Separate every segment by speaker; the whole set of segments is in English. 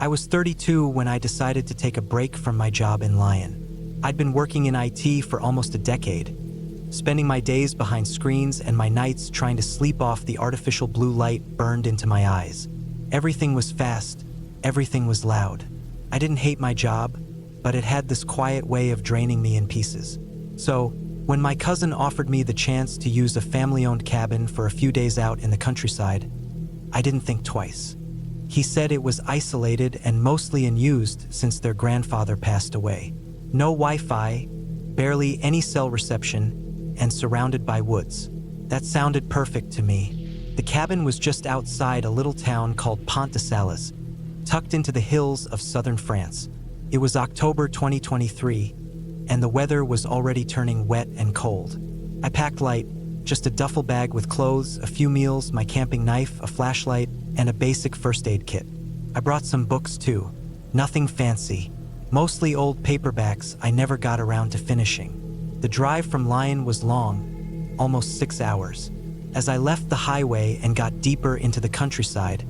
Speaker 1: I was 32 when I decided to take a break from my job in Lyon. I'd been working in IT for almost a decade, spending my days behind screens and my nights trying to sleep off the artificial blue light burned into my eyes. Everything was fast, everything was loud. I didn't hate my job, but it had this quiet way of draining me in pieces. So, when my cousin offered me the chance to use a family-owned cabin for a few days out in the countryside, I didn't think twice. He said it was isolated and mostly unused since their grandfather passed away. No Wi-Fi, barely any cell reception, and surrounded by woods. That sounded perfect to me. The cabin was just outside a little town called Pont de Sales, tucked into the hills of southern France. It was October 2023, and the weather was already turning wet and cold. I packed light, just a duffel bag with clothes, a few meals, my camping knife, a flashlight, and a basic first aid kit. I brought some books too. Nothing fancy. Mostly old paperbacks I never got around to finishing. The drive from Lyon was long, almost 6 hours. As I left the highway and got deeper into the countryside,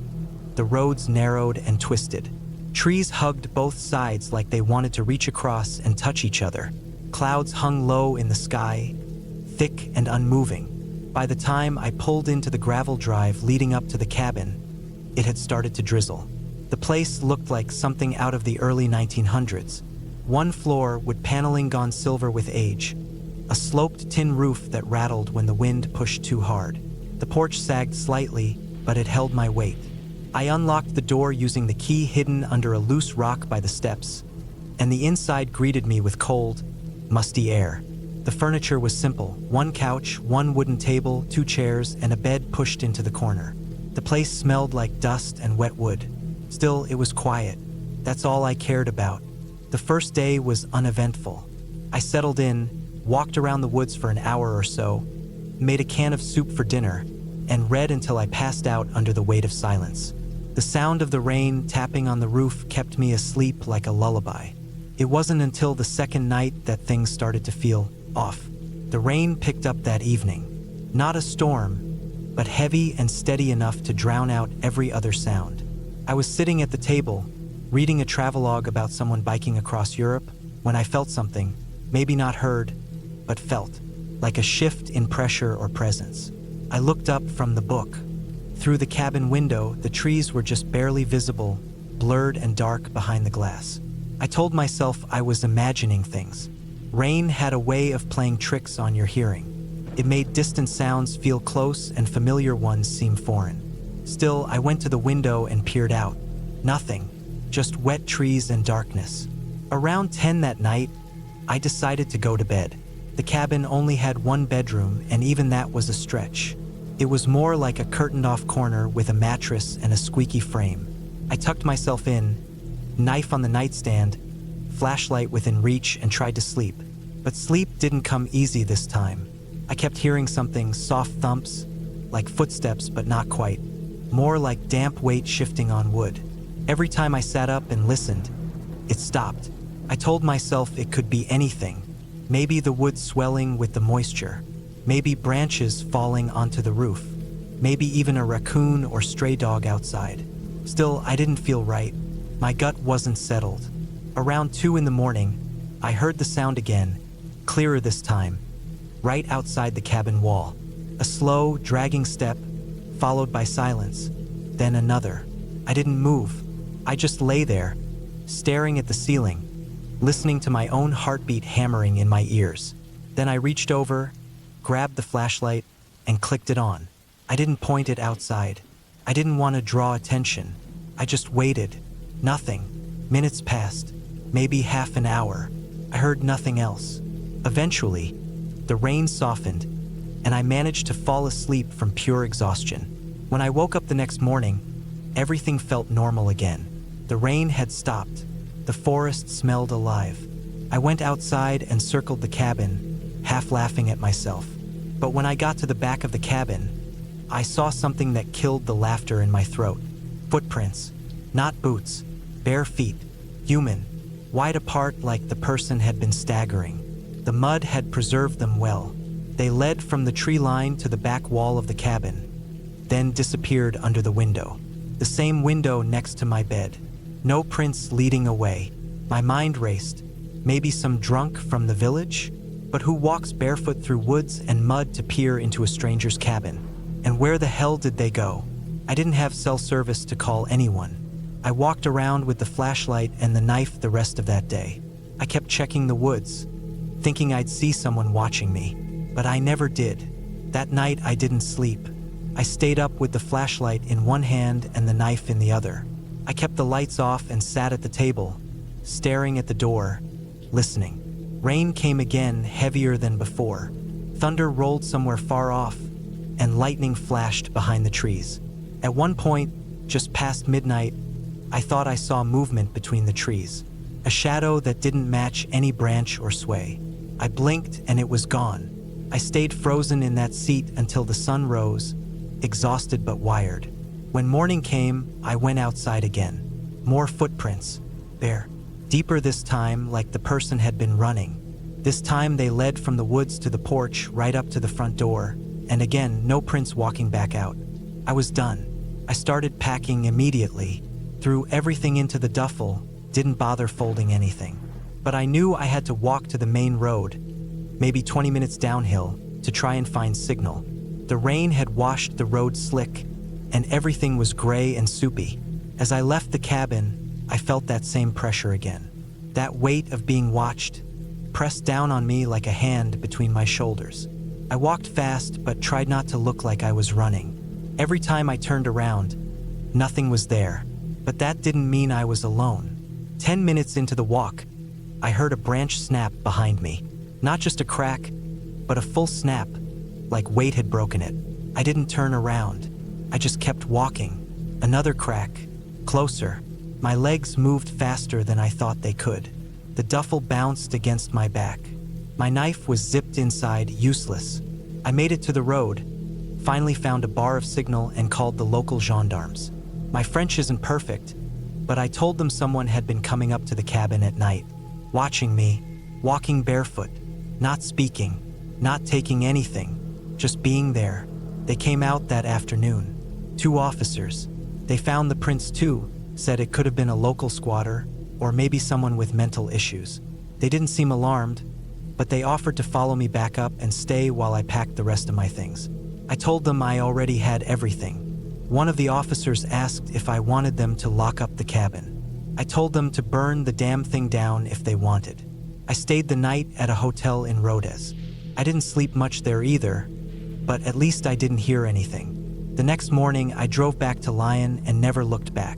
Speaker 1: the roads narrowed and twisted. Trees hugged both sides like they wanted to reach across and touch each other. Clouds hung low in the sky, thick and unmoving. By the time I pulled into the gravel drive leading up to the cabin, it had started to drizzle. The place looked like something out of the early 1900s. One floor with paneling gone silver with age, a sloped tin roof that rattled when the wind pushed too hard. The porch sagged slightly, but it held my weight. I unlocked the door using the key hidden under a loose rock by the steps, and the inside greeted me with cold, musty air. The furniture was simple: one couch, one wooden table, 2 chairs, and a bed pushed into the corner. The place smelled like dust and wet wood. Still, it was quiet. That's all I cared about. The first day was uneventful. I settled in, walked around the woods for an hour or so, made a can of soup for dinner, and read until I passed out under the weight of silence. The sound of the rain tapping on the roof kept me asleep like a lullaby. It wasn't until the second night that things started to feel off. The rain picked up that evening. Not a storm, but heavy and steady enough to drown out every other sound. I was sitting at the table, reading a travelogue about someone biking across Europe, when I felt something, maybe not heard, but felt, like a shift in pressure or presence. I looked up from the book. Through the cabin window, the trees were just barely visible, blurred and dark behind the glass. I told myself I was imagining things. Rain had a way of playing tricks on your hearing. It made distant sounds feel close and familiar ones seem foreign. Still, I went to the window and peered out. Nothing, just wet trees and darkness. Around 10 that night, I decided to go to bed. The cabin only had one bedroom, and even that was a stretch. It was more like a curtained-off corner with a mattress and a squeaky frame. I tucked myself in, knife on the nightstand, flashlight within reach, and tried to sleep. But sleep didn't come easy this time. I kept hearing something, soft thumps, like footsteps but not quite. More like damp weight shifting on wood. Every time I sat up and listened, it stopped. I told myself it could be anything. Maybe the wood swelling with the moisture. Maybe branches falling onto the roof. Maybe even a raccoon or stray dog outside. Still, I didn't feel right. My gut wasn't settled. Around 2 in the morning, I heard the sound again, clearer this time, right outside the cabin wall. A slow, dragging step, followed by silence, then another. I didn't move. I just lay there, staring at the ceiling, listening to my own heartbeat hammering in my ears. Then I reached over, grabbed the flashlight, and clicked it on. I didn't point it outside. I didn't want to draw attention. I just waited. Nothing. Minutes passed, maybe half an hour. I heard nothing else. Eventually, the rain softened, and I managed to fall asleep from pure exhaustion. When I woke up the next morning, everything felt normal again. The rain had stopped. The forest smelled alive. I went outside and circled the cabin, half laughing at myself. But when I got to the back of the cabin, I saw something that killed the laughter in my throat. Footprints. Not boots. Bare feet. Human. Wide apart like the person had been staggering. The mud had preserved them well. They led from the tree line to the back wall of the cabin, then disappeared under the window. The same window next to my bed. No prince leading away. My mind raced. Maybe some drunk from the village? But who walks barefoot through woods and mud to peer into a stranger's cabin? And where the hell did they go? I didn't have cell service to call anyone. I walked around with the flashlight and the knife the rest of that day. I kept checking the woods, thinking I'd see someone watching me, but I never did. That night I didn't sleep. I stayed up with the flashlight in one hand and the knife in the other. I kept the lights off and sat at the table, staring at the door, listening. Rain came again, heavier than before. Thunder rolled somewhere far off, and lightning flashed behind the trees. At one point, just past midnight, I thought I saw movement between the trees, a shadow that didn't match any branch or sway. I blinked and it was gone. I stayed frozen in that seat until the sun rose, exhausted but wired. When morning came, I went outside again. More footprints. There. Deeper this time, like the person had been running. This time they led from the woods to the porch, right up to the front door, and again, no prince walking back out. I was done. I started packing immediately, threw everything into the duffel, didn't bother folding anything. But I knew I had to walk to the main road, maybe 20 minutes downhill, to try and find signal. The rain had washed the road slick, and everything was gray and soupy. As I left the cabin, I felt that same pressure again. That weight of being watched, pressed down on me like a hand between my shoulders. I walked fast, but tried not to look like I was running. Every time I turned around, nothing was there. But that didn't mean I was alone. 10 minutes into the walk, I heard a branch snap behind me. Not just a crack, but a full snap, like weight had broken it. I didn't turn around. I just kept walking. Another crack, closer. My legs moved faster than I thought they could. The duffel bounced against my back. My knife was zipped inside, useless. I made it to the road, finally found a bar of signal and called the local gendarmes. My French isn't perfect, but I told them someone had been coming up to the cabin at night, watching me, walking barefoot, not speaking, not taking anything, just being there. They came out that afternoon. 2 officers. They found the prince too, said it could have been a local squatter, or maybe someone with mental issues. They didn't seem alarmed, but they offered to follow me back up and stay while I packed the rest of my things. I told them I already had everything. One of the officers asked if I wanted them to lock up the cabin. I told them to burn the damn thing down if they wanted. I stayed the night at a hotel in Rodez. I didn't sleep much there either, but at least I didn't hear anything. The next morning, I drove back to Lyon and never looked back.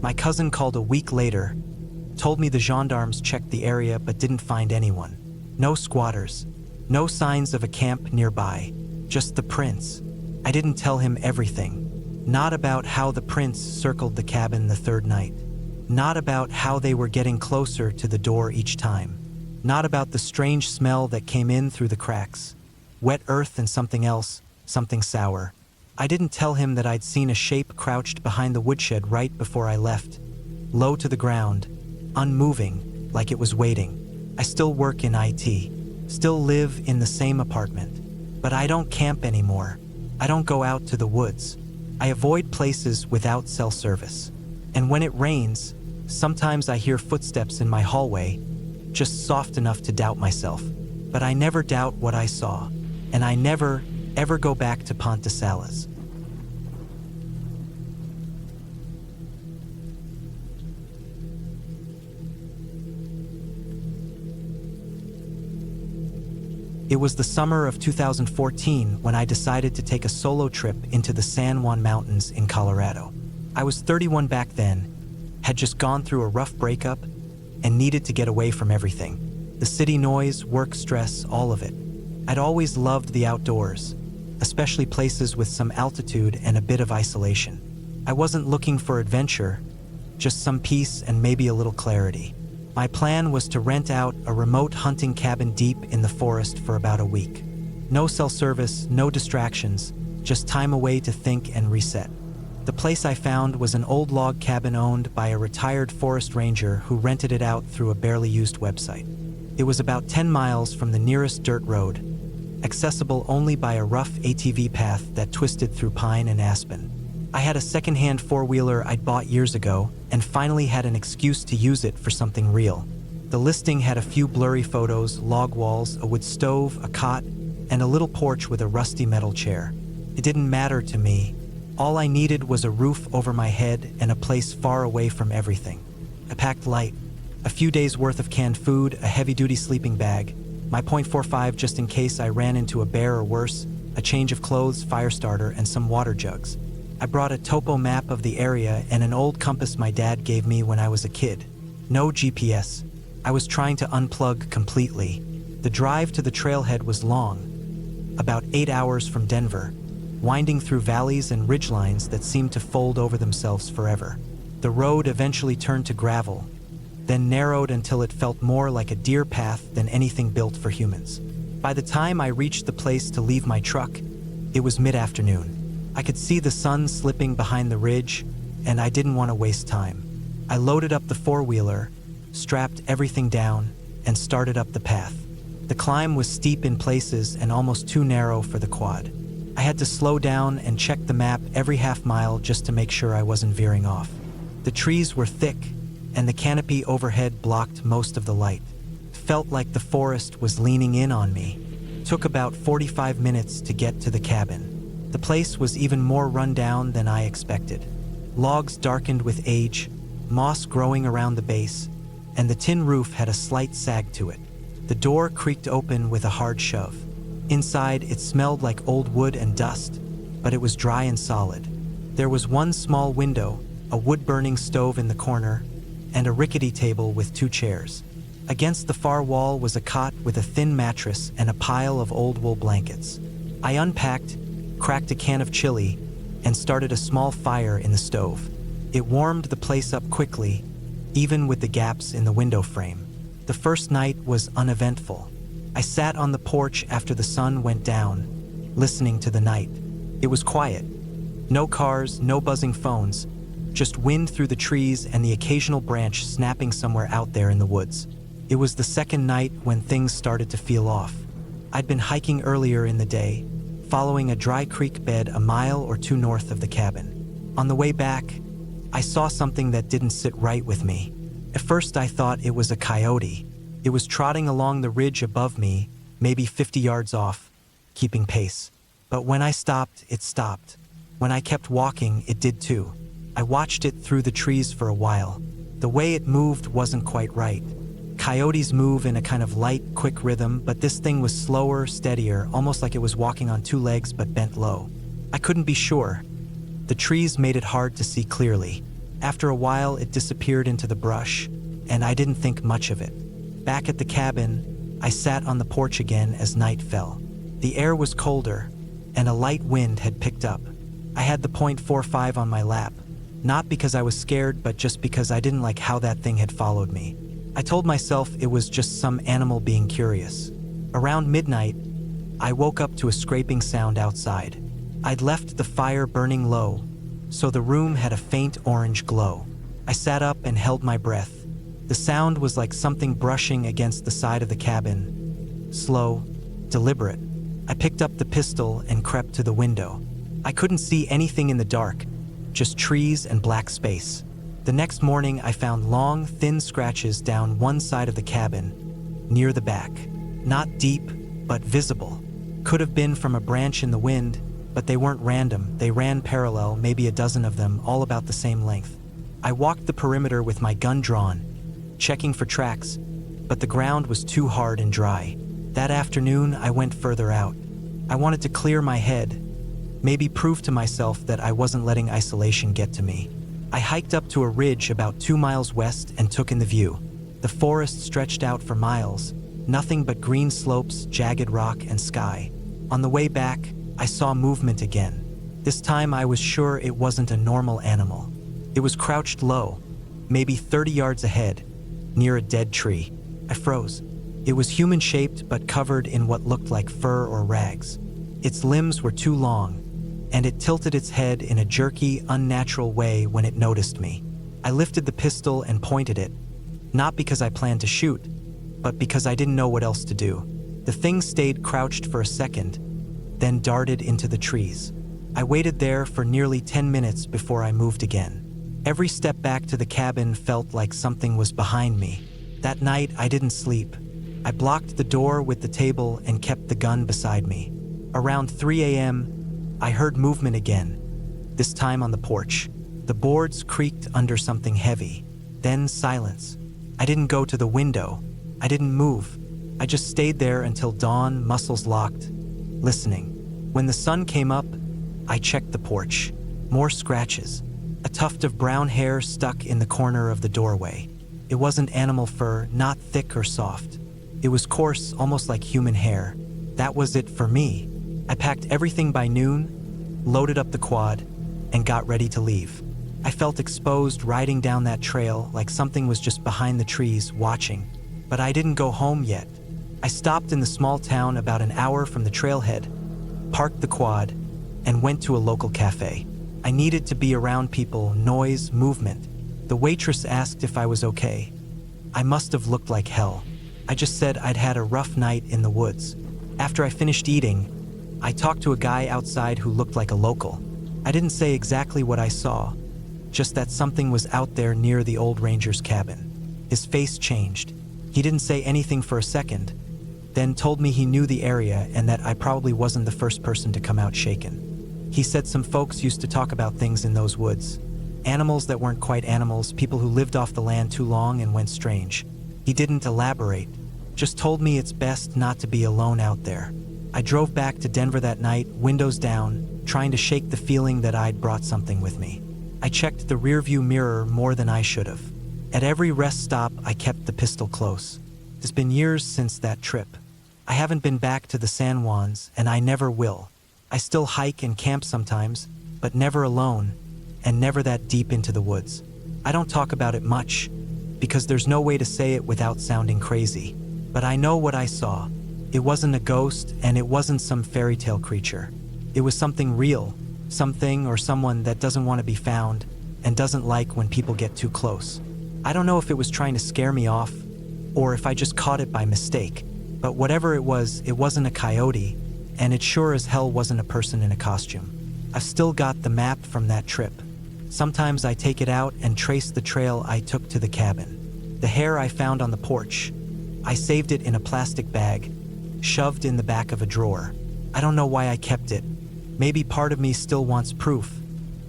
Speaker 1: My cousin called a week later, told me the gendarmes checked the area but didn't find anyone. No squatters, no signs of a camp nearby, just the prince. I didn't tell him everything. Not about how the prince circled the cabin the third night. Not about how they were getting closer to the door each time. Not about the strange smell that came in through the cracks. Wet earth and something else, something sour. I didn't tell him that I'd seen a shape crouched behind the woodshed right before I left. Low to the ground, unmoving, like it was waiting. I still work in IT, still live in the same apartment. But I don't camp anymore. I don't go out to the woods. I avoid places without cell service. And when it rains, sometimes I hear footsteps in my hallway, just soft enough to doubt myself. But I never doubt what I saw, and I never, ever go back to Pont de Sales. It was the summer of 2014 when I decided to take a solo trip into the San Juan Mountains in Colorado. I was 31 back then, had just gone through a rough breakup, and needed to get away from everything. The city noise, work stress, all of it. I'd always loved the outdoors, especially places with some altitude and a bit of isolation. I wasn't looking for adventure, just some peace and maybe a little clarity. My plan was to rent out a remote hunting cabin deep in the forest for about a week. No cell service, no distractions, just time away to think and reset. The place I found was an old log cabin owned by a retired forest ranger who rented it out through a barely used website. It was about 10 miles from the nearest dirt road, accessible only by a rough ATV path that twisted through pine and aspen. I had a secondhand four-wheeler I'd bought years ago and finally had an excuse to use it for something real. The listing had a few blurry photos, log walls, a wood stove, a cot, and a little porch with a rusty metal chair. It didn't matter to me. All I needed was a roof over my head and a place far away from everything. I packed light. A few days' worth of canned food, a heavy-duty sleeping bag, my .45 just in case I ran into a bear or worse, a change of clothes, fire starter, and some water jugs. I brought a topo map of the area and an old compass my dad gave me when I was a kid. No GPS. I was trying to unplug completely. The drive to the trailhead was long, about 8 hours from Denver, winding through valleys and ridgelines that seemed to fold over themselves forever. The road eventually turned to gravel, then narrowed until it felt more like a deer path than anything built for humans. By the time I reached the place to leave my truck, it was mid-afternoon. I could see the sun slipping behind the ridge, and I didn't want to waste time. I loaded up the four-wheeler, strapped everything down, and started up the path. The climb was steep in places and almost too narrow for the quad. I had to slow down and check the map every half mile just to make sure I wasn't veering off. The trees were thick, and the canopy overhead blocked most of the light. It felt like the forest was leaning in on me. It took about 45 minutes to get to the cabin. The place was even more run down than I expected. Logs darkened with age, moss growing around the base, and the tin roof had a slight sag to it. The door creaked open with a hard shove. Inside, it smelled like old wood and dust, but it was dry and solid. There was one small window, a wood-burning stove in the corner, and a rickety table with 2 chairs. Against the far wall was a cot with a thin mattress and a pile of old wool blankets. I unpacked, cracked a can of chili, and started a small fire in the stove. It warmed the place up quickly, even with the gaps in the window frame. The first night was uneventful. I sat on the porch after the sun went down, listening to the night. It was quiet. No cars, no buzzing phones, just wind through the trees and the occasional branch snapping somewhere out there in the woods. It was the second night when things started to feel off. I'd been hiking earlier in the day, following a dry creek bed a mile or 2 north of the cabin. On the way back, I saw something that didn't sit right with me. At first I thought it was a coyote. It was trotting along the ridge above me, maybe 50 yards off, keeping pace. But when I stopped, it stopped. When I kept walking, it did too. I watched it through the trees for a while. The way it moved wasn't quite right. Coyotes move in a kind of light, quick rhythm, but this thing was slower, steadier, almost like it was walking on 2 legs but bent low. I couldn't be sure. The trees made it hard to see clearly. After a while, it disappeared into the brush, and I didn't think much of it. Back at the cabin, I sat on the porch again as night fell. The air was colder, and a light wind had picked up. I had the .45 on my lap, not because I was scared, but just because I didn't like how that thing had followed me. I told myself it was just some animal being curious. Around midnight, I woke up to a scraping sound outside. I'd left the fire burning low, so the room had a faint orange glow. I sat up and held my breath. The sound was like something brushing against the side of the cabin. Slow, deliberate. I picked up the pistol and crept to the window. I couldn't see anything in the dark, just trees and black space. The next morning, I found long, thin scratches down one side of the cabin, near the back. Not deep, but visible. Could have been from a branch in the wind, but they weren't random. They ran parallel, maybe a dozen of them, all about the same length. I walked the perimeter with my gun drawn, checking for tracks, but the ground was too hard and dry. That afternoon, I went further out. I wanted to clear my head, maybe prove to myself that I wasn't letting isolation get to me. I hiked up to a ridge about 2 miles west and took in the view. The forest stretched out for miles, nothing but green slopes, jagged rock, and sky. On the way back, I saw movement again. This time I was sure it wasn't a normal animal. It was crouched low, maybe 30 yards ahead, near a dead tree. I froze. It was human-shaped but covered in what looked like fur or rags. Its limbs were too long, and it tilted its head in a jerky, unnatural way when it noticed me. I lifted the pistol and pointed it, not because I planned to shoot, but because I didn't know what else to do. The thing stayed crouched for a second, then darted into the trees. I waited there for nearly 10 minutes before I moved again. Every step back to the cabin felt like something was behind me. That night, I didn't sleep. I blocked the door with the table and kept the gun beside me. Around 3 a.m., I heard movement again, this time on the porch. The boards creaked under something heavy. Then silence. I didn't go to the window. I didn't move. I just stayed there until dawn, muscles locked, listening. When the sun came up, I checked the porch. More scratches. A tuft of brown hair stuck in the corner of the doorway. It wasn't animal fur, not thick or soft. It was coarse, almost like human hair. That was it for me. I packed everything by noon, loaded up the quad, and got ready to leave. I felt exposed riding down that trail like something was just behind the trees watching. But I didn't go home yet. I stopped in the small town about an hour from the trailhead, parked the quad, and went to a local cafe. I needed to be around people, noise, movement. The waitress asked if I was okay. I must have looked like hell. I just said I'd had a rough night in the woods. After I finished eating, I talked to a guy outside who looked like a local. I didn't say exactly what I saw, just that something was out there near the old ranger's cabin. His face changed. He didn't say anything for a second, then told me he knew the area and that I probably wasn't the first person to come out shaken. He said some folks used to talk about things in those woods. Animals that weren't quite animals, people who lived off the land too long and went strange. He didn't elaborate, just told me it's best not to be alone out there. I drove back to Denver that night, windows down, trying to shake the feeling that I'd brought something with me. I checked the rearview mirror more than I should have. At every rest stop, I kept the pistol close. It's been years since that trip. I haven't been back to the San Juans, and I never will. I still hike and camp sometimes, but never alone, and never that deep into the woods. I don't talk about it much, because there's no way to say it without sounding crazy. But I know what I saw. It wasn't a ghost, and it wasn't some fairy tale creature. It was something real, something or someone that doesn't want to be found, and doesn't like when people get too close. I don't know if it was trying to scare me off, or if I just caught it by mistake. But whatever it wasn't a coyote, and it sure as hell wasn't a person in a costume. I've still got the map from that trip. Sometimes I take it out and trace the trail I took to the cabin. The hair I found on the porch, I saved it in a plastic bag, shoved in the back of a drawer. I don't know why I kept it. Maybe part of me still wants proof,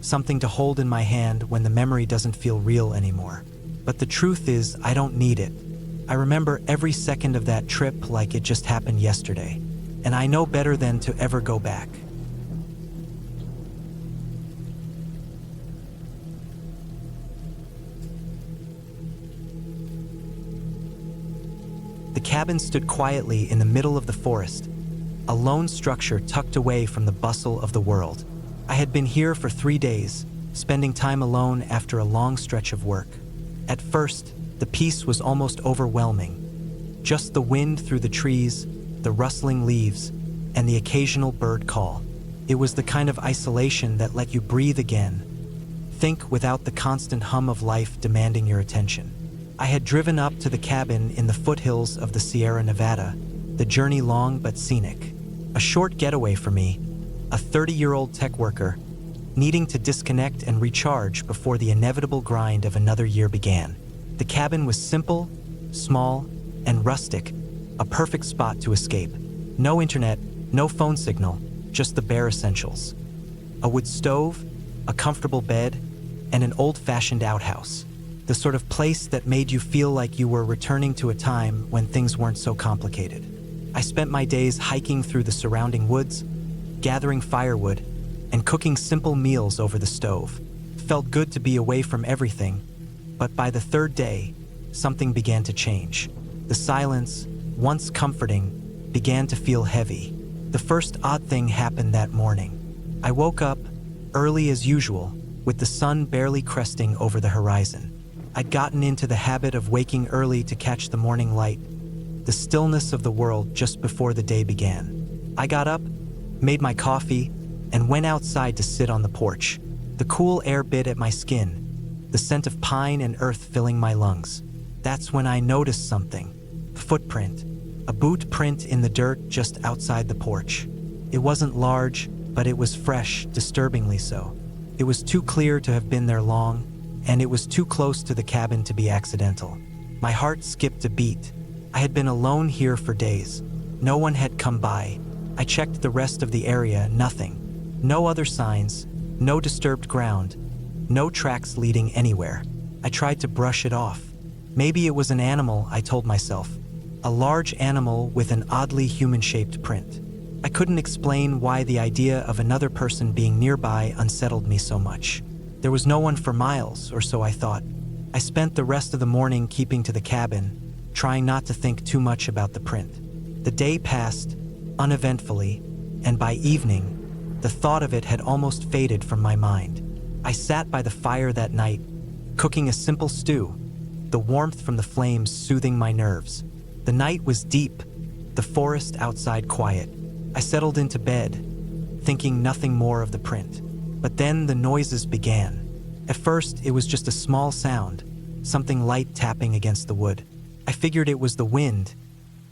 Speaker 1: something to hold in my hand when the memory doesn't feel real anymore. But the truth is, I don't need it. I remember every second of that trip like it just happened yesterday, and I know better than to ever go back. The cabin stood quietly in the middle of the forest, a lone structure tucked away from the bustle of the world. I had been here for 3 days, spending time alone after a long stretch of work. At first, the peace was almost overwhelming. Just the wind through the trees, the rustling leaves, and the occasional bird call. It was the kind of isolation that let you breathe again, think without the constant hum of life demanding your attention. I had driven up to the cabin in the foothills of the Sierra Nevada, the journey long but scenic. A short getaway for me, a 30-year-old tech worker, needing to disconnect and recharge before the inevitable grind of another year began. The cabin was simple, small, and rustic, a perfect spot to escape. No internet, no phone signal, just the bare essentials. A wood stove, a comfortable bed, and an old-fashioned outhouse. The sort of place that made you feel like you were returning to a time when things weren't so complicated. I spent my days hiking through the surrounding woods, gathering firewood, and cooking simple meals over the stove. Felt good to be away from everything, but by the third day, something began to change. The silence, once comforting, began to feel heavy. The first odd thing happened that morning. I woke up, early as usual, with the sun barely cresting over the horizon. I'd gotten into the habit of waking early to catch the morning light, the stillness of the world just before the day began. I got up, made my coffee, and went outside to sit on the porch. The cool air bit at my skin, the scent of pine and earth filling my lungs. That's when I noticed something. A footprint, a boot print in the dirt just outside the porch. It wasn't large, but it was fresh, disturbingly so. It was too clear to have been there long, and it was too close to the cabin to be accidental. My heart skipped a beat. I had been alone here for days. No one had come by. I checked the rest of the area, nothing. No other signs, no disturbed ground, no tracks leading anywhere. I tried to brush it off. Maybe it was an animal, I told myself. A large animal with an oddly human-shaped print. I couldn't explain why the idea of another person being nearby unsettled me so much. There was no one for miles, or so I thought. I spent the rest of the morning keeping to the cabin, trying not to think too much about the print. The day passed, uneventfully, and by evening, the thought of it had almost faded from my mind. I sat by the fire that night, cooking a simple stew, the warmth from the flames soothing my nerves. The night was deep, the forest outside quiet. I settled into bed, thinking nothing more of the print. But then the noises began. At first, it was just a small sound, something light tapping against the wood. I figured it was the wind,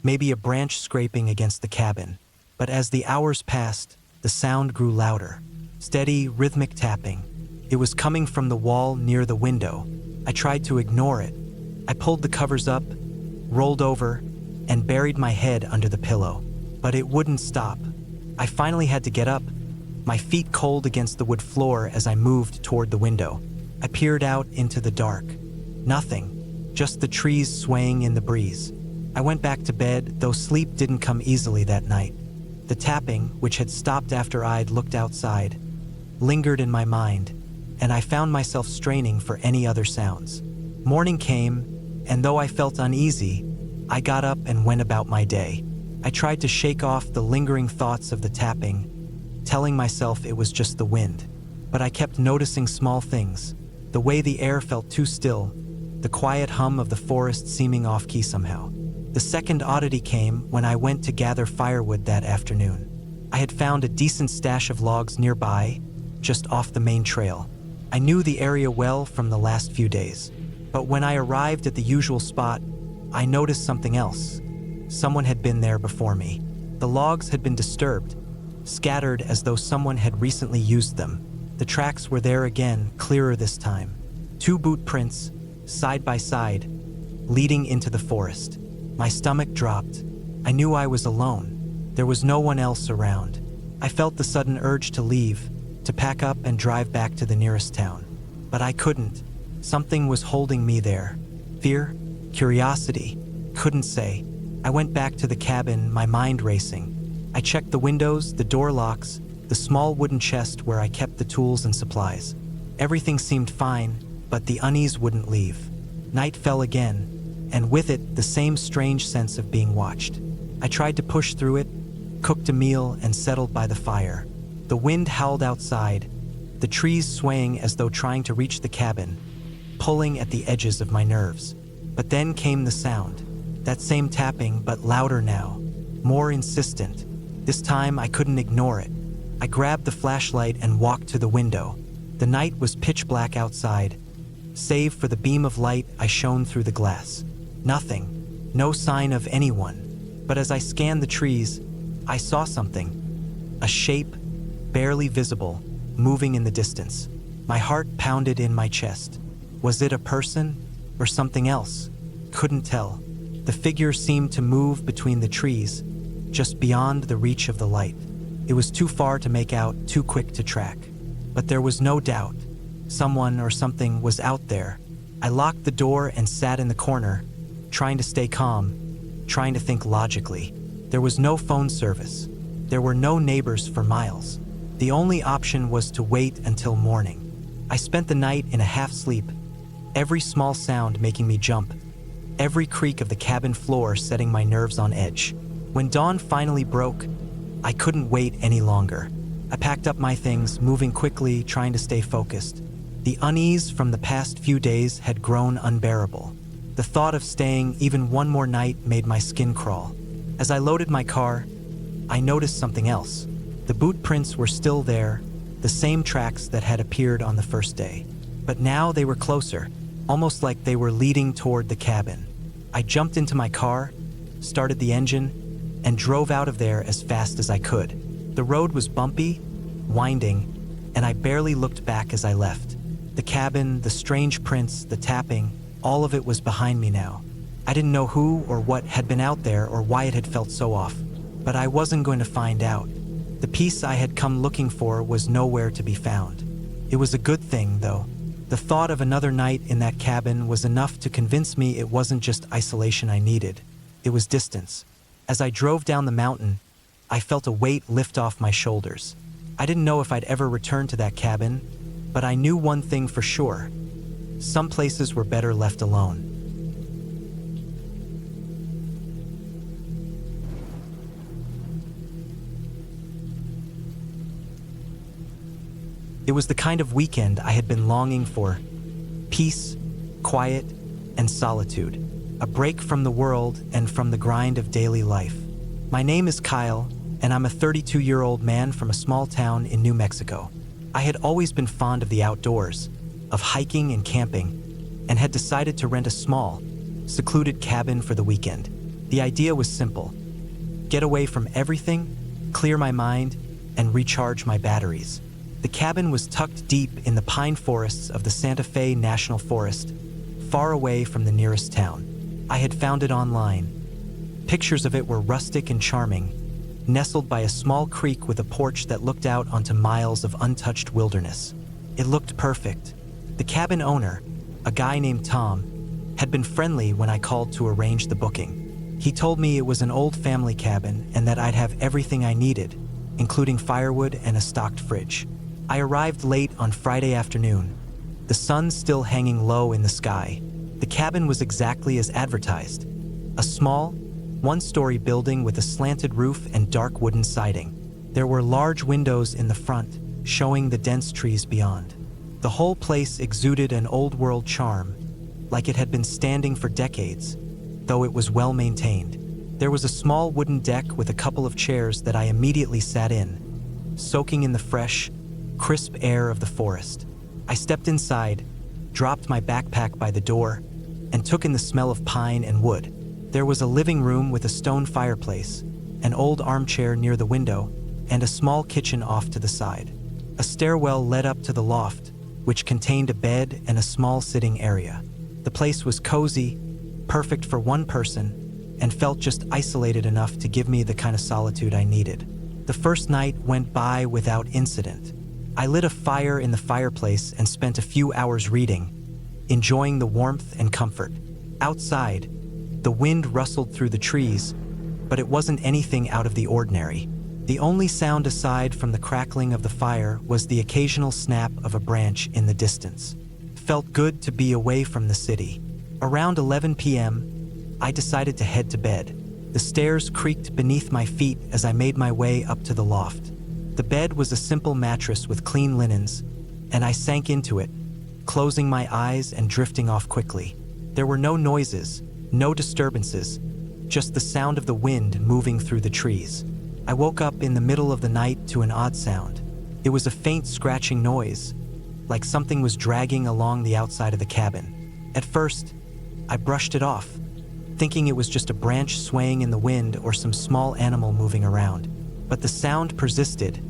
Speaker 1: maybe a branch scraping against the cabin. But as the hours passed, the sound grew louder. Steady, rhythmic tapping. It was coming from the wall near the window. I tried to ignore it. I pulled the covers up, rolled over, and buried my head under the pillow. But it wouldn't stop. I finally had to get up, my feet cold against the wood floor as I moved toward the window. I peered out into the dark. Nothing, just the trees swaying in the breeze. I went back to bed, though sleep didn't come easily that night. The tapping, which had stopped after I'd looked outside, lingered in my mind, and I found myself straining for any other sounds. Morning came, and though I felt uneasy, I got up and went about my day. I tried to shake off the lingering thoughts of the tapping, telling myself it was just the wind. But I kept noticing small things, the way the air felt too still, the quiet hum of the forest seeming off-key somehow. The second oddity came when I went to gather firewood that afternoon. I had found a decent stash of logs nearby, just off the main trail. I knew the area well from the last few days, but when I arrived at the usual spot, I noticed something else. Someone had been there before me. The logs had been disturbed, scattered as though someone had recently used them. The tracks were there again, clearer this time. 2 boot prints, side by side, leading into the forest. My stomach dropped. I knew I was alone. There was no one else around. I felt the sudden urge to leave, to pack up and drive back to the nearest town. But I couldn't. Something was holding me there. Fear? Curiosity? Couldn't say. I went back to the cabin, my mind racing. I checked the windows, the door locks, the small wooden chest where I kept the tools and supplies. Everything seemed fine, but the unease wouldn't leave. Night fell again, and with it, the same strange sense of being watched. I tried to push through it, cooked a meal, and settled by the fire. The wind howled outside, the trees swaying as though trying to reach the cabin, pulling at the edges of my nerves. But then came the sound. That same tapping, but louder now, more insistent. This time I couldn't ignore it. I grabbed the flashlight and walked to the window. The night was pitch black outside, save for the beam of light I shone through the glass. Nothing, no sign of anyone. But as I scanned the trees, I saw something. A shape, barely visible, moving in the distance. My heart pounded in my chest. Was it a person or something else? Couldn't tell. The figure seemed to move between the trees, just beyond the reach of the light. It was too far to make out, too quick to track. But there was no doubt. Someone or something was out there. I locked the door and sat in the corner, trying to stay calm, trying to think logically. There was no phone service. There were no neighbors for miles. The only option was to wait until morning. I spent the night in a half-sleep, every small sound making me jump, every creak of the cabin floor setting my nerves on edge. When dawn finally broke, I couldn't wait any longer. I packed up my things, moving quickly, trying to stay focused. The unease from the past few days had grown unbearable. The thought of staying even one more night made my skin crawl. As I loaded my car, I noticed something else. The boot prints were still there, the same tracks that had appeared on the first day. But now they were closer, almost like they were leading toward the cabin. I jumped into my car, started the engine, and drove out of there as fast as I could. The road was bumpy, winding, and I barely looked back as I left. The cabin, the strange prints, the tapping, all of it was behind me now. I didn't know who or what had been out there or why it had felt so off, but I wasn't going to find out. The peace I had come looking for was nowhere to be found. It was a good thing, though. The thought of another night in that cabin was enough to convince me it wasn't just isolation I needed. It was distance. As I drove down the mountain, I felt a weight lift off my shoulders. I didn't know if I'd ever return to that cabin, but I knew one thing for sure. Some places were better left alone. It was the kind of weekend I had been longing for. Peace, quiet, and solitude. A break from the world and from the grind of daily life. My name is Kyle, and I'm a 32-year-old man from a small town in New Mexico. I had always been fond of the outdoors, of hiking and camping, and had decided to rent a small, secluded cabin for the weekend. The idea was simple: get away from everything, clear my mind, and recharge my batteries. The cabin was tucked deep in the pine forests of the Santa Fe National Forest, far away from the nearest town. I had found it online. Pictures of it were rustic and charming, nestled by a small creek with a porch that looked out onto miles of untouched wilderness. It looked perfect. The cabin owner, a guy named Tom, had been friendly when I called to arrange the booking. He told me it was an old family cabin and that I'd have everything I needed, including firewood and a stocked fridge. I arrived late on Friday afternoon, the sun still hanging low in the sky. The cabin was exactly as advertised. A small, one-story building with a slanted roof and dark wooden siding. There were large windows in the front, showing the dense trees beyond. The whole place exuded an old-world charm, like it had been standing for decades, though it was well maintained. There was a small wooden deck with a couple of chairs that I immediately sat in, soaking in the fresh, crisp air of the forest. I stepped inside, dropped my backpack by the door, and took in the smell of pine and wood. There was a living room with a stone fireplace, an old armchair near the window, and a small kitchen off to the side. A stairwell led up to the loft, which contained a bed and a small sitting area. The place was cozy, perfect for one person, and felt just isolated enough to give me the kind of solitude I needed. The first night went by without incident. I lit a fire in the fireplace and spent a few hours reading, enjoying the warmth and comfort. Outside, the wind rustled through the trees, but it wasn't anything out of the ordinary. The only sound aside from the crackling of the fire was the occasional snap of a branch in the distance. Felt good to be away from the city. Around 11 p.m., I decided to head to bed. The stairs creaked beneath my feet as I made my way up to the loft. The bed was a simple mattress with clean linens, and I sank into it, closing my eyes and drifting off quickly. There were no noises, no disturbances, just the sound of the wind moving through the trees. I woke up in the middle of the night to an odd sound. It was a faint scratching noise, like something was dragging along the outside of the cabin. At first, I brushed it off, thinking it was just a branch swaying in the wind or some small animal moving around. But the sound persisted,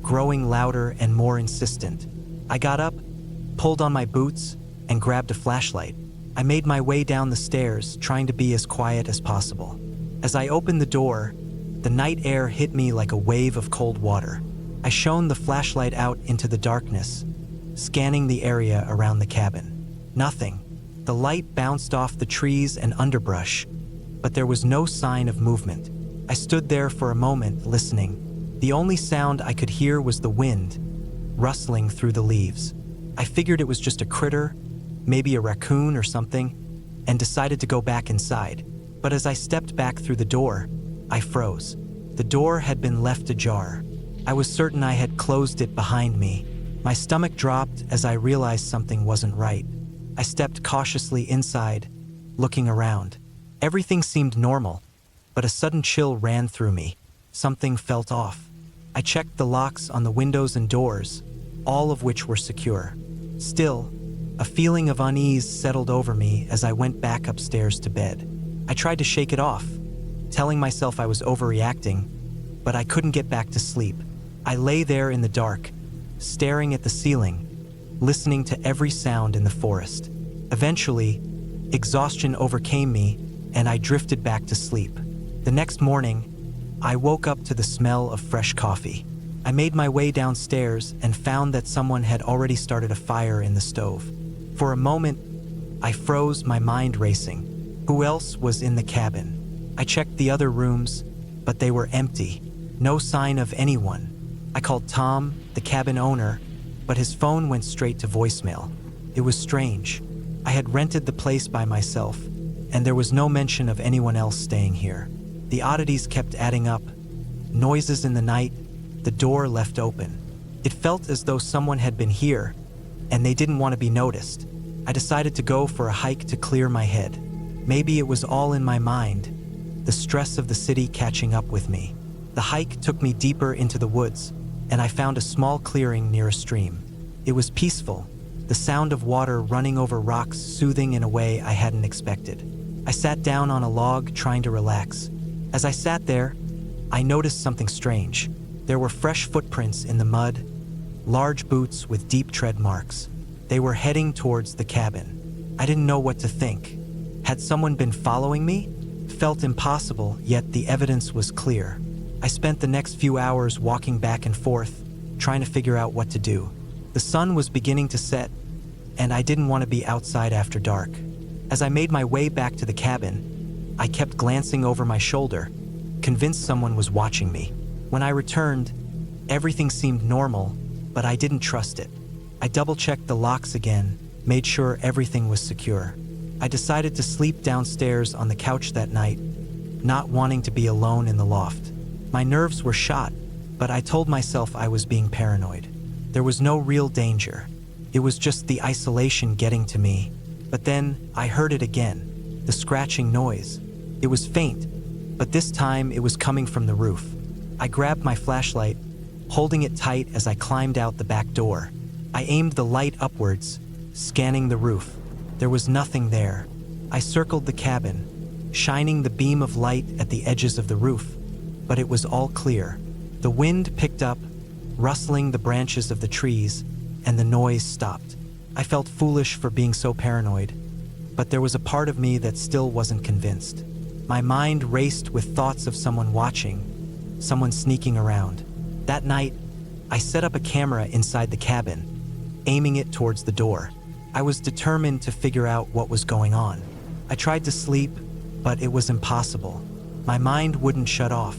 Speaker 1: growing louder and more insistent. I got up, pulled on my boots, and grabbed a flashlight. I made my way down the stairs, trying to be as quiet as possible. As I opened the door, the night air hit me like a wave of cold water. I shone the flashlight out into the darkness, scanning the area around the cabin. Nothing. The light bounced off the trees and underbrush, but there was no sign of movement. I stood there for a moment, listening. The only sound I could hear was the wind, rustling through the leaves. I figured it was just a critter, maybe a raccoon or something, and decided to go back inside. But as I stepped back through the door, I froze. The door had been left ajar. I was certain I had closed it behind me. My stomach dropped as I realized something wasn't right. I stepped cautiously inside, looking around. Everything seemed normal, but a sudden chill ran through me. Something felt off. I checked the locks on the windows and doors, all of which were secure. Still, a feeling of unease settled over me as I went back upstairs to bed. I tried to shake it off, telling myself I was overreacting, but I couldn't get back to sleep. I lay there in the dark, staring at the ceiling, listening to every sound in the forest. Eventually, exhaustion overcame me, and I drifted back to sleep. The next morning, I woke up to the smell of fresh coffee. I made my way downstairs and found that someone had already started a fire in the stove. For a moment, I froze, my mind racing. Who else was in the cabin? I checked the other rooms, but they were empty. No sign of anyone. I called Tom, the cabin owner, but his phone went straight to voicemail. It was strange. I had rented the place by myself, and there was no mention of anyone else staying here. The oddities kept adding up. Noises in the night, the door left open. It felt as though someone had been here, and they didn't want to be noticed. I decided to go for a hike to clear my head. Maybe it was all in my mind, the stress of the city catching up with me. The hike took me deeper into the woods, and I found a small clearing near a stream. It was peaceful, the sound of water running over rocks soothing in a way I hadn't expected. I sat down on a log, trying to relax. As I sat there, I noticed something strange. There were fresh footprints in the mud, large boots with deep tread marks. They were heading towards the cabin. I didn't know what to think. Had someone been following me? Felt impossible, yet the evidence was clear. I spent the next few hours walking back and forth, trying to figure out what to do. The sun was beginning to set, and I didn't want to be outside after dark. As I made my way back to the cabin, I kept glancing over my shoulder, convinced someone was watching me. When I returned, everything seemed normal, but I didn't trust it. I double-checked the locks again, made sure everything was secure. I decided to sleep downstairs on the couch that night, not wanting to be alone in the loft. My nerves were shot, but I told myself I was being paranoid. There was no real danger. It was just the isolation getting to me. But then I heard it again, the scratching noise. It was faint, but this time it was coming from the roof. I grabbed my flashlight, holding it tight as I climbed out the back door. I aimed the light upwards, scanning the roof. There was nothing there. I circled the cabin, shining the beam of light at the edges of the roof, but it was all clear. The wind picked up, rustling the branches of the trees, and the noise stopped. I felt foolish for being so paranoid, but there was a part of me that still wasn't convinced. My mind raced with thoughts of someone watching, someone sneaking around. That night, I set up a camera inside the cabin, aiming it towards the door. I was determined to figure out what was going on. I tried to sleep, but it was impossible. My mind wouldn't shut off.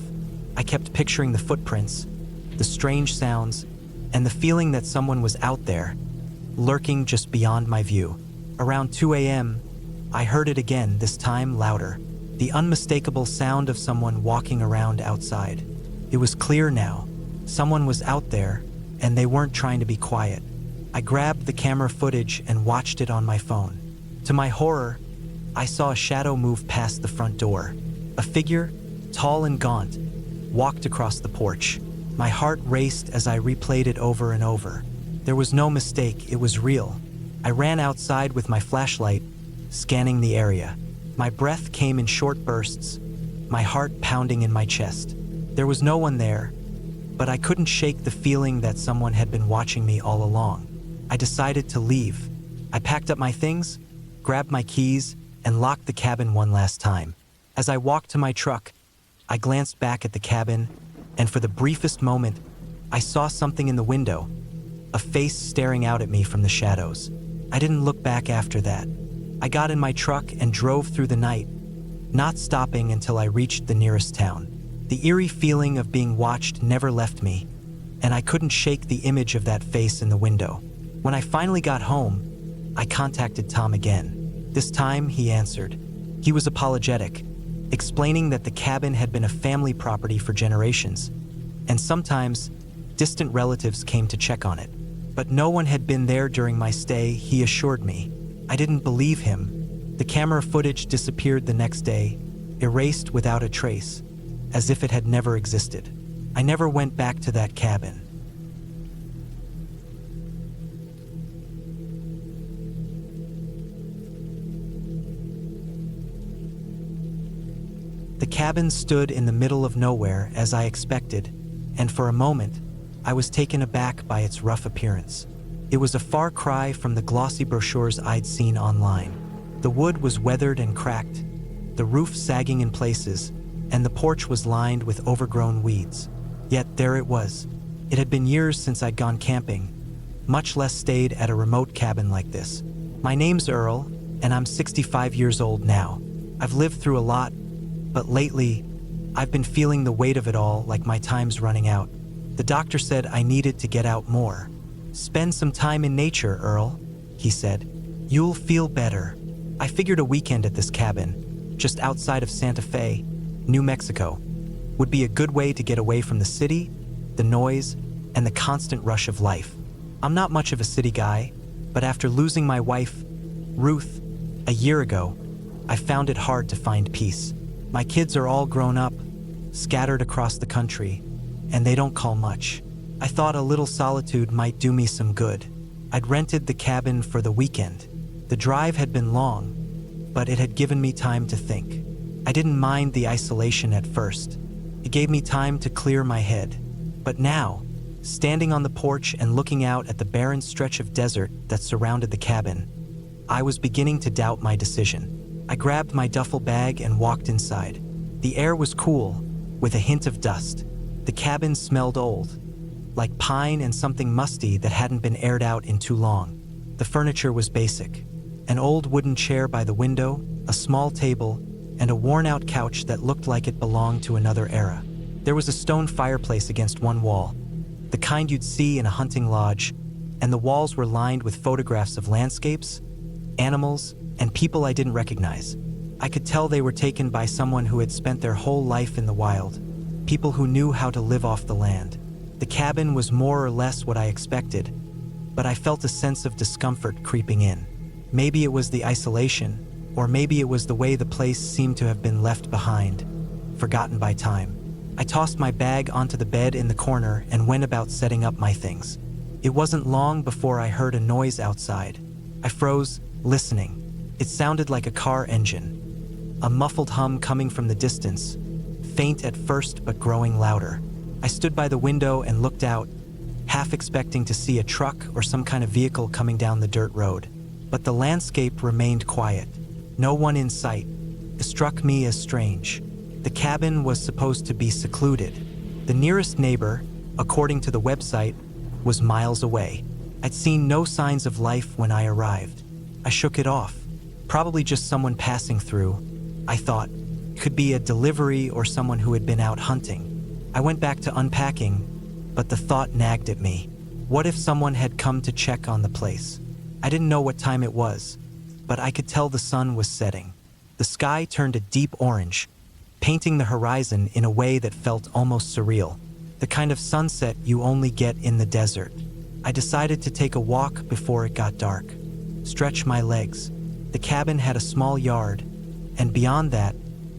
Speaker 1: I kept picturing the footprints, the strange sounds, and the feeling that someone was out there, lurking just beyond my view. Around 2 a.m., I heard it again, this time louder. The unmistakable sound of someone walking around outside. It was clear now. Someone was out there, and they weren't trying to be quiet. I grabbed the camera footage and watched it on my phone. To my horror, I saw a shadow move past the front door. A figure, tall and gaunt, walked across the porch. My heart raced as I replayed it over and over. There was no mistake, it was real. I ran outside with my flashlight, scanning the area. My breath came in short bursts, my heart pounding in my chest. There was no one there, but I couldn't shake the feeling that someone had been watching me all along. I decided to leave. I packed up my things, grabbed my keys, and locked the cabin one last time. As I walked to my truck, I glanced back at the cabin, and for the briefest moment, I saw something in the window, a face staring out at me from the shadows. I didn't look back after that. I got in my truck and drove through the night, not stopping until I reached the nearest town. The eerie feeling of being watched never left me, and I couldn't shake the image of that face in the window. When I finally got home, I contacted Tom again. This time, he answered. He was apologetic, explaining that the cabin had been a family property for generations, and sometimes distant relatives came to check on it. But no one had been there during my stay, he assured me. I didn't believe him. The camera footage disappeared the next day, erased without a trace, as if it had never existed. I never went back to that cabin. The cabin stood in the middle of nowhere, as I expected, and for a moment, I was taken aback by its rough appearance. It was a far cry from the glossy brochures I'd seen online. The wood was weathered and cracked, the roof sagging in places, and the porch was lined with overgrown weeds. Yet there it was. It had been years since I'd gone camping, much less stayed at a remote cabin like this. My name's Earl, and I'm 65 years old now. I've lived through a lot, but lately, I've been feeling the weight of it all, like my time's running out. The doctor said I needed to get out more. "Spend some time in nature, Earl," he said. "You'll feel better." I figured a weekend at this cabin, just outside of Santa Fe, New Mexico, would be a good way to get away from the city, the noise, and the constant rush of life. I'm not much of a city guy, but after losing my wife, Ruth, a year ago, I found it hard to find peace. My kids are all grown up, scattered across the country, and they don't call much. I thought a little solitude might do me some good. I'd rented the cabin for the weekend. The drive had been long, but it had given me time to think. I didn't mind the isolation at first. It gave me time to clear my head. But now, standing on the porch and looking out at the barren stretch of desert that surrounded the cabin, I was beginning to doubt my decision. I grabbed my duffel bag and walked inside. The air was cool, with a hint of dust. The cabin smelled old, like pine and something musty that hadn't been aired out in too long. The furniture was basic. An old wooden chair by the window, a small table, and a worn-out couch that looked like it belonged to another era. There was a stone fireplace against one wall, the kind you'd see in a hunting lodge, and the walls were lined with photographs of landscapes, animals, and people I didn't recognize. I could tell they were taken by someone who had spent their whole life in the wild, people who knew how to live off the land. The cabin was more or less what I expected, but I felt a sense of discomfort creeping in. Maybe it was the isolation, or maybe it was the way the place seemed to have been left behind, forgotten by time. I tossed my bag onto the bed in the corner and went about setting up my things. It wasn't long before I heard a noise outside. I froze, listening. It sounded like a car engine, a muffled hum coming from the distance, faint at first but growing louder. I stood by the window and looked out, half expecting to see a truck or some kind of vehicle coming down the dirt road. But the landscape remained quiet. No one in sight. It struck me as strange. The cabin was supposed to be secluded. The nearest neighbor, according to the website, was miles away. I'd seen no signs of life when I arrived. I shook it off. Probably just someone passing through, I thought. Could be a delivery or someone who had been out hunting. I went back to unpacking, but the thought nagged at me. What if someone had come to check on the place? I didn't know what time it was, but I could tell the sun was setting. The sky turned a deep orange, painting the horizon in a way that felt almost surreal, the kind of sunset you only get in the desert. I decided to take a walk before it got dark, stretch my legs. The cabin had a small yard, and beyond that,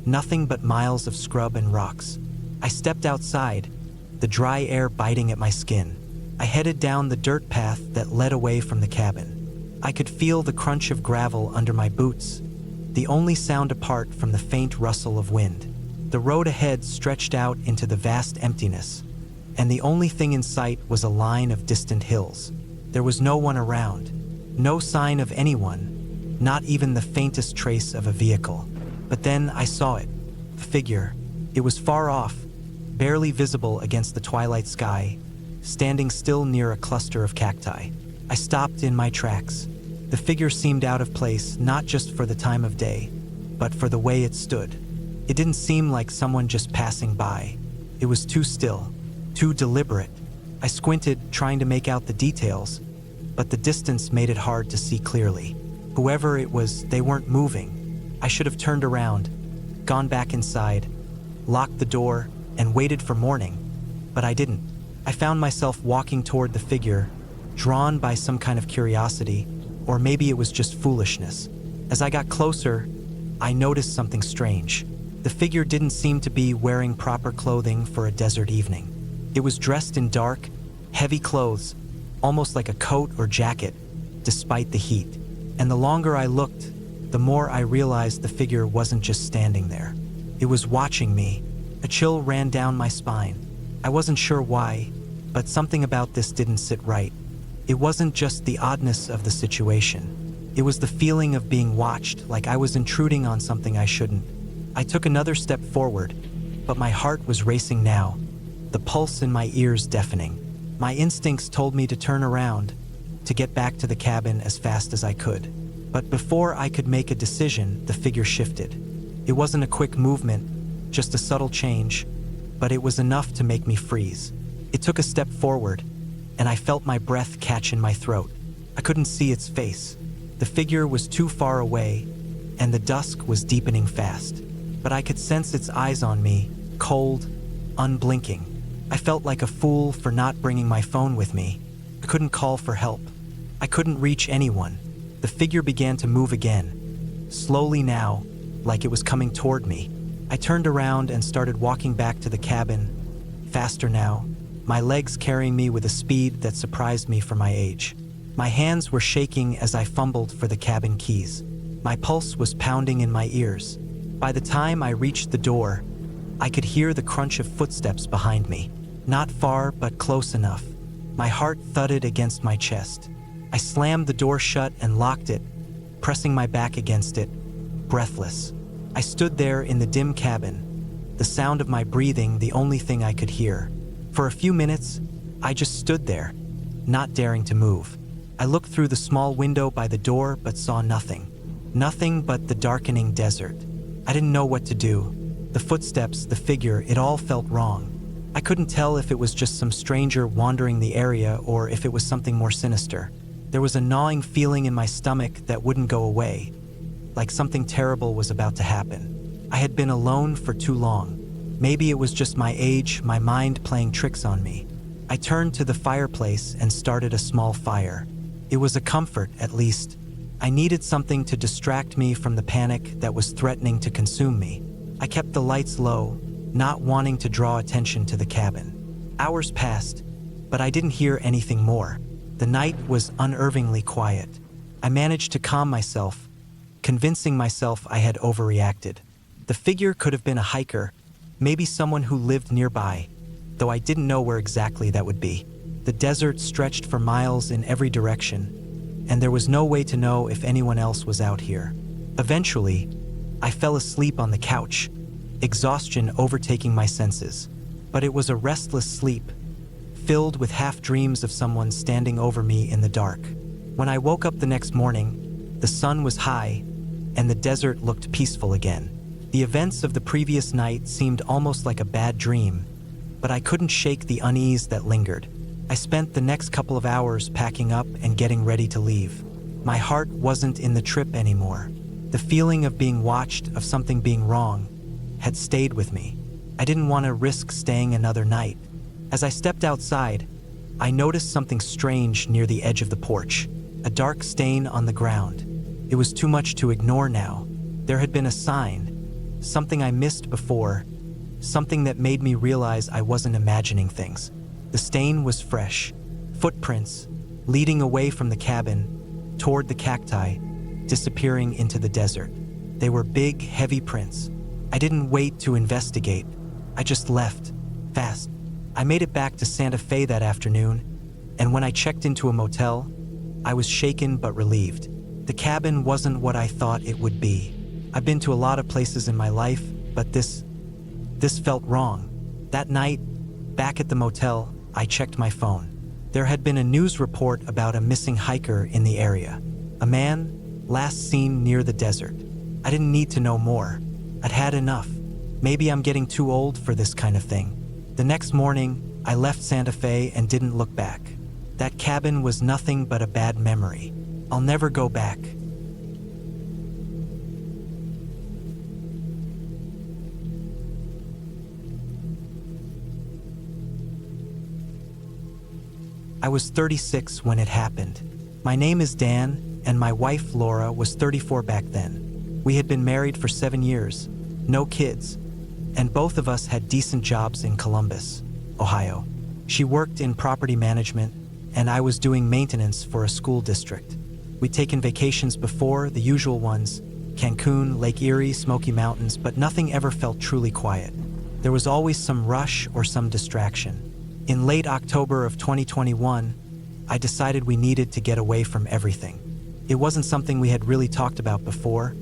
Speaker 1: nothing but miles of scrub and rocks. I stepped outside, the dry air biting at my skin. I headed down the dirt path that led away from the cabin. I could feel the crunch of gravel under my boots, the only sound apart from the faint rustle of wind. The road ahead stretched out into the vast emptiness, and the only thing in sight was a line of distant hills. There was no one around, no sign of anyone, not even the faintest trace of a vehicle. But then I saw it, a figure. It was far off, barely visible against the twilight sky, standing still near a cluster of cacti. I stopped in my tracks. The figure seemed out of place, not just for the time of day, but for the way it stood. It didn't seem like someone just passing by. It was too still, too deliberate. I squinted, trying to make out the details, but the distance made it hard to see clearly. Whoever it was, they weren't moving. I should have turned around, gone back inside, locked the door, and waited for morning, but I didn't. I found myself walking toward the figure, drawn by some kind of curiosity, or maybe it was just foolishness. As I got closer, I noticed something strange. The figure didn't seem to be wearing proper clothing for a desert evening. It was dressed in dark, heavy clothes, almost like a coat or jacket, despite the heat. And the longer I looked, the more I realized the figure wasn't just standing there. It was watching me. A chill ran down my spine. I wasn't sure why, But something about this didn't sit right. It wasn't just the oddness of the situation. It was the feeling of being watched, like I was intruding on something I shouldn't. I took another step forward, but my heart was racing now, the pulse in my ears deafening. My instincts told me to turn around, to get back to the cabin as fast as I could. But before I could make a decision, the figure shifted. It wasn't a quick movement, just a subtle change, but it was enough to make me freeze. It took a step forward, and I felt my breath catch in my throat. I couldn't see its face. The figure was too far away, and the dusk was deepening fast. But I could sense its eyes on me, cold, unblinking. I felt like a fool for not bringing my phone with me. I couldn't call for help. I couldn't reach anyone. The figure began to move again, slowly now, like it was coming toward me. I turned around and started walking back to the cabin, faster now, my legs carrying me with a speed that surprised me for my age. My hands were shaking as I fumbled for the cabin keys. My pulse was pounding in my ears. By the time I reached the door, I could hear the crunch of footsteps behind me. Not far, but close enough. My heart thudded against my chest. I slammed the door shut and locked it, pressing my back against it, breathless. I stood there in the dim cabin, the sound of my breathing the only thing I could hear. For a few minutes, I just stood there, not daring to move. I looked through the small window by the door but saw nothing. Nothing but the darkening desert. I didn't know what to do. The footsteps, the figure, it all felt wrong. I couldn't tell if it was just some stranger wandering the area or if it was something more sinister. There was a gnawing feeling in my stomach that wouldn't go away, like something terrible was about to happen. I had been alone for too long. Maybe it was just my age, my mind playing tricks on me. I turned to the fireplace and started a small fire. It was a comfort, at least. I needed something to distract me from the panic that was threatening to consume me. I kept the lights low, not wanting to draw attention to the cabin. Hours passed, but I didn't hear anything more. The night was unnervingly quiet. I managed to calm myself, convincing myself I had overreacted. The figure could have been a hiker, maybe someone who lived nearby, though I didn't know where exactly that would be. The desert stretched for miles in every direction, and there was no way to know if anyone else was out here. Eventually, I fell asleep on the couch, exhaustion overtaking my senses. But it was a restless sleep, filled with half-dreams of someone standing over me in the dark. When I woke up the next morning, the sun was high, and the desert looked peaceful again. The events of the previous night seemed almost like a bad dream, but I couldn't shake the unease that lingered. I spent the next couple of hours packing up and getting ready to leave. My heart wasn't in the trip anymore. The feeling of being watched, of something being wrong, had stayed with me. I didn't want to risk staying another night. As I stepped outside, I noticed something strange near the edge of the porch, a dark stain on the ground. It was too much to ignore now. There had been a sign, something I missed before, something that made me realize I wasn't imagining things. The stain was fresh, footprints leading away from the cabin, toward the cacti, disappearing into the desert. They were big, heavy prints. I didn't wait to investigate. I just left, fast. I made it back to Santa Fe that afternoon, and when I checked into a motel, I was shaken but relieved. The cabin wasn't what I thought it would be. I've been to a lot of places in my life, but this felt wrong. That night, back at the motel, I checked my phone. There had been a news report about a missing hiker in the area. A man, last seen near the desert. I didn't need to know more. I'd had enough. Maybe I'm getting too old for this kind of thing. The next morning, I left Santa Fe and didn't look back. That cabin was nothing but a bad memory. I'll never go back. I was 36 when it happened. My name is Dan, and my wife Laura was 34 back then. We had been married for 7 years, no kids, and both of us had decent jobs in Columbus, Ohio. She worked in property management, and I was doing maintenance for a school district. We'd taken vacations before, the usual ones, Cancun, Lake Erie, Smoky Mountains, but nothing ever felt truly quiet. There was always some rush or some distraction. In late October of 2021, I decided we needed to get away from everything. It wasn't something we had really talked about before,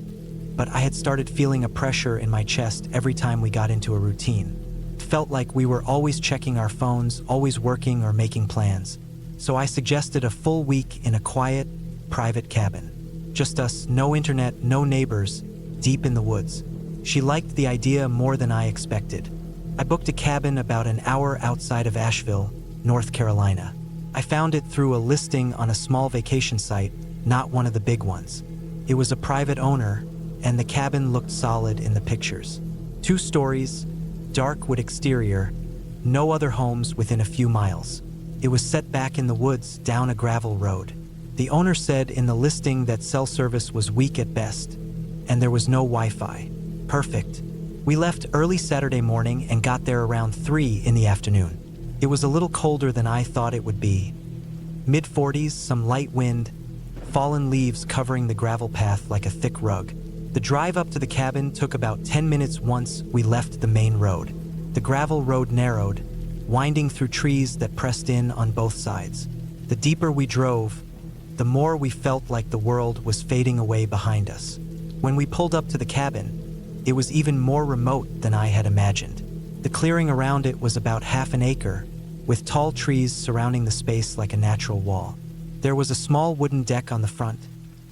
Speaker 1: but I had started feeling a pressure in my chest every time we got into a routine. It felt like we were always checking our phones, always working or making plans. So I suggested a full week in a quiet, private cabin. Just us, no internet, no neighbors, deep in the woods. She liked the idea more than I expected. I booked a cabin about an hour outside of Asheville, North Carolina. I found it through a listing on a small vacation site, not one of the big ones. It was a private owner, and the cabin looked solid in the pictures. 2 stories, dark wood exterior, no other homes within a few miles. It was set back in the woods down a gravel road. The owner said in the listing that cell service was weak at best, and there was no Wi-Fi. Perfect. We left early Saturday morning and got there around 3 in the afternoon. It was a little colder than I thought it would be. Mid-40s, some light wind, fallen leaves covering the gravel path like a thick rug. The drive up to the cabin took about 10 minutes once we left the main road. The gravel road narrowed, winding through trees that pressed in on both sides. The deeper we drove, the more we felt like the world was fading away behind us. When we pulled up to the cabin, it was even more remote than I had imagined. The clearing around it was about half an acre, with tall trees surrounding the space like a natural wall. There was a small wooden deck on the front,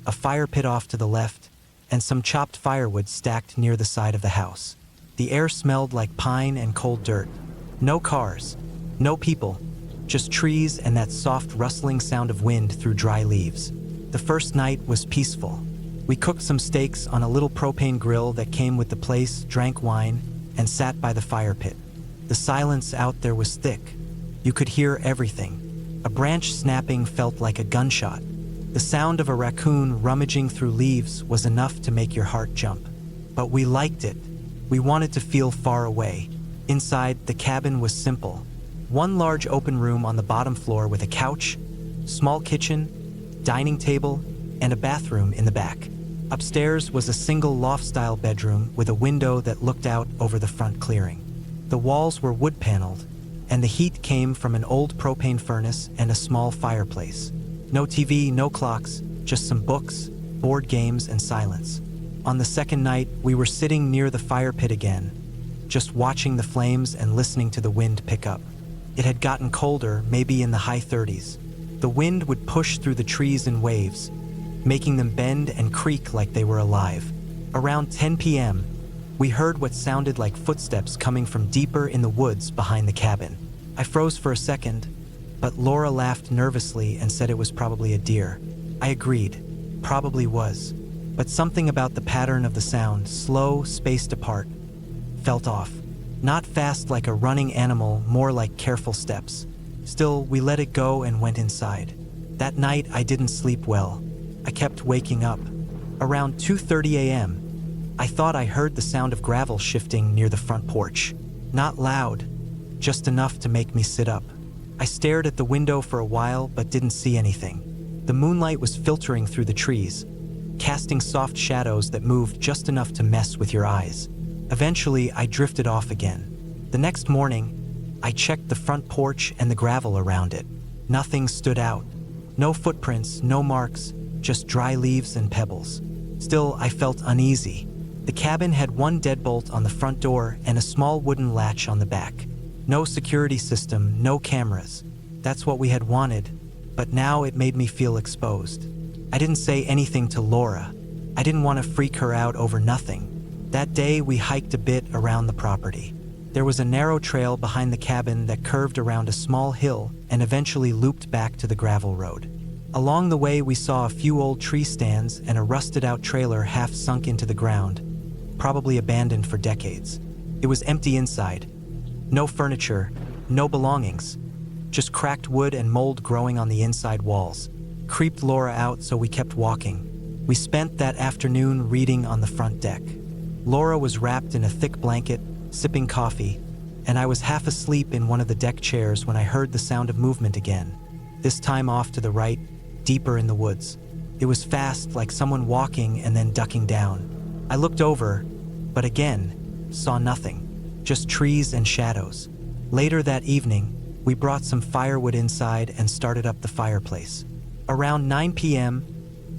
Speaker 1: a fire pit off to the left, and some chopped firewood stacked near the side of the house. The air smelled like pine and cold dirt. No cars, no people, just trees and that soft rustling sound of wind through dry leaves. The first night was peaceful. We cooked some steaks on a little propane grill that came with the place, drank wine, and sat by the fire pit. The silence out there was thick. You could hear everything. A branch snapping felt like a gunshot. The sound of a raccoon rummaging through leaves was enough to make your heart jump. But we liked it. We wanted to feel far away. Inside, the cabin was simple. One large open room on the bottom floor with a couch, small kitchen, dining table, and a bathroom in the back. Upstairs was a single loft-style bedroom with a window that looked out over the front clearing. The walls were wood-paneled, and the heat came from an old propane furnace and a small fireplace. No TV, no clocks, just some books, board games, and silence. On the second night, we were sitting near the fire pit again, just watching the flames and listening to the wind pick up. It had gotten colder, maybe in the high 30s. The wind would push through the trees in waves, making them bend and creak like they were alive. Around 10 p.m., we heard what sounded like footsteps coming from deeper in the woods behind the cabin. I froze for a second, but Laura laughed nervously and said it was probably a deer. I agreed, probably was. But something about the pattern of the sound, slow, spaced apart, felt off. Not fast like a running animal, more like careful steps. Still, we let it go and went inside. That night, I didn't sleep well. I kept waking up. Around 2:30 a.m., I thought I heard the sound of gravel shifting near the front porch. Not loud, just enough to make me sit up. I stared at the window for a while but didn't see anything. The moonlight was filtering through the trees, casting soft shadows that moved just enough to mess with your eyes. Eventually, I drifted off again. The next morning, I checked the front porch and the gravel around it. Nothing stood out. No footprints, no marks, just dry leaves and pebbles. Still, I felt uneasy. The cabin had one deadbolt on the front door and a small wooden latch on the back. No security system, no cameras. That's what we had wanted, but now it made me feel exposed. I didn't say anything to Laura. I didn't want to freak her out over nothing. That day, we hiked a bit around the property. There was a narrow trail behind the cabin that curved around a small hill and eventually looped back to the gravel road. Along the way, we saw a few old tree stands and a rusted-out trailer half sunk into the ground, probably abandoned for decades. It was empty inside. No furniture, no belongings, just cracked wood and mold growing on the inside walls. Creeped Laura out, so we kept walking. We spent that afternoon reading on the front deck. Laura was wrapped in a thick blanket, sipping coffee, and I was half asleep in one of the deck chairs when I heard the sound of movement again, this time off to the right, deeper in the woods. It was fast, like someone walking and then ducking down. I looked over, but again, saw nothing, just trees and shadows. Later that evening, We brought some firewood inside and started up the fireplace. Around 9 p.m.,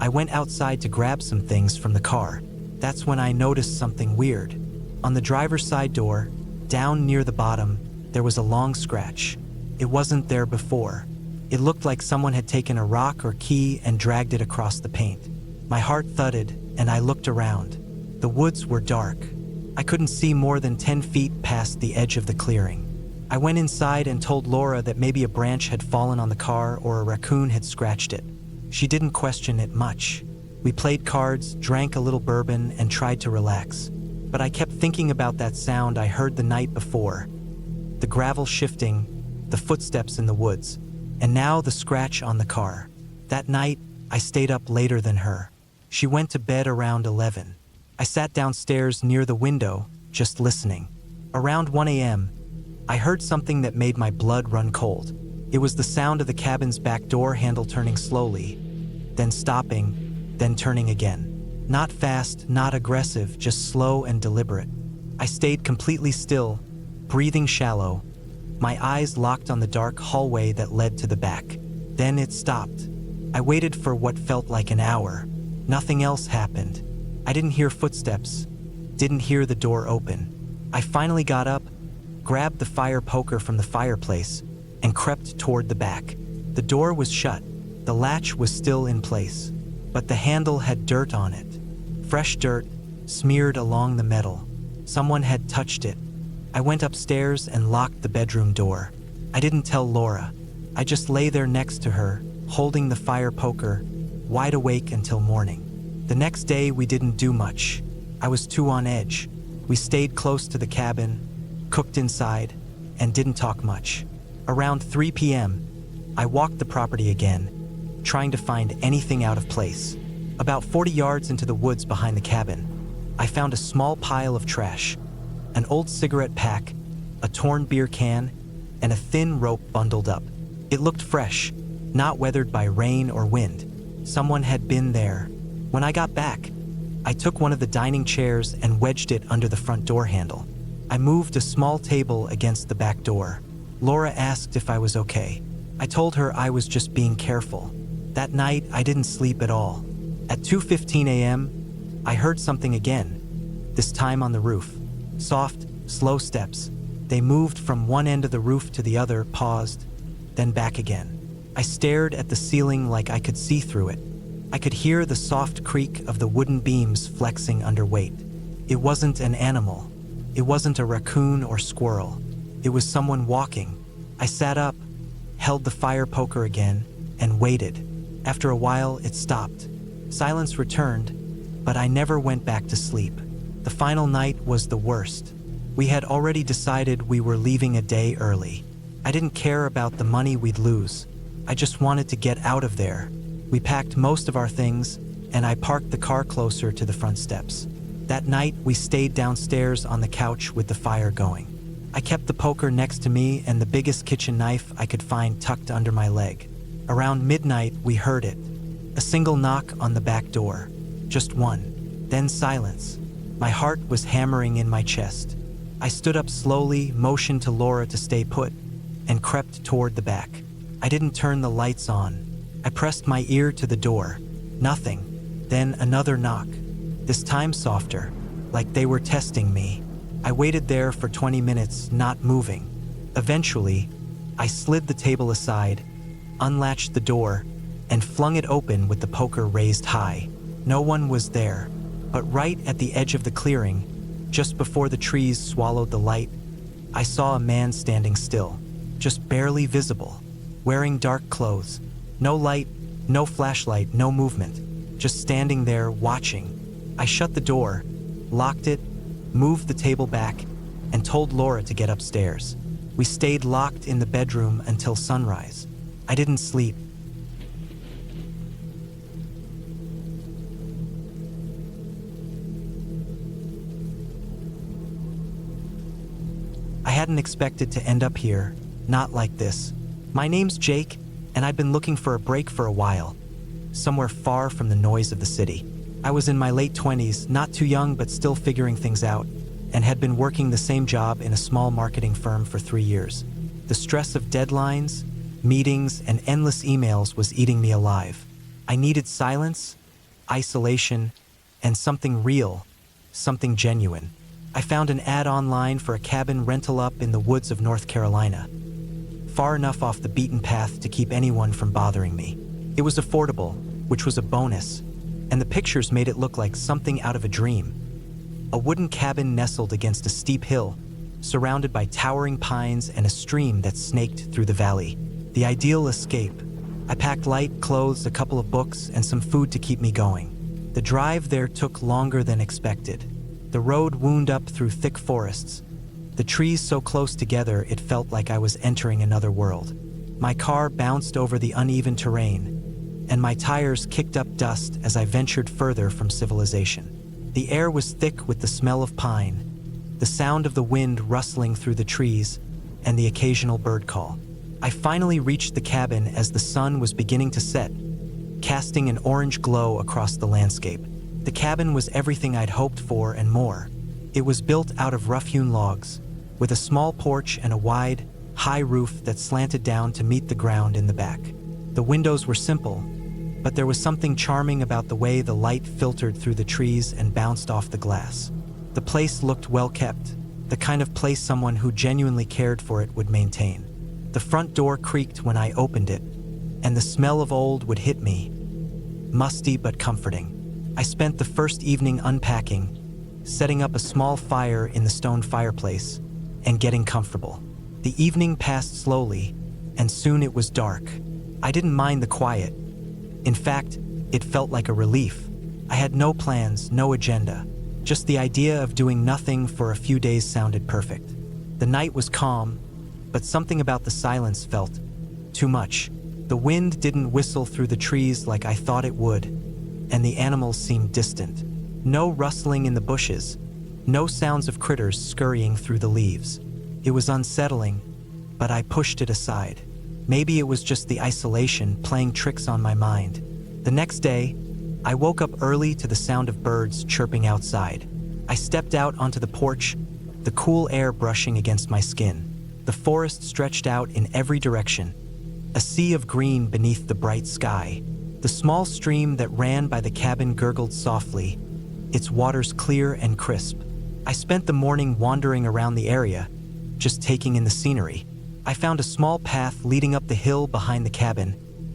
Speaker 1: I went outside to grab some things from the car. That's when I noticed something weird. On the driver's side door, down near the bottom, there was a long scratch. It wasn't there before. It looked like someone had taken a rock or key and dragged it across the paint. My heart thudded, and I looked around. The woods were dark. I couldn't see more than 10 feet past the edge of the clearing. I went inside and told Laura that maybe a branch had fallen on the car or a raccoon had scratched it. She didn't question it much. We played cards, drank a little bourbon, and tried to relax. But I kept thinking about that sound I heard the night before. The gravel shifting, the footsteps in the woods, and now the scratch on the car. That night, I stayed up later than her. She went to bed around 11. I sat downstairs near the window, just listening. Around 1 a.m., I heard something that made my blood run cold. It was the sound of the cabin's back door handle turning slowly, then stopping, then turning again. Not fast, not aggressive, just slow and deliberate. I stayed completely still, breathing shallow, my eyes locked on the dark hallway that led to the back. Then it stopped. I waited for what felt like an hour. Nothing else happened. I didn't hear footsteps, didn't hear the door open. I finally got up, grabbed the fire poker from the fireplace, and crept toward the back. The door was shut. The latch was still in place, but the handle had dirt on it. Fresh dirt, smeared along the metal. Someone had touched it. I went upstairs and locked the bedroom door. I didn't tell Laura. I just lay there next to her, holding the fire poker, wide awake until morning. The next day, we didn't do much. I was too on edge. We stayed close to the cabin, cooked inside, and didn't talk much. Around 3 p.m., I walked the property again, trying to find anything out of place. About 40 yards into the woods behind the cabin, I found a small pile of trash, an old cigarette pack, a torn beer can, and a thin rope bundled up. It looked fresh, not weathered by rain or wind. Someone had been there. When I got back, I took one of the dining chairs and wedged it under the front door handle. I moved a small table against the back door. Laura asked if I was okay. I told her I was just being careful. That night, I didn't sleep at all. At 2:15 a.m., I heard something again, this time on the roof. Soft, slow steps. They moved from one end of the roof to the other, paused, then back again. I stared at the ceiling like I could see through it. I could hear the soft creak of the wooden beams flexing under weight. It wasn't an animal. It wasn't a raccoon or squirrel. It was someone walking. I sat up, held the fire poker again, and waited. After a while, it stopped. Silence returned, but I never went back to sleep. The final night was the worst. We had already decided we were leaving a day early. I didn't care about the money we'd lose. I just wanted to get out of there. We packed most of our things, and I parked the car closer to the front steps. That night, we stayed downstairs on the couch with the fire going. I kept the poker next to me and the biggest kitchen knife I could find tucked under my leg. Around midnight, we heard it. A single knock on the back door. Just one. Then silence. My heart was hammering in my chest. I stood up slowly, motioned to Laura to stay put, and crept toward the back. I didn't turn the lights on. I pressed my ear to the door. Nothing. Then another knock. This time softer, like they were testing me. I waited there for 20 minutes, not moving. Eventually, I slid the table aside, unlatched the door, and flung it open with the poker raised high. No one was there, but right at the edge of the clearing, just before the trees swallowed the light, I saw a man standing still, just barely visible, wearing dark clothes. No light, no flashlight, no movement, just standing there watching. I shut the door, locked it, moved the table back, and told Laura to get upstairs. We stayed locked in the bedroom until sunrise. I didn't sleep. I hadn't expected to end up here, not like this. My name's Jake, and I've been looking for a break for a while, somewhere far from the noise of the city. I was in my late 20s, not too young but still figuring things out, and had been working the same job in a small marketing firm for 3 years. The stress of deadlines, meetings, and endless emails was eating me alive. I needed silence, isolation, and something real, something genuine. I found an ad online for a cabin rental up in the woods of North Carolina, far enough off the beaten path to keep anyone from bothering me. It was affordable, which was a bonus, and the pictures made it look like something out of a dream. A wooden cabin nestled against a steep hill, surrounded by towering pines and a stream that snaked through the valley. The ideal escape. I packed light clothes, a couple of books, and some food to keep me going. The drive there took longer than expected. The road wound up through thick forests, the trees so close together it felt like I was entering another world. My car bounced over the uneven terrain, and my tires kicked up dust as I ventured further from civilization. The air was thick with the smell of pine, the sound of the wind rustling through the trees, and the occasional bird call. I finally reached the cabin as the sun was beginning to set, casting an orange glow across the landscape. The cabin was everything I'd hoped for and more. It was built out of rough-hewn logs, with a small porch and a wide, high roof that slanted down to meet the ground in the back. The windows were simple, but there was something charming about the way the light filtered through the trees and bounced off the glass. The place looked well kept, the kind of place someone who genuinely cared for it would maintain. The front door creaked when I opened it, and the smell of old would hit me, musty but comforting. I spent the first evening unpacking, setting up a small fire in the stone fireplace, and getting comfortable. The evening passed slowly, and soon it was dark. I didn't mind the quiet. In fact, it felt like a relief. I had no plans, no agenda. Just the idea of doing nothing for a few days sounded perfect. The night was calm, but something about the silence felt too much. The wind didn't whistle through the trees like I thought it would, and the animals seemed distant. No rustling in the bushes, no sounds of critters scurrying through the leaves. It was unsettling, but I pushed it aside. Maybe it was just the isolation playing tricks on my mind. The next day, I woke up early to the sound of birds chirping outside. I stepped out onto the porch, the cool air brushing against my skin. The forest stretched out in every direction, a sea of green beneath the bright sky. The small stream that ran by the cabin gurgled softly, its waters clear and crisp. I spent the morning wandering around the area, just taking in the scenery. I found a small path leading up the hill behind the cabin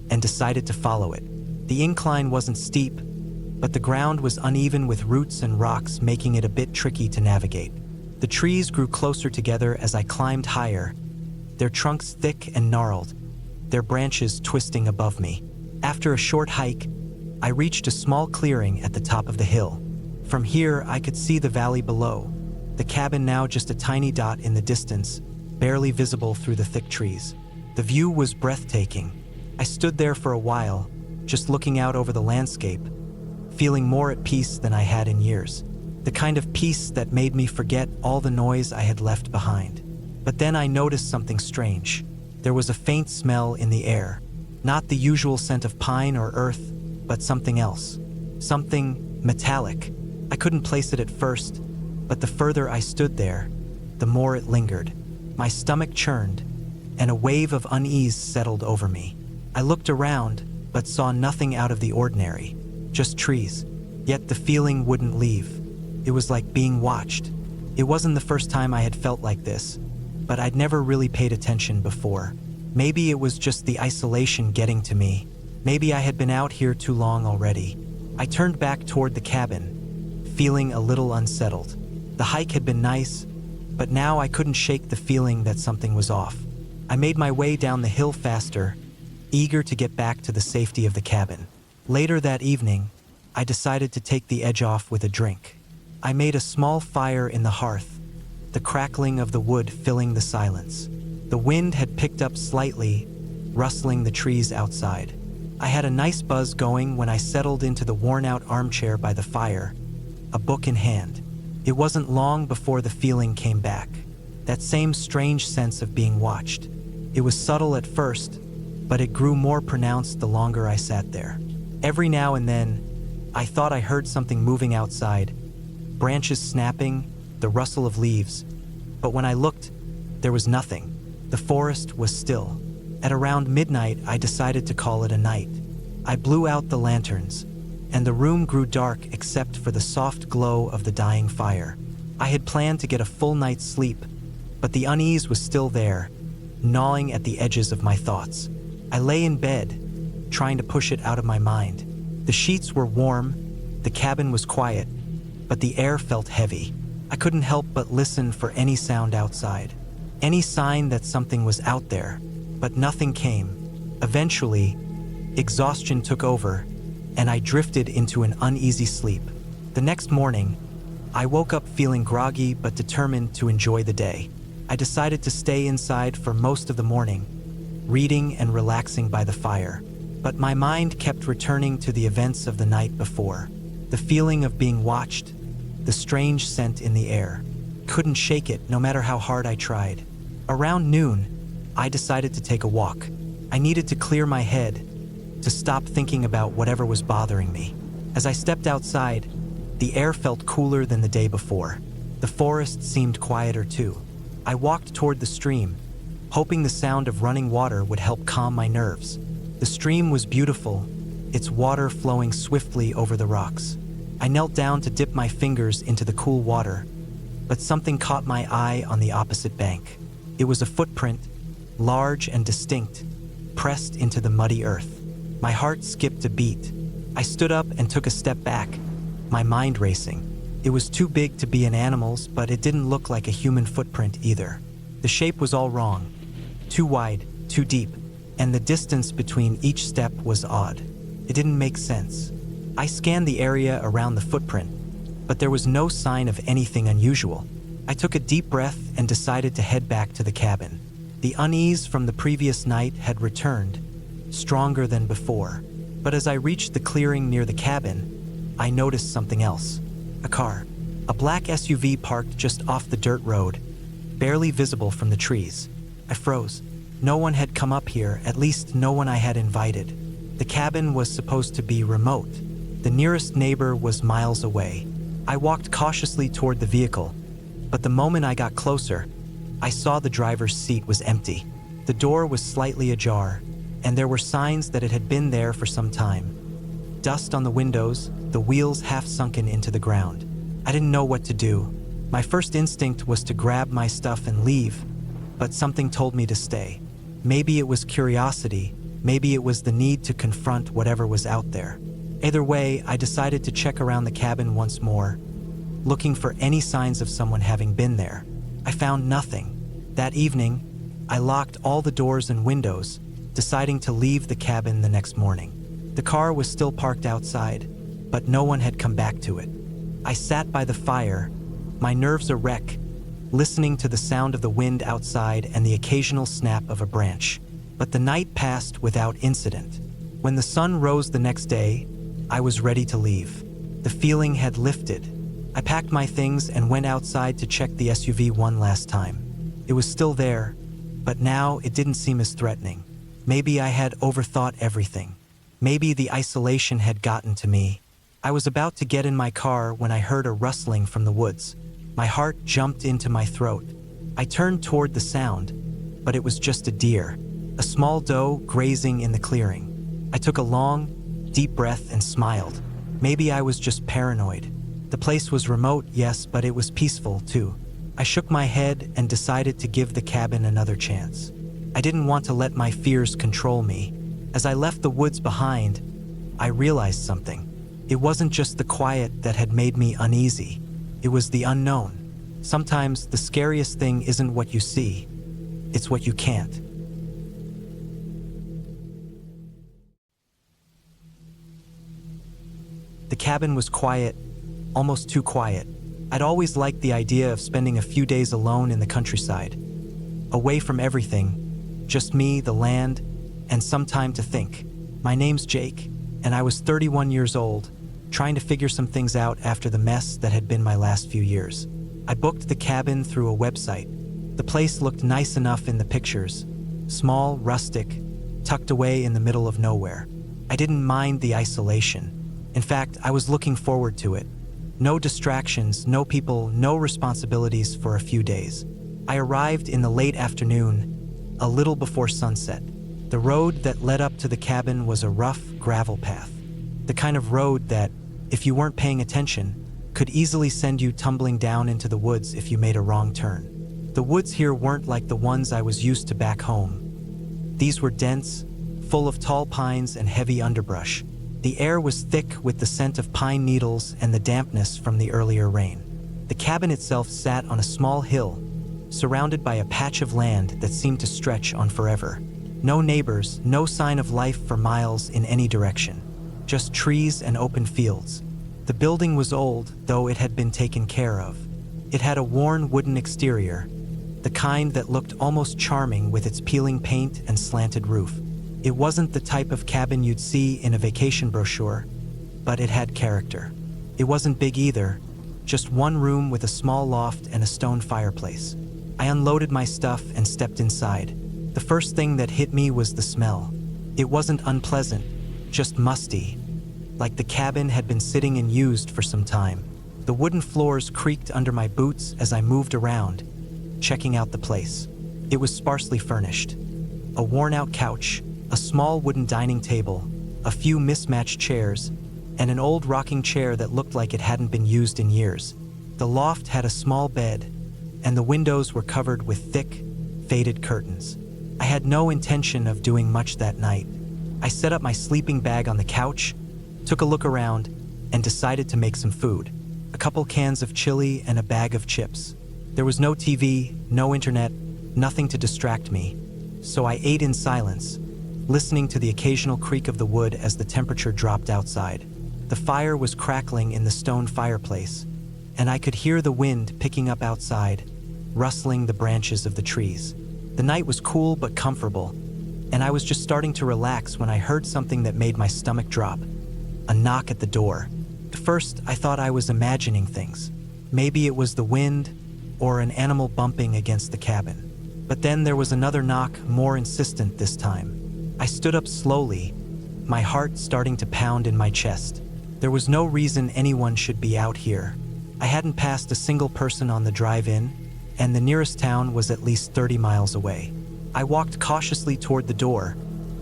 Speaker 1: and decided to follow it. The incline wasn't steep, but the ground was uneven with roots and rocks, making it a bit tricky to navigate. The trees grew closer together as I climbed higher, their trunks thick and gnarled, their branches twisting above me. After a short hike, I reached a small clearing at the top of the hill. From here, I could see the valley below, the cabin now just a tiny dot in the distance, barely visible through the thick trees. The view was breathtaking. I stood there for a while, just looking out over the landscape, feeling more at peace than I had in years. The kind of peace that made me forget all the noise I had left behind. But then I noticed something strange. There was a faint smell in the air. Not the usual scent of pine or earth, but something else. Something metallic. I couldn't place it at first, but the further I stood there, the more it lingered. My stomach churned, and a wave of unease settled over me. I looked around, but saw nothing out of the ordinary, just trees. Yet the feeling wouldn't leave. It was like being watched. It wasn't the first time I had felt like this, but I'd never really paid attention before. Maybe it was just the isolation getting to me. Maybe I had been out here too long already. I turned back toward the cabin, feeling a little unsettled. The hike had been nice, but now I couldn't shake the feeling that something was off. I made my way down the hill faster, eager to get back to the safety of the cabin. Later that evening, I decided to take the edge off with a drink. I made a small fire in the hearth, the crackling of the wood filling the silence. The wind had picked up slightly, rustling the trees outside. I had a nice buzz going when I settled into the worn-out armchair by the fire, a book in hand. It wasn't long before the feeling came back, that same strange sense of being watched. It was subtle at first, but it grew more pronounced the longer I sat there. Every now and then, I thought I heard something moving outside, branches snapping, the rustle of leaves, but when I looked, there was nothing. The forest was still. At around midnight, I decided to call it a night. I blew out the lanterns, and the room grew dark except for the soft glow of the dying fire. I had planned to get a full night's sleep, but the unease was still there, gnawing at the edges of my thoughts. I lay in bed, trying to push it out of my mind. The sheets were warm, the cabin was quiet, but the air felt heavy. I couldn't help but listen for any sound outside, any sign that something was out there, but nothing came. Eventually, exhaustion took over, and I drifted into an uneasy sleep. The next morning, I woke up feeling groggy but determined to enjoy the day. I decided to stay inside for most of the morning, reading and relaxing by the fire. But my mind kept returning to the events of the night before. The feeling of being watched, the strange scent in the air. Couldn't shake it no matter how hard I tried. Around noon, I decided to take a walk. I needed to clear my head, to stop thinking about whatever was bothering me. As I stepped outside, the air felt cooler than the day before. The forest seemed quieter too. I walked toward the stream, hoping the sound of running water would help calm my nerves. The stream was beautiful, its water flowing swiftly over the rocks. I knelt down to dip my fingers into the cool water, but something caught my eye on the opposite bank. It was a footprint, large and distinct, pressed into the muddy earth. My heart skipped a beat. I stood up and took a step back, my mind racing. It was too big to be an animal's, but it didn't look like a human footprint either. The shape was all wrong, too wide, too deep, and the distance between each step was odd. It didn't make sense. I scanned the area around the footprint, but there was no sign of anything unusual. I took a deep breath and decided to head back to the cabin. The unease from the previous night had returned, stronger than before. But as I reached the clearing near the cabin, I noticed something else. A car. A black SUV parked just off the dirt road, barely visible from the trees. I froze. No one had come up here, at least no one I had invited. The cabin was supposed to be remote. The nearest neighbor was miles away. I walked cautiously toward the vehicle, but the moment I got closer, I saw the driver's seat was empty. The door was slightly ajar, and there were signs that it had been there for some time. Dust on the windows, the wheels half sunken into the ground. I didn't know what to do. My first instinct was to grab my stuff and leave, but something told me to stay. Maybe it was curiosity, maybe it was the need to confront whatever was out there. Either way, I decided to check around the cabin once more, looking for any signs of someone having been there. I found nothing. That evening, I locked all the doors and windows, deciding to leave the cabin the next morning. The car was still parked outside, but no one had come back to it. I sat by the fire, my nerves a wreck, listening to the sound of the wind outside and the occasional snap of a branch. But the night passed without incident. When the sun rose the next day, I was ready to leave. The feeling had lifted. I packed my things and went outside to check the SUV one last time. It was still there, but now it didn't seem as threatening. Maybe I had overthought everything. Maybe the isolation had gotten to me. I was about to get in my car when I heard a rustling from the woods. My heart jumped into my throat. I turned toward the sound, but it was just a deer, a small doe grazing in the clearing. I took a long, deep breath and smiled. Maybe I was just paranoid. The place was remote, yes, but it was peaceful too. I shook my head and decided to give the cabin another chance. I didn't want to let my fears control me. As I left the woods behind, I realized something. It wasn't just the quiet that had made me uneasy. It was the unknown. Sometimes the scariest thing isn't what you see, it's what you can't. The cabin was quiet, almost too quiet. I'd always liked the idea of spending a few days alone in the countryside, away from everything, just me, the land, and some time to think. My name's Jake, and I was 31 years old, trying to figure some things out after the mess that had been my last few years. I booked the cabin through a website. The place looked nice enough in the pictures, small, rustic, tucked away in the middle of nowhere. I didn't mind the isolation. In fact, I was looking forward to it. No distractions, no people, no responsibilities for a few days. I arrived in the late afternoon, a little before sunset. The road that led up to the cabin was a rough gravel path. The kind of road that, if you weren't paying attention, could easily send you tumbling down into the woods if you made a wrong turn. The woods here weren't like the ones I was used to back home. These were dense, full of tall pines and heavy underbrush. The air was thick with the scent of pine needles and the dampness from the earlier rain. The cabin itself sat on a small hill, surrounded by a patch of land that seemed to stretch on forever. No neighbors, no sign of life for miles in any direction. Just trees and open fields. The building was old, though it had been taken care of. It had a worn wooden exterior, the kind that looked almost charming with its peeling paint and slanted roof. It wasn't the type of cabin you'd see in a vacation brochure, but it had character. It wasn't big either, just one room with a small loft and a stone fireplace. I unloaded my stuff and stepped inside. The first thing that hit me was the smell. It wasn't unpleasant, just musty, like the cabin had been sitting and used for some time. The wooden floors creaked under my boots as I moved around, checking out the place. It was sparsely furnished. A worn-out couch, a small wooden dining table, a few mismatched chairs, and an old rocking chair that looked like it hadn't been used in years. The loft had a small bed, and the windows were covered with thick, faded curtains. I had no intention of doing much that night. I set up my sleeping bag on the couch, took a look around, and decided to make some food. A couple cans of chili and a bag of chips. There was no TV, no internet, nothing to distract me, so I ate in silence, listening to the occasional creak of the wood as the temperature dropped outside. The fire was crackling in the stone fireplace, and I could hear the wind picking up outside, rustling the branches of the trees. The night was cool but comfortable, and I was just starting to relax when I heard something that made my stomach drop. A knock at the door. At first, I thought I was imagining things. Maybe it was the wind or an animal bumping against the cabin. But then there was another knock, more insistent this time. I stood up slowly, my heart starting to pound in my chest. There was no reason anyone should be out here. I hadn't passed a single person on the drive-in, and the nearest town was at least 30 miles away. I walked cautiously toward the door,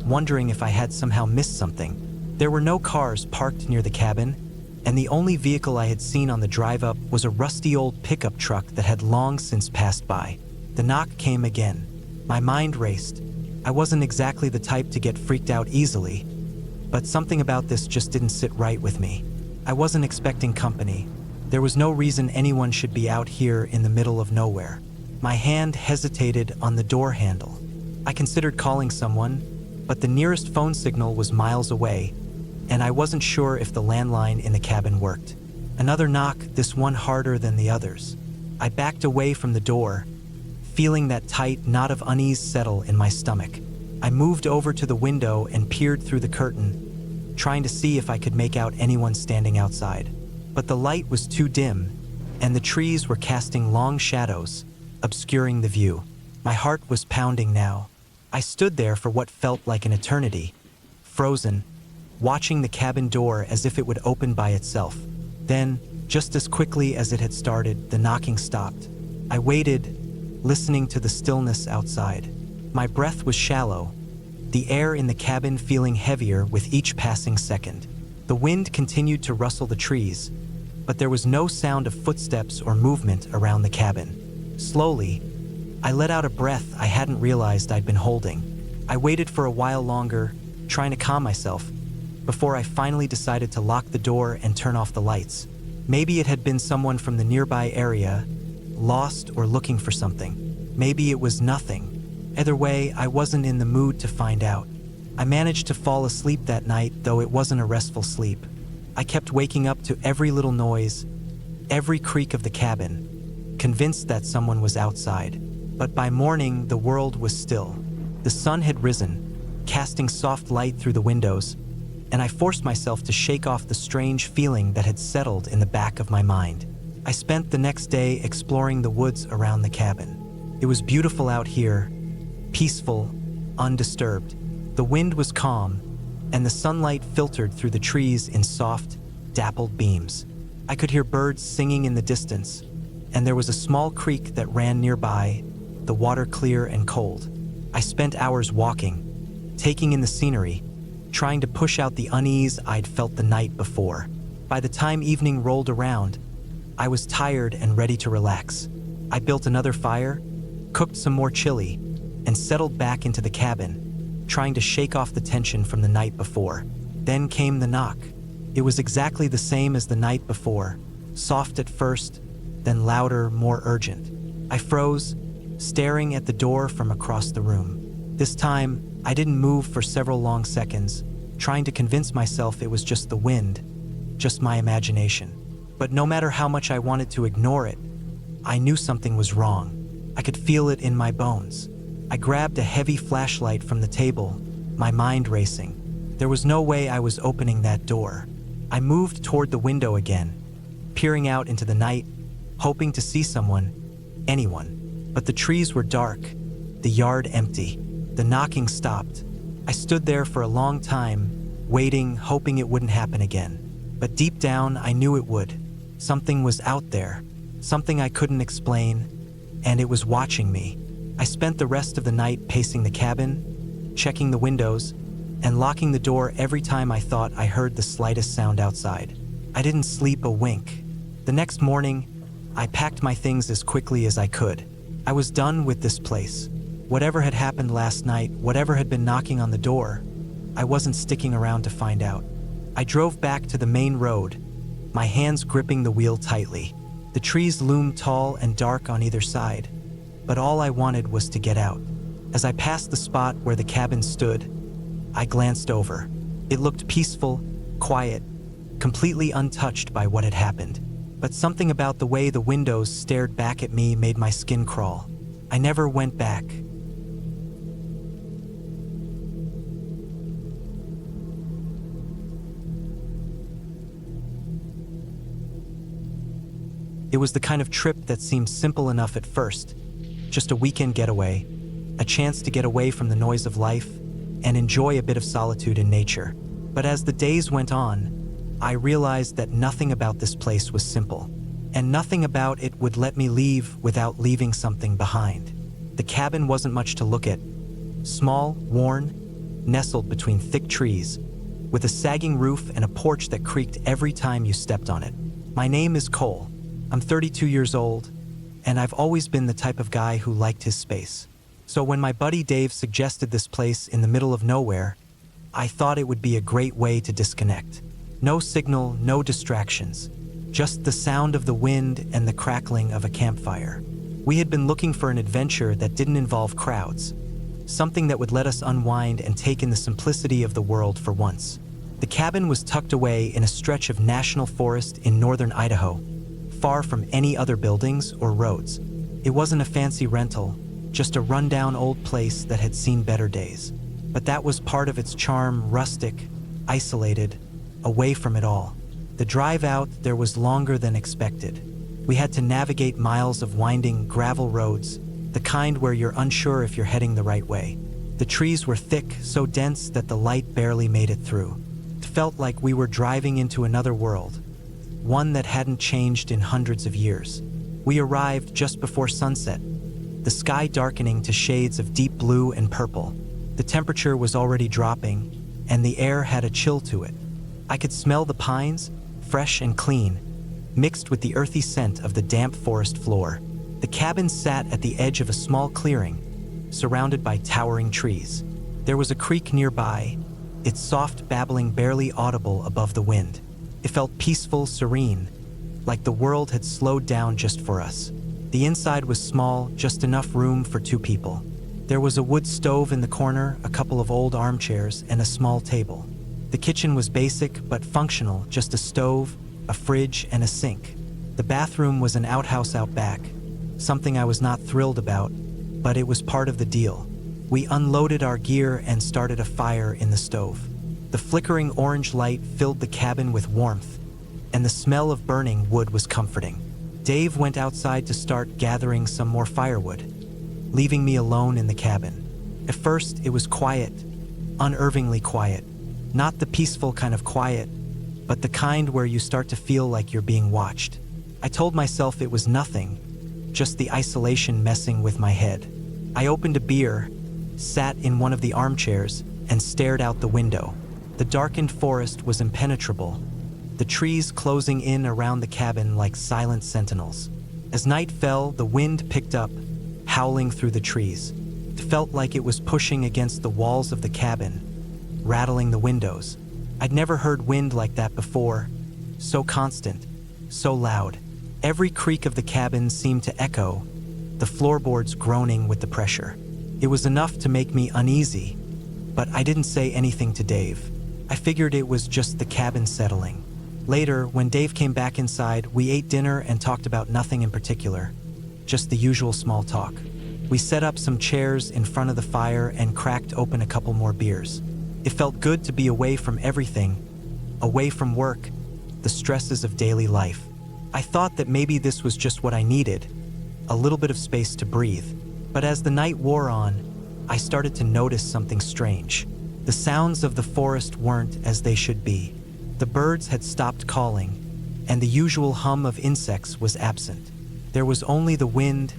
Speaker 1: wondering if I had somehow missed something. There were no cars parked near the cabin, and the only vehicle I had seen on the drive-up was a rusty old pickup truck that had long since passed by. The knock came again. My mind raced. I wasn't exactly the type to get freaked out easily, but something about this just didn't sit right with me. I wasn't expecting company. There was no reason anyone should be out here in the middle of nowhere. My hand hesitated on the door handle. I considered calling someone, but the nearest phone signal was miles away, and I wasn't sure if the landline in the cabin worked. Another knock, this one harder than the others. I backed away from the door, feeling that tight knot of unease settle in my stomach. I moved over to the window and peered through the curtain, trying to see if I could make out anyone standing outside. But the light was too dim, and the trees were casting long shadows, obscuring the view. My heart was pounding now. I stood there for what felt like an eternity, frozen, watching the cabin door as if it would open by itself. Then, just as quickly as it had started, the knocking stopped. I waited, listening to the stillness outside. My breath was shallow, the air in the cabin feeling heavier with each passing second. The wind continued to rustle the trees, but there was no sound of footsteps or movement around the cabin. Slowly, I let out a breath I hadn't realized I'd been holding. I waited for a while longer, trying to calm myself, before I finally decided to lock the door and turn off the lights. Maybe it had been someone from the nearby area, lost or looking for something. Maybe it was nothing. Either way, I wasn't in the mood to find out. I managed to fall asleep that night, though it wasn't a restful sleep. I kept waking up to every little noise, every creak of the cabin, convinced that someone was outside. But by morning, the world was still. The sun had risen, casting soft light through the windows, and I forced myself to shake off the strange feeling that had settled in the back of my mind. I spent the next day exploring the woods around the cabin. It was beautiful out here, peaceful, undisturbed. The wind was calm, and the sunlight filtered through the trees in soft, dappled beams. I could hear birds singing in the distance, and there was a small creek that ran nearby, the water clear and cold. I spent hours walking, taking in the scenery, trying to push out the unease I'd felt the night before. By the time evening rolled around, I was tired and ready to relax. I built another fire, cooked some more chili, and settled back into the cabin, trying to shake off the tension from the night before. Then came the knock. It was exactly the same as the night before, soft at first, then louder, more urgent. I froze, staring at the door from across the room. This time, I didn't move for several long seconds, trying to convince myself it was just the wind, just my imagination. But no matter how much I wanted to ignore it, I knew something was wrong. I could feel it in my bones. I grabbed a heavy flashlight from the table, my mind racing. There was no way I was opening that door. I moved toward the window again, peering out into the night, hoping to see someone, anyone. But the trees were dark, the yard empty. The knocking stopped. I stood there for a long time, waiting, hoping it wouldn't happen again. But deep down, I knew it would. Something was out there, something I couldn't explain, and it was watching me. I spent the rest of the night pacing the cabin, checking the windows, and locking the door every time I thought I heard the slightest sound outside. I didn't sleep a wink. The next morning, I packed my things as quickly as I could. I was done with this place. Whatever had happened last night, whatever had been knocking on the door, I wasn't sticking around to find out. I drove back to the main road, my hands gripping the wheel tightly. The trees loomed tall and dark on either side, but all I wanted was to get out. As I passed the spot where the cabin stood, I glanced over. It looked peaceful, quiet, completely untouched by what had happened. But something about the way the windows stared back at me made my skin crawl. I never went back. It was the kind of trip that seemed simple enough at first. Just a weekend getaway, a chance to get away from the noise of life and enjoy a bit of solitude in nature. But as the days went on, I realized that nothing about this place was simple, and nothing about it would let me leave without leaving something behind. The cabin wasn't much to look at. Small, worn, nestled between thick trees, with a sagging roof and a porch that creaked every time you stepped on it. My name is Cole. I'm 32 years old, and I've always been the type of guy who liked his space. So when my buddy Dave suggested this place in the middle of nowhere, I thought it would be a great way to disconnect. No signal, no distractions, just the sound of the wind and the crackling of a campfire. We had been looking for an adventure that didn't involve crowds, something that would let us unwind and take in the simplicity of the world for once. The cabin was tucked away in a stretch of national forest in northern Idaho, far from any other buildings or roads. It wasn't a fancy rental, just a rundown old place that had seen better days. But that was part of its charm, rustic, isolated, away from it all. The drive out there was longer than expected. We had to navigate miles of winding gravel roads, the kind where you're unsure if you're heading the right way. The trees were thick, so dense that the light barely made it through. It felt like we were driving into another world, one that hadn't changed in hundreds of years. We arrived just before sunset, the sky darkening to shades of deep blue and purple. The temperature was already dropping, and the air had a chill to it. I could smell the pines, fresh and clean, mixed with the earthy scent of the damp forest floor. The cabin sat at the edge of a small clearing, surrounded by towering trees. There was a creek nearby, its soft babbling barely audible above the wind. It felt peaceful, serene, like the world had slowed down just for us. The inside was small, just enough room for 2 people. There was a wood stove in the corner, a couple of old armchairs, and a small table. The kitchen was basic but functional, just a stove, a fridge, and a sink. The bathroom was an outhouse out back, something I was not thrilled about, but it was part of the deal. We unloaded our gear and started a fire in the stove. The flickering orange light filled the cabin with warmth, and the smell of burning wood was comforting. Dave went outside to start gathering some more firewood, leaving me alone in the cabin. At first, it was quiet, unnervingly quiet. Not the peaceful kind of quiet, but the kind where you start to feel like you're being watched. I told myself it was nothing, just the isolation messing with my head. I opened a beer, sat in one of the armchairs, and stared out the window. The darkened forest was impenetrable, the trees closing in around the cabin like silent sentinels. As night fell, the wind picked up, howling through the trees. It felt like it was pushing against the walls of the cabin, rattling the windows. I'd never heard wind like that before, so constant, so loud. Every creak of the cabin seemed to echo, the floorboards groaning with the pressure. It was enough to make me uneasy, but I didn't say anything to Dave. I figured it was just the cabin settling. Later, when Dave came back inside, we ate dinner and talked about nothing in particular, just the usual small talk. We set up some chairs in front of the fire and cracked open a couple more beers. It felt good to be away from everything, away from work, the stresses of daily life. I thought that maybe this was just what I needed, a little bit of space to breathe. But as the night wore on, I started to notice something strange. The sounds of the forest weren't as they should be. The birds had stopped calling, and the usual hum of insects was absent. There was only the wind,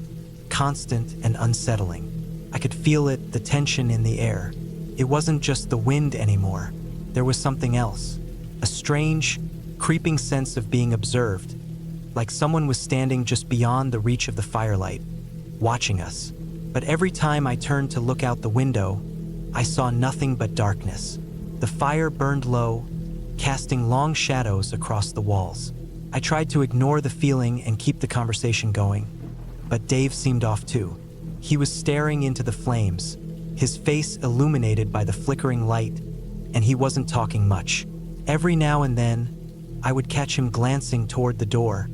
Speaker 1: constant and unsettling. I could feel it, the tension in the air. It wasn't just the wind anymore. There was something else. A strange, creeping sense of being observed, like someone was standing just beyond the reach of the firelight, watching us. But every time I turned to look out the window, I saw nothing but darkness. The fire burned low, casting long shadows across the walls. I tried to ignore the feeling and keep the conversation going, but Dave seemed off too. He was staring into the flames, his face illuminated by the flickering light, and he wasn't talking much. Every now and then, I would catch him glancing toward the door,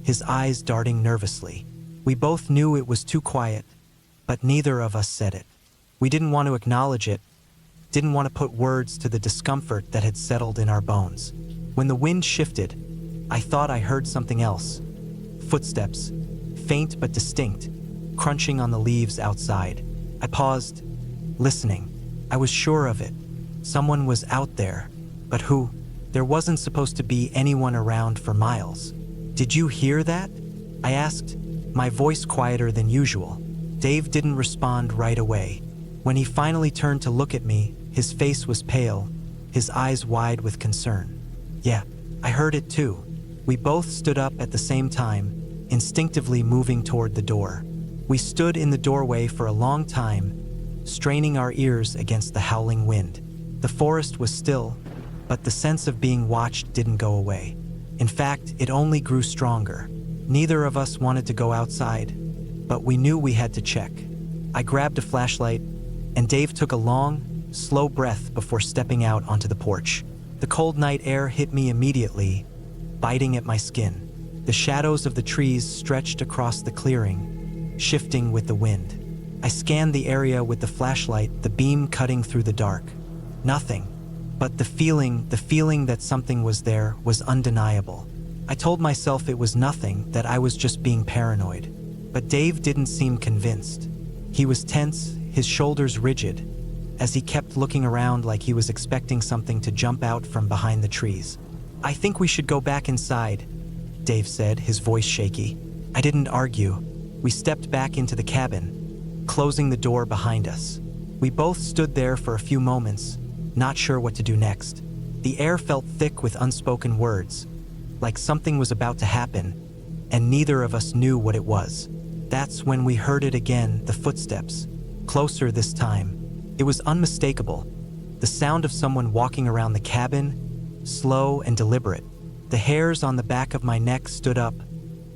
Speaker 1: his eyes darting nervously. We both knew it was too quiet, but neither of us said it. We didn't want to acknowledge it, didn't want to put words to the discomfort that had settled in our bones. When the wind shifted, I thought I heard something else. Footsteps, faint but distinct, crunching on the leaves outside. I paused, listening. I was sure of it. Someone was out there, but who? There wasn't supposed to be anyone around for miles. "Did you hear that?" I asked, my voice quieter than usual. Dave didn't respond right away. When he finally turned to look at me, his face was pale, his eyes wide with concern. "Yeah, I heard it too." We both stood up at the same time, instinctively moving toward the door. We stood in the doorway for a long time, straining our ears against the howling wind. The forest was still, but the sense of being watched didn't go away. In fact, it only grew stronger. Neither of us wanted to go outside, but we knew we had to check. I grabbed a flashlight, and Dave took a long, slow breath before stepping out onto the porch. The cold night air hit me immediately, biting at my skin. The shadows of the trees stretched across the clearing, shifting with the wind. I scanned the area with the flashlight, the beam cutting through the dark. Nothing, but the feeling that something was there was undeniable. I told myself it was nothing, that I was just being paranoid. But Dave didn't seem convinced. He was tense, his shoulders rigid, as he kept looking around like he was expecting something to jump out from behind the trees. "I think we should go back inside," Dave said, his voice shaky. I didn't argue. We stepped back into the cabin, closing the door behind us. We both stood there for a few moments, not sure what to do next. The air felt thick with unspoken words, like something was about to happen, and neither of us knew what it was. That's when we heard it again, the footsteps, closer this time. It was unmistakable, the sound of someone walking around the cabin, slow and deliberate. The hairs on the back of my neck stood up,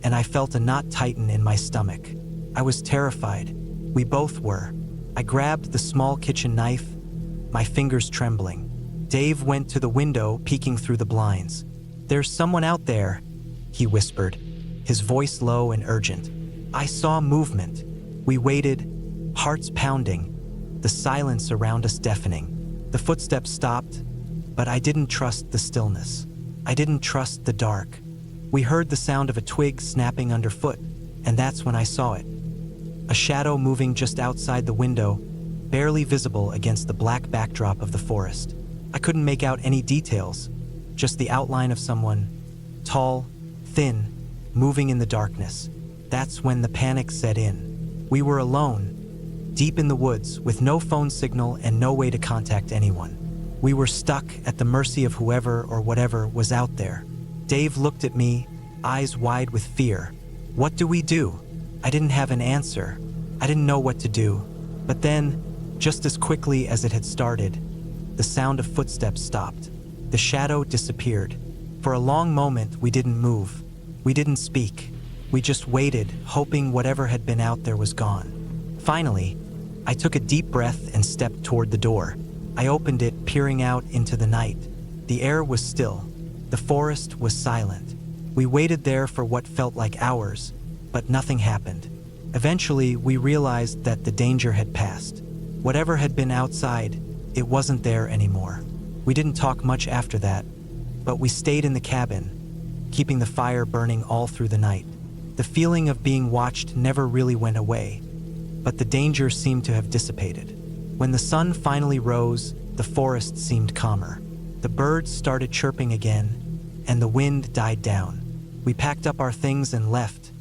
Speaker 1: and I felt a knot tighten in my stomach. I was terrified. We both were. I grabbed the small kitchen knife, my fingers trembling. Dave went to the window, peeking through the blinds. "There's someone out there," he whispered, his voice low and urgent. I saw movement. We waited, hearts pounding, the silence around us deafening. The footsteps stopped, but I didn't trust the stillness. I didn't trust the dark. We heard the sound of a twig snapping underfoot, and that's when I saw it. A shadow moving just outside the window, barely visible against the black backdrop of the forest. I couldn't make out any details, just the outline of someone, tall, thin, moving in the darkness. That's when the panic set in. We were alone, deep in the woods with no phone signal and no way to contact anyone. We were stuck at the mercy of whoever or whatever was out there. Dave looked at me, eyes wide with fear. What do we do? I didn't have an answer. I didn't know what to do. But then, just as quickly as it had started, the sound of footsteps stopped. The shadow disappeared. For a long moment, we didn't move. We didn't speak. We just waited, hoping whatever had been out there was gone. Finally, I took a deep breath and stepped toward the door. I opened it, peering out into the night. The air was still. The forest was silent. We waited there for what felt like hours, but nothing happened. Eventually, we realized that the danger had passed. Whatever had been outside, it wasn't there anymore. We didn't talk much after that, but we stayed in the cabin, keeping the fire burning all through the night. The feeling of being watched never really went away, but the danger seemed to have dissipated. When the sun finally rose, the forest seemed calmer. The birds started chirping again, and the wind died down. We packed up our things and left,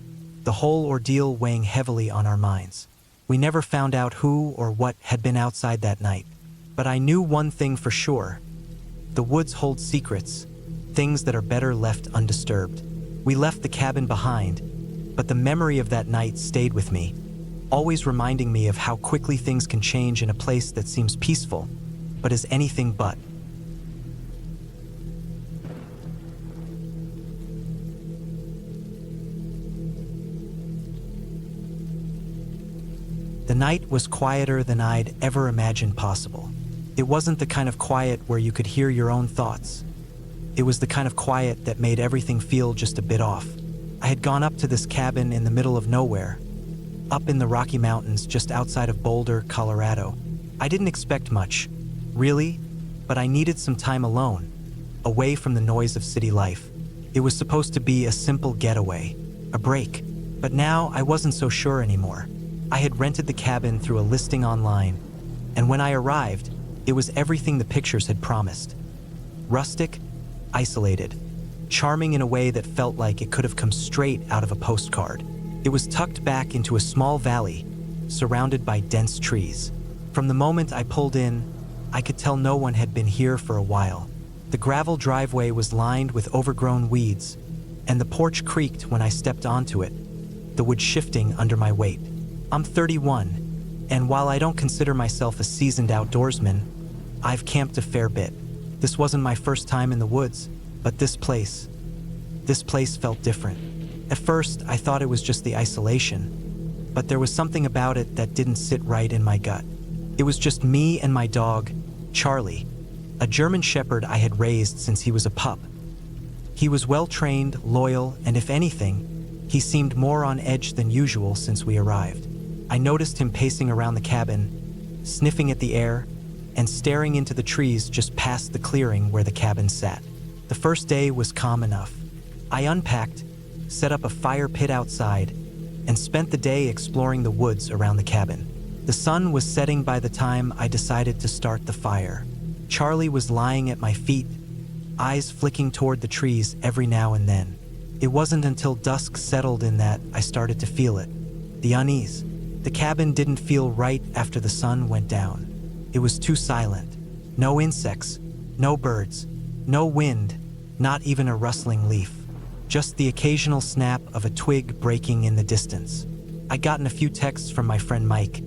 Speaker 1: the whole ordeal weighing heavily on our minds. We never found out who or what had been outside that night, but I knew one thing for sure. The woods hold secrets, things that are better left undisturbed. We left the cabin behind, but the memory of that night stayed with me, always reminding me of how quickly things can change in a place that seems peaceful, but is anything but. The night was quieter than I'd ever imagined possible. It wasn't the kind of quiet where you could hear your own thoughts. It was the kind of quiet that made everything feel just a bit off. I had gone up to this cabin in the middle of nowhere, up in the Rocky Mountains just outside of Boulder, Colorado. I didn't expect much, really, but I needed some time alone, away from the noise of city life. It was supposed to be a simple getaway, a break, but now I wasn't so sure anymore. I had rented the cabin through a listing online, and when I arrived, it was everything the pictures had promised. Rustic, isolated, charming in a way that felt like it could have come straight out of a postcard. It was tucked back into a small valley, surrounded by dense trees. From the moment I pulled in, I could tell no one had been here for a while. The gravel driveway was lined with overgrown weeds, and the porch creaked when I stepped onto it, the wood shifting under my weight. I'm 31, and while I don't consider myself a seasoned outdoorsman, I've camped a fair bit. This wasn't my first time in the woods, but this place felt different. At first, I thought it was just the isolation, but there was something about it that didn't sit right in my gut. It was just me and my dog, Charlie, a German Shepherd I had raised since he was a pup. He was well-trained, loyal, and if anything, he seemed more on edge than usual since we arrived. I noticed him pacing around the cabin, sniffing at the air, and staring into the trees just past the clearing where the cabin sat. The first day was calm enough. I unpacked, set up a fire pit outside, and spent the day exploring the woods around the cabin. The sun was setting by the time I decided to start the fire. Charlie was lying at my feet, eyes flicking toward the trees every now and then. It wasn't until dusk settled in that I started to feel it, the unease. The cabin didn't feel right after the sun went down. It was too silent. No insects, no birds, no wind, not even a rustling leaf. Just the occasional snap of a twig breaking in the distance. I'd gotten a few texts from my friend Mike.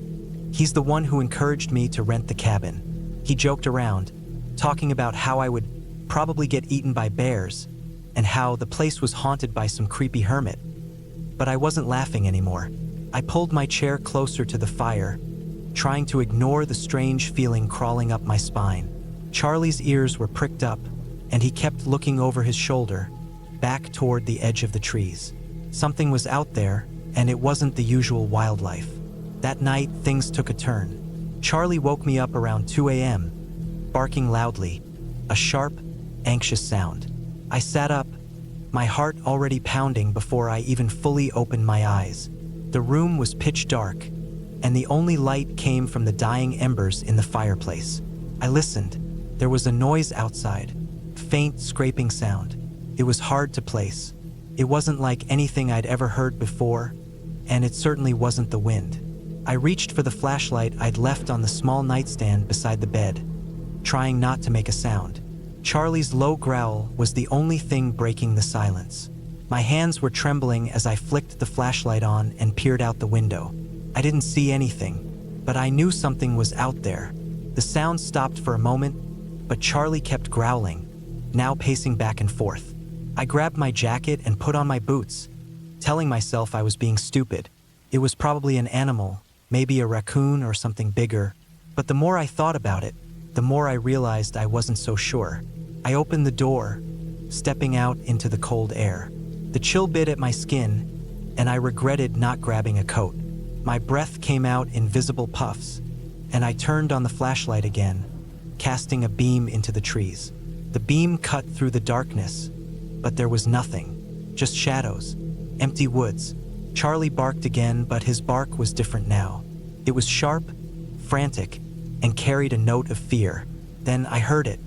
Speaker 1: He's the one who encouraged me to rent the cabin. He joked around, talking about how I would probably get eaten by bears and how the place was haunted by some creepy hermit. But I wasn't laughing anymore. I pulled my chair closer to the fire, trying to ignore the strange feeling crawling up my spine. Charlie's ears were pricked up, and he kept looking over his shoulder, back toward the edge of the trees. Something was out there, and it wasn't the usual wildlife. That night, things took a turn. Charlie woke me up around 2 a.m., barking loudly, a sharp, anxious sound. I sat up, my heart already pounding before I even fully opened my eyes. The room was pitch dark, and the only light came from the dying embers in the fireplace. I listened. There was a noise outside, faint scraping sound. It was hard to place. It wasn't like anything I'd ever heard before, and it certainly wasn't the wind. I reached for the flashlight I'd left on the small nightstand beside the bed, trying not to make a sound. Charlie's low growl was the only thing breaking the silence. My hands were trembling as I flicked the flashlight on and peered out the window. I didn't see anything, but I knew something was out there. The sound stopped for a moment, but Charlie kept growling, now pacing back and forth. I grabbed my jacket and put on my boots, telling myself I was being stupid. It was probably an animal, maybe a raccoon or something bigger, but the more I thought about it, the more I realized I wasn't so sure. I opened the door, stepping out into the cold air. The chill bit at my skin, and I regretted not grabbing a coat. My breath came out in visible puffs, and I turned on the flashlight again, casting a beam into the trees. The beam cut through the darkness, but there was nothing, just shadows, empty woods. Charlie barked again, but his bark was different now. It was sharp, frantic, and carried a note of fear. Then I heard it,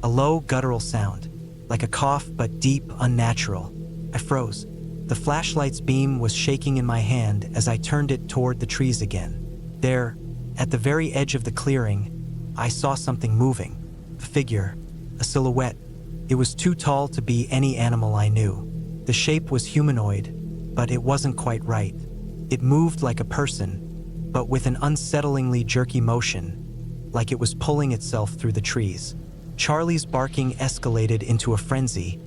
Speaker 1: a low guttural sound, like a cough but deep, unnatural. I froze. The flashlight's beam was shaking in my hand as I turned it toward the trees again. There, at the very edge of the clearing, I saw something moving. A figure, a silhouette. It was too tall to be any animal I knew. The shape was humanoid, but it wasn't quite right. It moved like a person, but with an unsettlingly jerky motion, like it was pulling itself through the trees. Charlie's barking escalated into a frenzy,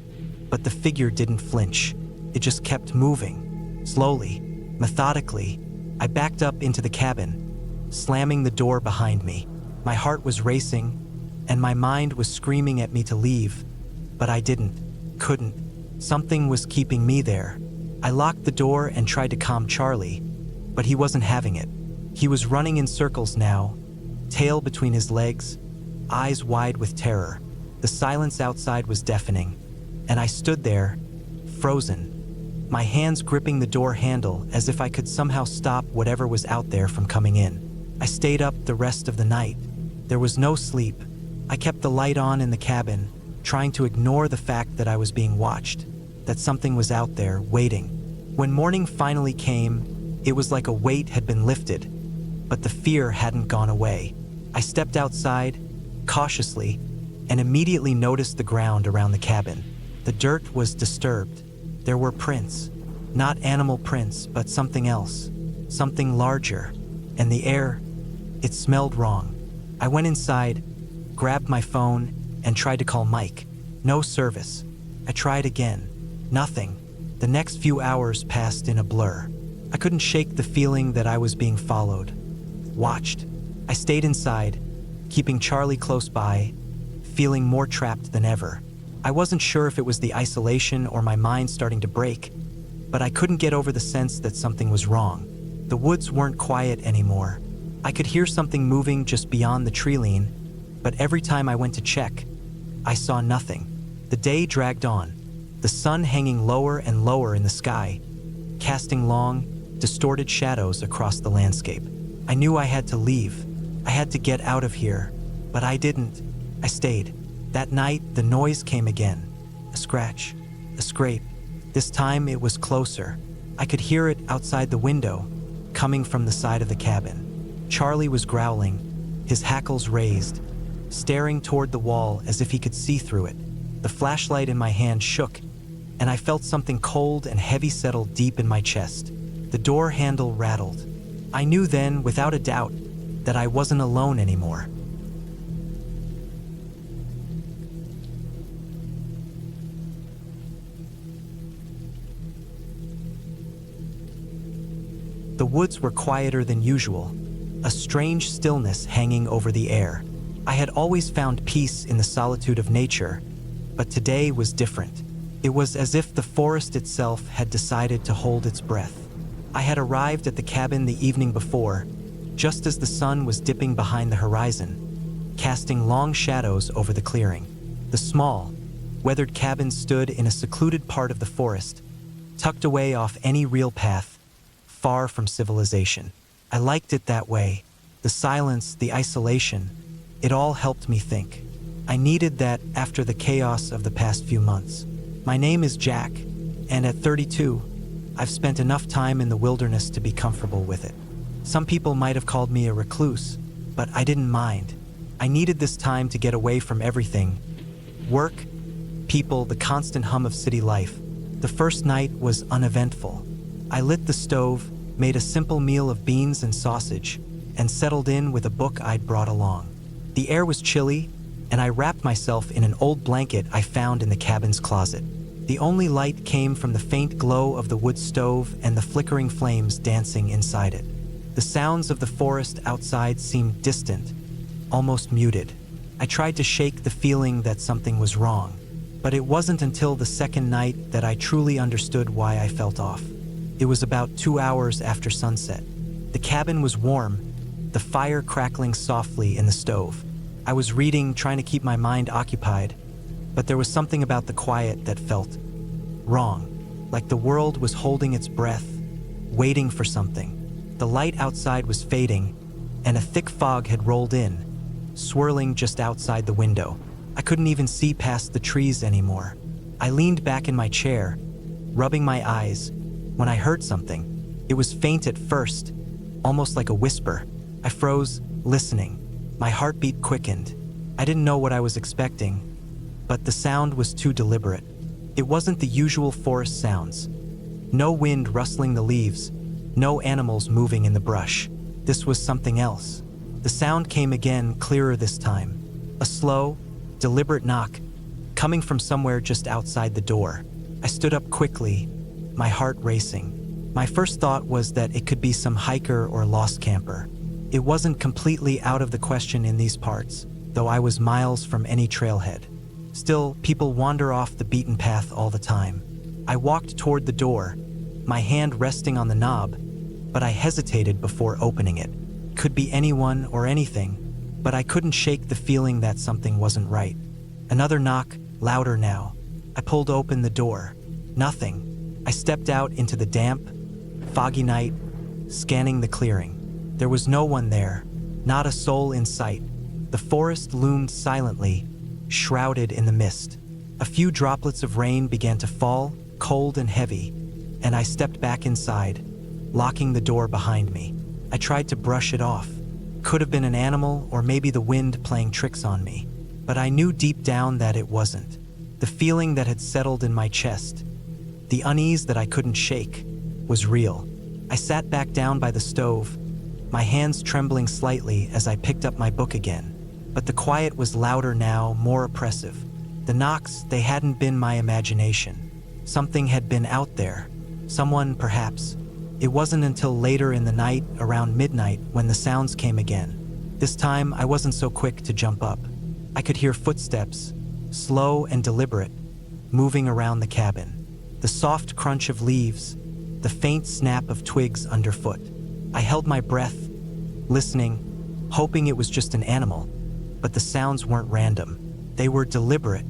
Speaker 1: but the figure didn't flinch. It just kept moving, slowly, methodically. I backed up into the cabin, slamming the door behind me. My heart was racing, and my mind was screaming at me to leave, but I couldn't. Something was keeping me there. I locked the door and tried to calm Charlie, but he wasn't having it. He was running in circles now, tail between his legs, eyes wide with terror. The silence outside was deafening, and I stood there, frozen, my hands gripping the door handle as if I could somehow stop whatever was out there from coming in. I stayed up the rest of the night. There was no sleep. I kept the light on in the cabin, trying to ignore the fact that I was being watched, that something was out there, waiting. When morning finally came, it was like a weight had been lifted, but the fear hadn't gone away. I stepped outside, cautiously, and immediately noticed the ground around the cabin. The dirt was disturbed. There were prints, not animal prints, but something else, something larger, and the air, it smelled wrong. I went inside, grabbed my phone, and tried to call Mike. No service. I tried again. Nothing. The next few hours passed in a blur. I couldn't shake the feeling that I was being followed, watched. I stayed inside, keeping Charlie close by, feeling more trapped than ever. I wasn't sure if it was the isolation or my mind starting to break, but I couldn't get over the sense that something was wrong. The woods weren't quiet anymore. I could hear something moving just beyond the tree line, but every time I went to check, I saw nothing. The day dragged on, the sun hanging lower and lower in the sky, casting long, distorted shadows across the landscape. I knew I had to leave. I had to get out of here, but I didn't. I stayed. That night, the noise came again. A scratch, a scrape. This time it was closer. I could hear it outside the window, coming from the side of the cabin. Charlie was growling, his hackles raised, staring toward the wall as if he could see through it. The flashlight in my hand shook, and I felt something cold and heavy settle deep in my chest. The door handle rattled. I knew then, without a doubt, that I wasn't alone anymore. The woods were quieter than usual, a strange stillness hanging over the air. I had always found peace in the solitude of nature, but today was different. It was as if the forest itself had decided to hold its breath. I had arrived at the cabin the evening before, just as the sun was dipping behind the horizon, casting long shadows over the clearing. The small, weathered cabin stood in a secluded part of the forest, tucked away off any real path, far from civilization. I liked it that way. The silence, the isolation, it all helped me think. I needed that after the chaos of the past few months. My name is Jack, and at 32, I've spent enough time in the wilderness to be comfortable with it. Some people might have called me a recluse, but I didn't mind. I needed this time to get away from everything. Work, people, the constant hum of city life. The first night was uneventful. I lit the stove, made a simple meal of beans and sausage, and settled in with a book I'd brought along. The air was chilly, and I wrapped myself in an old blanket I found in the cabin's closet. The only light came from the faint glow of the wood stove and the flickering flames dancing inside it. The sounds of the forest outside seemed distant, almost muted. I tried to shake the feeling that something was wrong, but it wasn't until the second night that I truly understood why I felt off. It was about 2 hours after sunset. The cabin was warm, the fire crackling softly in the stove. I was reading, trying to keep my mind occupied, but there was something about the quiet that felt wrong, like the world was holding its breath, waiting for something. The light outside was fading, and a thick fog had rolled in, swirling just outside the window. I couldn't even see past the trees anymore. I leaned back in my chair, rubbing my eyes, when I heard something. It was faint at first, almost like a whisper. I froze, listening. My heartbeat quickened. I didn't know what I was expecting, but the sound was too deliberate. It wasn't the usual forest sounds. No wind rustling the leaves, no animals moving in the brush. This was something else. The sound came again, clearer this time. A slow, deliberate knock, coming from somewhere just outside the door. I stood up quickly, my heart racing. My first thought was that it could be some hiker or lost camper. It wasn't completely out of the question in these parts, though I was miles from any trailhead. Still, people wander off the beaten path all the time. I walked toward the door, my hand resting on the knob, but I hesitated before opening it. Could be anyone or anything, but I couldn't shake the feeling that something wasn't right. Another knock, louder now. I pulled open the door. Nothing. I stepped out into the damp, foggy night, scanning the clearing. There was no one there, not a soul in sight. The forest loomed silently, shrouded in the mist. A few droplets of rain began to fall, cold and heavy, and I stepped back inside, locking the door behind me. I tried to brush it off. Could have been an animal or maybe the wind playing tricks on me, but I knew deep down that it wasn't. The feeling that had settled in my chest, the unease that I couldn't shake, was real. I sat back down by the stove, my hands trembling slightly as I picked up my book again. But the quiet was louder now, more oppressive. The knocks, they hadn't been my imagination. Something had been out there. Someone, perhaps. It wasn't until later in the night, around midnight, when the sounds came again. This time, I wasn't so quick to jump up. I could hear footsteps, slow and deliberate, moving around the cabin. The soft crunch of leaves, the faint snap of twigs underfoot. I held my breath, listening, hoping it was just an animal, but the sounds weren't random. They were deliberate.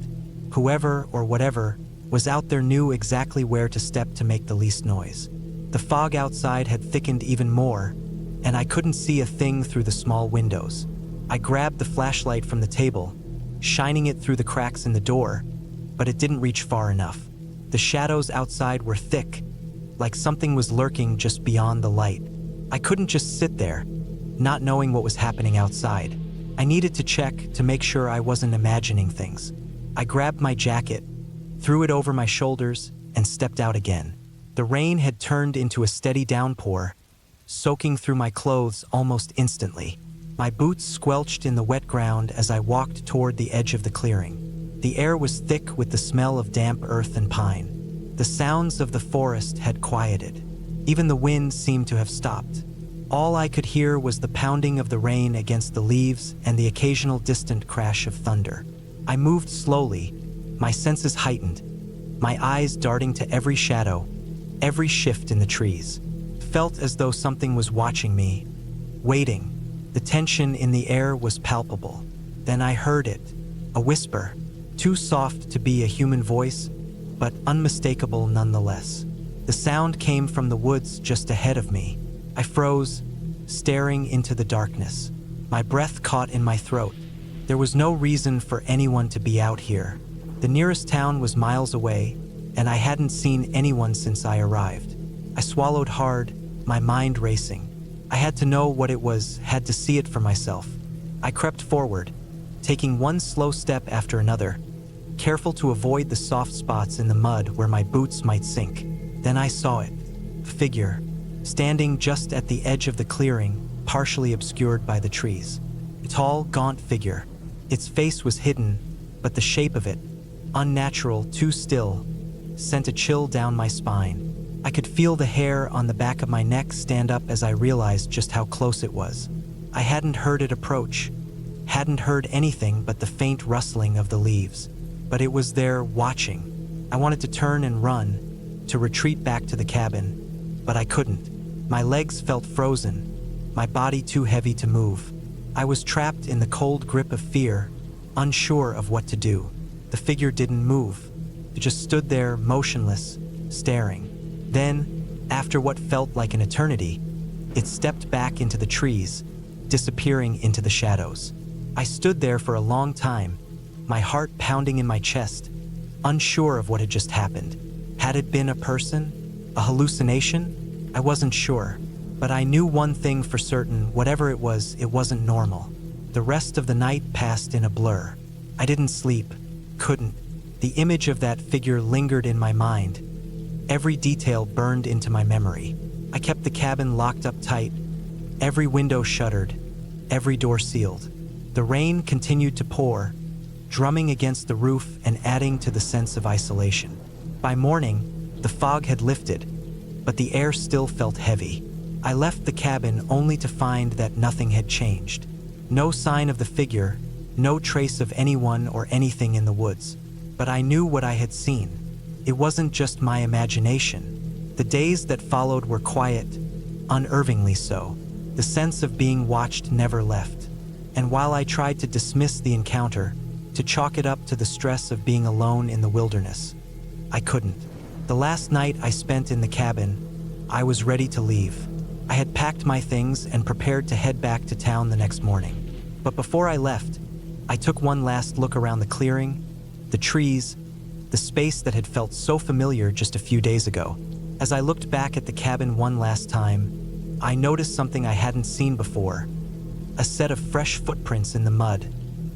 Speaker 1: Whoever or whatever was out there knew exactly where to step to make the least noise. The fog outside had thickened even more, and I couldn't see a thing through the small windows. I grabbed the flashlight from the table, shining it through the cracks in the door, but it didn't reach far enough. The shadows outside were thick, like something was lurking just beyond the light. I couldn't just sit there, not knowing what was happening outside. I needed to check to make sure I wasn't imagining things. I grabbed my jacket, threw it over my shoulders, and stepped out again. The rain had turned into a steady downpour, soaking through my clothes almost instantly. My boots squelched in the wet ground as I walked toward the edge of the clearing. The air was thick with the smell of damp earth and pine. The sounds of the forest had quieted. Even the wind seemed to have stopped. All I could hear was the pounding of the rain against the leaves and the occasional distant crash of thunder. I moved slowly, my senses heightened, my eyes darting to every shadow, every shift in the trees. Felt as though something was watching me, waiting. The tension in the air was palpable. Then I heard it, a whisper, too soft to be a human voice, but unmistakable nonetheless. The sound came from the woods just ahead of me. I froze, staring into the darkness. My breath caught in my throat. There was no reason for anyone to be out here. The nearest town was miles away, and I hadn't seen anyone since I arrived. I swallowed hard, my mind racing. I had to know what it was, had to see it for myself. I crept forward, taking one slow step after another, careful to avoid the soft spots in the mud where my boots might sink. Then I saw it, a figure, standing just at the edge of the clearing, partially obscured by the trees. A tall, gaunt figure. Its face was hidden, but the shape of it, unnatural, too still, sent a chill down my spine. I could feel the hair on the back of my neck stand up as I realized just how close it was. I hadn't heard it approach, hadn't heard anything but the faint rustling of the leaves. But it was there, watching. I wanted to turn and run, to retreat back to the cabin, but I couldn't. My legs felt frozen, my body too heavy to move. I was trapped in the cold grip of fear, unsure of what to do. The figure didn't move. It just stood there, motionless, staring. Then, after what felt like an eternity, it stepped back into the trees, disappearing into the shadows. I stood there for a long time, my heart pounding in my chest, unsure of what had just happened. Had it been a person? A hallucination? I wasn't sure, but I knew one thing for certain: whatever it wasn't normal. The rest of the night passed in a blur. I didn't sleep, couldn't. The image of that figure lingered in my mind. Every detail burned into my memory. I kept the cabin locked up tight, every window shuttered, every door sealed. The rain continued to pour, drumming against the roof and adding to the sense of isolation. By morning, the fog had lifted, but the air still felt heavy. I left the cabin only to find that nothing had changed. No sign of the figure, no trace of anyone or anything in the woods. But I knew what I had seen. It wasn't just my imagination. The days that followed were quiet, unnervingly so. The sense of being watched never left. And while I tried to dismiss the encounter, to chalk it up to the stress of being alone in the wilderness, I couldn't. The last night I spent in the cabin, I was ready to leave. I had packed my things and prepared to head back to town the next morning. But before I left, I took one last look around the clearing, the trees, the space that had felt so familiar just a few days ago. As I looked back at the cabin one last time, I noticed something I hadn't seen before: a set of fresh footprints in the mud,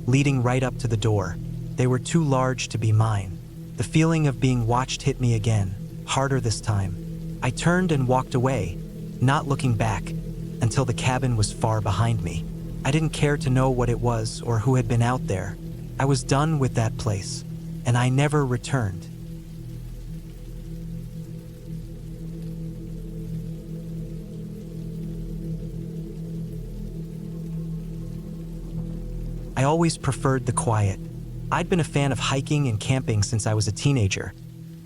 Speaker 1: leading right up to the door. They were too large to be mine. The feeling of being watched hit me again, harder this time. I turned and walked away, not looking back, until the cabin was far behind me. I didn't care to know what it was or who had been out there. I was done with that place, and I never returned. I always preferred the quiet. I'd been a fan of hiking and camping since I was a teenager,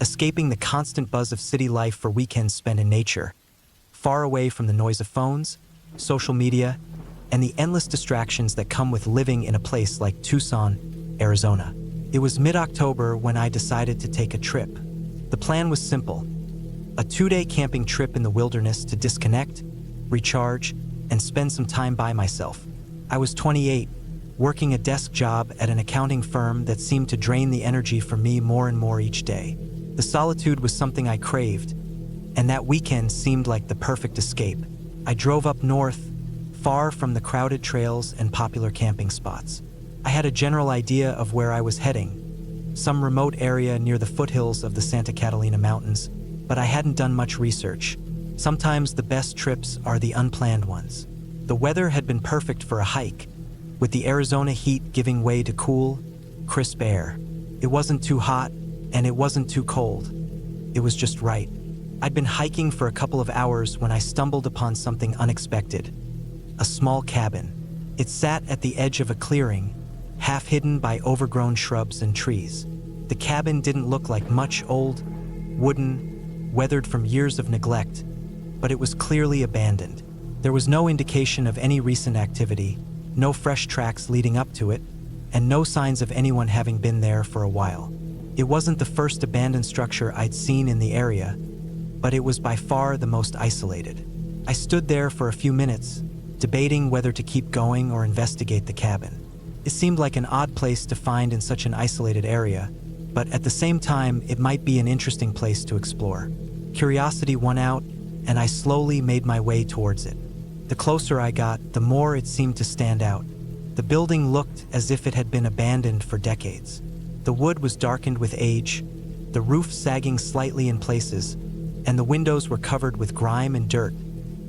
Speaker 1: escaping the constant buzz of city life for weekends spent in nature, far away from the noise of phones, social media, and the endless distractions that come with living in a place like Tucson, Arizona. It was mid-October when I decided to take a trip. The plan was simple: a 2-day camping trip in the wilderness to disconnect, recharge, and spend some time by myself. I was 28, working a desk job at an accounting firm that seemed to drain the energy from me more and more each day. The solitude was something I craved, and that weekend seemed like the perfect escape. I drove up north, far from the crowded trails and popular camping spots. I had a general idea of where I was heading, some remote area near the foothills of the Santa Catalina Mountains, but I hadn't done much research. Sometimes the best trips are the unplanned ones. The weather had been perfect for a hike, with the Arizona heat giving way to cool, crisp air. It wasn't too hot, and it wasn't too cold. It was just right. I'd been hiking for a couple of hours when I stumbled upon something unexpected: a small cabin. It sat at the edge of a clearing, half hidden by overgrown shrubs and trees. The cabin didn't look like much: old, wooden, weathered from years of neglect, but it was clearly abandoned. There was no indication of any recent activity, no fresh tracks leading up to it, and no signs of anyone having been there for a while. It wasn't the first abandoned structure I'd seen in the area, but it was by far the most isolated. I stood there for a few minutes, debating whether to keep going or investigate the cabin. It seemed like an odd place to find in such an isolated area, but at the same time, it might be an interesting place to explore. Curiosity won out, and I slowly made my way towards it. The closer I got, the more it seemed to stand out. The building looked as if it had been abandoned for decades. The wood was darkened with age, the roof sagging slightly in places, and the windows were covered with grime and dirt,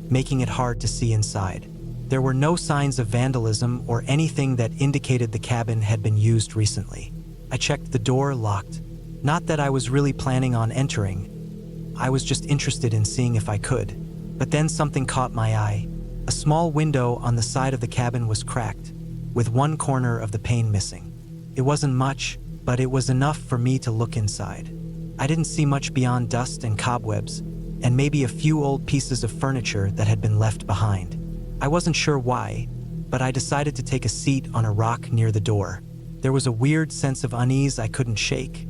Speaker 1: making it hard to see inside. There were no signs of vandalism or anything that indicated the cabin had been used recently. I checked the door, locked. Not that I was really planning on entering. I was just interested in seeing if I could. But then something caught my eye. A small window on the side of the cabin was cracked, with one corner of the pane missing. It wasn't much, but it was enough for me to look inside. I didn't see much beyond dust and cobwebs, and maybe a few old pieces of furniture that had been left behind. I wasn't sure why, but I decided to take a seat on a rock near the door. There was a weird sense of unease I couldn't shake,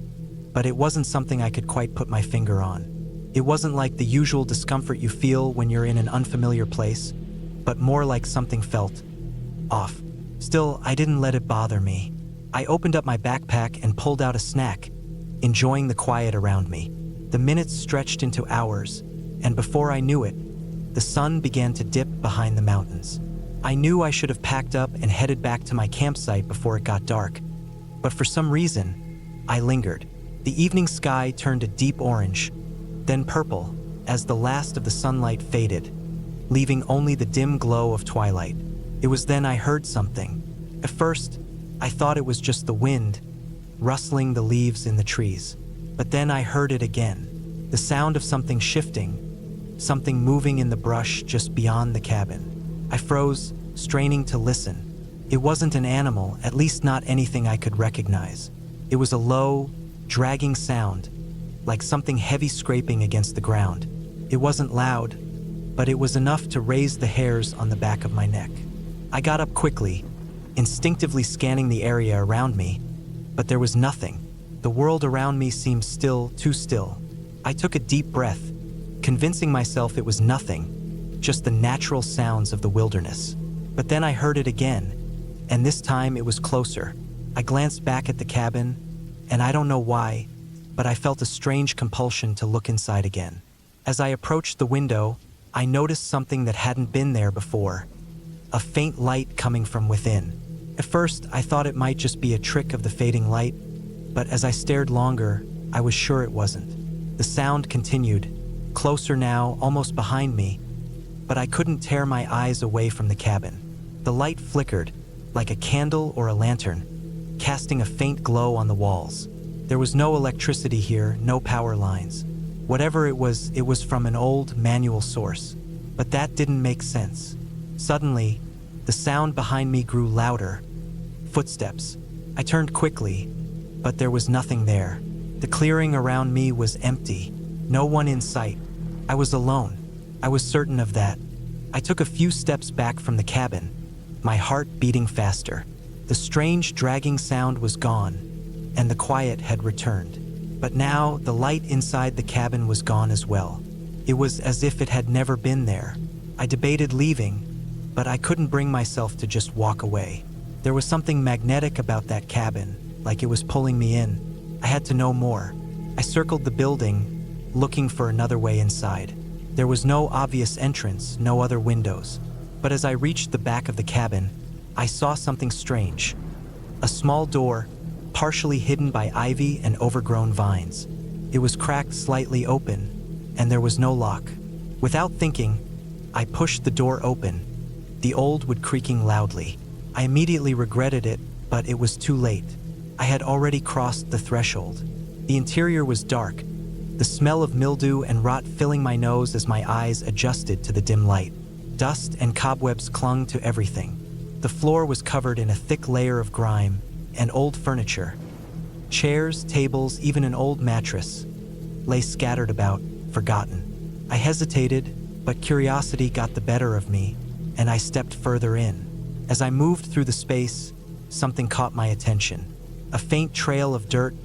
Speaker 1: but it wasn't something I could quite put my finger on. It wasn't like the usual discomfort you feel when you're in an unfamiliar place, but more like something felt off. Still, I didn't let it bother me. I opened up my backpack and pulled out a snack, enjoying the quiet around me. The minutes stretched into hours, and before I knew it, the sun began to dip behind the mountains. I knew I should have packed up and headed back to my campsite before it got dark, but for some reason, I lingered. The evening sky turned a deep orange, then purple, as the last of the sunlight faded, leaving only the dim glow of twilight. It was then I heard something. At first, I thought it was just the wind, rustling the leaves in the trees. But then I heard it again, the sound of something shifting, something moving in the brush just beyond the cabin. I froze, straining to listen. It wasn't an animal, at least not anything I could recognize. It was a low, dragging sound, like something heavy scraping against the ground. It wasn't loud, but it was enough to raise the hairs on the back of my neck. I got up quickly, instinctively scanning the area around me, but there was nothing. The world around me seemed still, too still. I took a deep breath, convincing myself it was nothing, just the natural sounds of the wilderness. But then I heard it again, and this time it was closer. I glanced back at the cabin, and I don't know why, but I felt a strange compulsion to look inside again. As I approached the window, I noticed something that hadn't been there before, a faint light coming from within. At first, I thought it might just be a trick of the fading light, but as I stared longer, I was sure it wasn't. The sound continued, closer now, almost behind me, but I couldn't tear my eyes away from the cabin. The light flickered, like a candle or a lantern, casting a faint glow on the walls. There was no electricity here, no power lines. Whatever it was from an old manual source. But that didn't make sense. Suddenly, the sound behind me grew louder. Footsteps. I turned quickly, but there was nothing there. The clearing around me was empty. No one in sight. I was alone. I was certain of that. I took a few steps back from the cabin, my heart beating faster. The strange dragging sound was gone, and the quiet had returned. But now, the light inside the cabin was gone as well. It was as if it had never been there. I debated leaving, but I couldn't bring myself to just walk away. There was something magnetic about that cabin, like it was pulling me in. I had to know more. I circled the building, looking for another way inside. There was no obvious entrance, no other windows. But as I reached the back of the cabin, I saw something strange. A small door, partially hidden by ivy and overgrown vines. It was cracked slightly open, and there was no lock. Without thinking, I pushed the door open, the old wood creaking loudly. I immediately regretted it, but it was too late. I had already crossed the threshold. The interior was dark, the smell of mildew and rot filling my nose as my eyes adjusted to the dim light. Dust and cobwebs clung to everything. The floor was covered in a thick layer of grime and old furniture. Chairs, tables, even an old mattress lay scattered about, forgotten. I hesitated, but curiosity got the better of me, and I stepped further in. As I moved through the space, something caught my attention. A faint trail of dirt,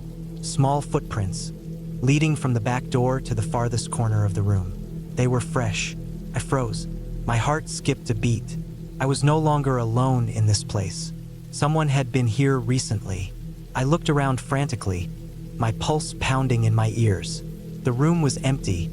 Speaker 1: small footprints, leading from the back door to the farthest corner of the room. They were fresh. I froze. My heart skipped a beat. I was no longer alone in this place. Someone had been here recently. I looked around frantically, my pulse pounding in my ears. The room was empty,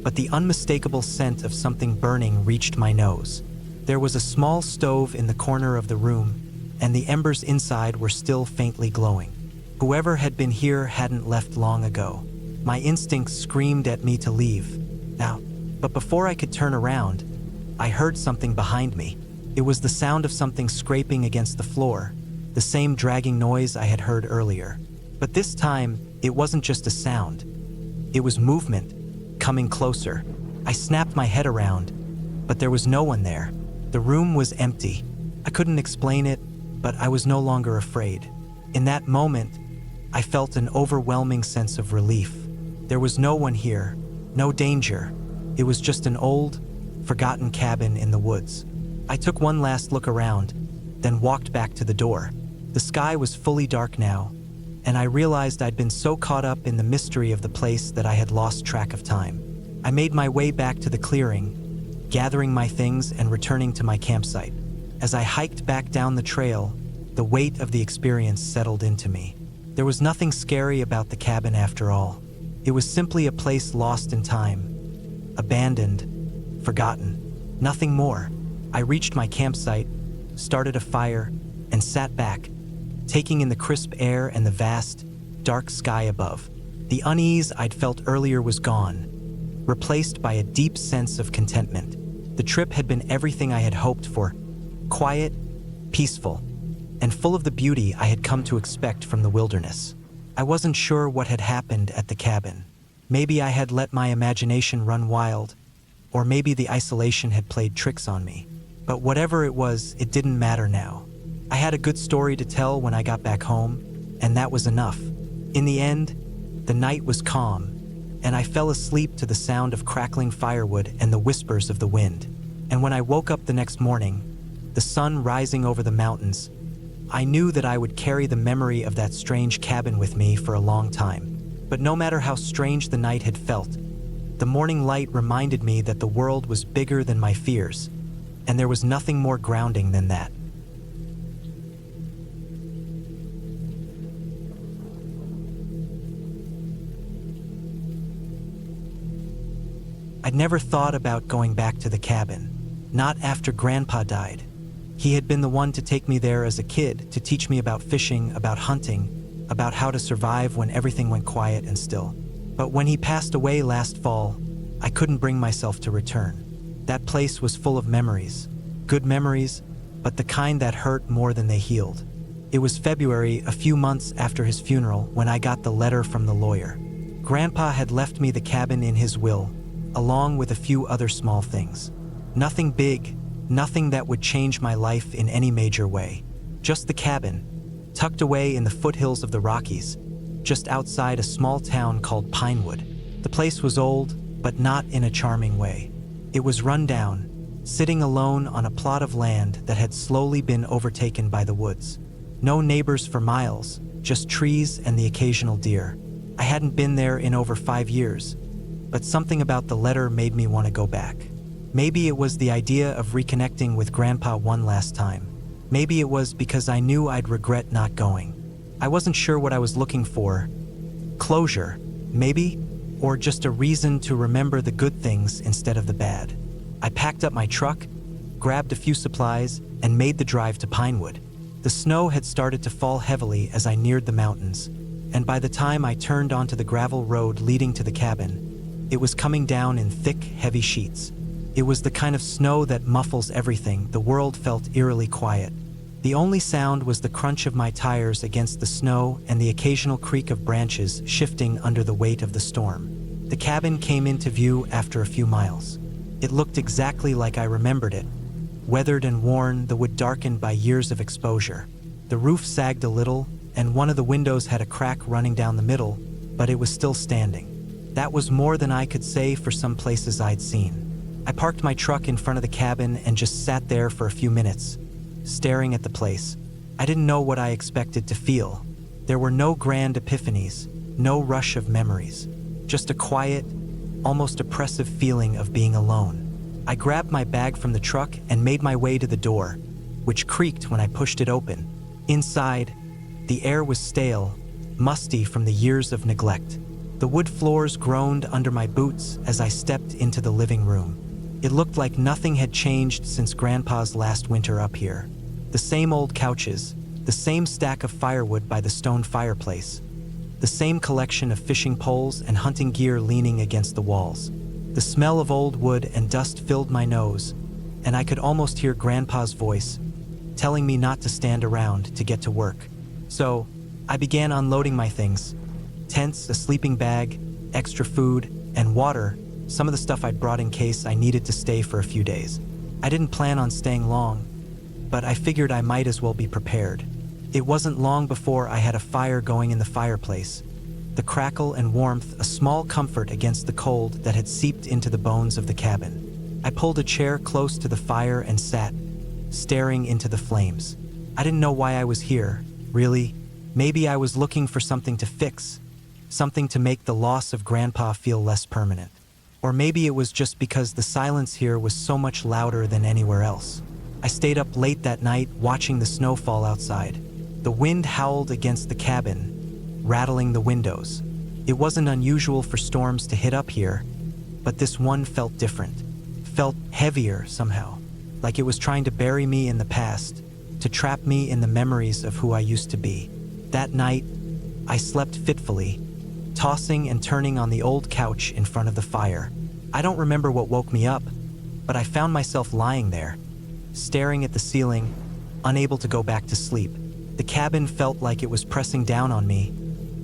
Speaker 1: but the unmistakable scent of something burning reached my nose. There was a small stove in the corner of the room, and the embers inside were still faintly glowing. Whoever had been here hadn't left long ago. My instincts screamed at me to leave. Now, but before I could turn around, I heard something behind me. It was the sound of something scraping against the floor, the same dragging noise I had heard earlier. But this time, it wasn't just a sound. It was movement, coming closer. I snapped my head around, but there was no one there. The room was empty. I couldn't explain it, but I was no longer afraid. In that moment, I felt an overwhelming sense of relief. There was no one here, no danger. It was just an old, forgotten cabin in the woods. I took one last look around, then walked back to the door. The sky was fully dark now, and I realized I'd been so caught up in the mystery of the place that I had lost track of time. I made my way back to the clearing, gathering my things and returning to my campsite. As I hiked back down the trail, the weight of the experience settled into me. There was nothing scary about the cabin after all. It was simply a place lost in time, abandoned, forgotten. Nothing more. I reached my campsite, started a fire, and sat back, taking in the crisp air and the vast, dark sky above. The unease I'd felt earlier was gone, replaced by a deep sense of contentment. The trip had been everything I had hoped for: quiet, peaceful, and full of the beauty I had come to expect from the wilderness. I wasn't sure what had happened at the cabin. Maybe I had let my imagination run wild, or maybe the isolation had played tricks on me. But whatever it was, it didn't matter now. I had a good story to tell when I got back home, and that was enough. In the end, the night was calm, and I fell asleep to the sound of crackling firewood and the whispers of the wind. And when I woke up the next morning, the sun rising over the mountains, I knew that I would carry the memory of that strange cabin with me for a long time. But no matter how strange the night had felt, the morning light reminded me that the world was bigger than my fears, and there was nothing more grounding than that. I'd never thought about going back to the cabin, not after Grandpa died. He had been the one to take me there as a kid, to teach me about fishing, about hunting, about how to survive when everything went quiet and still. But when he passed away last fall, I couldn't bring myself to return. That place was full of memories, good memories, but the kind that hurt more than they healed. It was February, a few months after his funeral, when I got the letter from the lawyer. Grandpa had left me the cabin in his will, along with a few other small things. Nothing big, nothing that would change my life in any major way. Just the cabin, tucked away in the foothills of the Rockies, just outside a small town called Pinewood. The place was old, but not in a charming way. It was run down, sitting alone on a plot of land that had slowly been overtaken by the woods. No neighbors for miles, just trees and the occasional deer. I hadn't been there in over 5 years, but something about the letter made me want to go back. Maybe it was the idea of reconnecting with Grandpa one last time. Maybe it was because I knew I'd regret not going. I wasn't sure what I was looking for. Closure, maybe, or just a reason to remember the good things instead of the bad. I packed up my truck, grabbed a few supplies, and made the drive to Pinewood. The snow had started to fall heavily as I neared the mountains, and by the time I turned onto the gravel road leading to the cabin, it was coming down in thick, heavy sheets. It was the kind of snow that muffles everything. The world felt eerily quiet. The only sound was the crunch of my tires against the snow and the occasional creak of branches shifting under the weight of the storm. The cabin came into view after a few miles. It looked exactly like I remembered it. Weathered and worn, the wood darkened by years of exposure. The roof sagged a little, and one of the windows had a crack running down the middle, but it was still standing. That was more than I could say for some places I'd seen. I parked my truck in front of the cabin and just sat there for a few minutes, staring at the place. I didn't know what I expected to feel. There were no grand epiphanies, no rush of memories, just a quiet, almost oppressive feeling of being alone. I grabbed my bag from the truck and made my way to the door, which creaked when I pushed it open. Inside, the air was stale, musty from the years of neglect. The wood floors groaned under my boots as I stepped into the living room. It looked like nothing had changed since Grandpa's last winter up here. The same old couches, the same stack of firewood by the stone fireplace, the same collection of fishing poles and hunting gear leaning against the walls. The smell of old wood and dust filled my nose, and I could almost hear Grandpa's voice, telling me not to stand around to get to work. So, I began unloading my things. Tents, a sleeping bag, extra food, and water, some of the stuff I'd brought in case I needed to stay for a few days. I didn't plan on staying long, but I figured I might as well be prepared. It wasn't long before I had a fire going in the fireplace. The crackle and warmth, a small comfort against the cold that had seeped into the bones of the cabin. I pulled a chair close to the fire and sat, staring into the flames. I didn't know why I was here, really. Maybe I was looking for something to fix, something to make the loss of Grandpa feel less permanent. Or maybe it was just because the silence here was so much louder than anywhere else. I stayed up late that night watching the snow fall outside. The wind howled against the cabin, rattling the windows. It wasn't unusual for storms to hit up here, but this one felt different. Felt heavier somehow, like it was trying to bury me in the past, to trap me in the memories of who I used to be. That night, I slept fitfully, tossing and turning on the old couch in front of the fire. I don't remember what woke me up, but I found myself lying there, staring at the ceiling, unable to go back to sleep. The cabin felt like it was pressing down on me,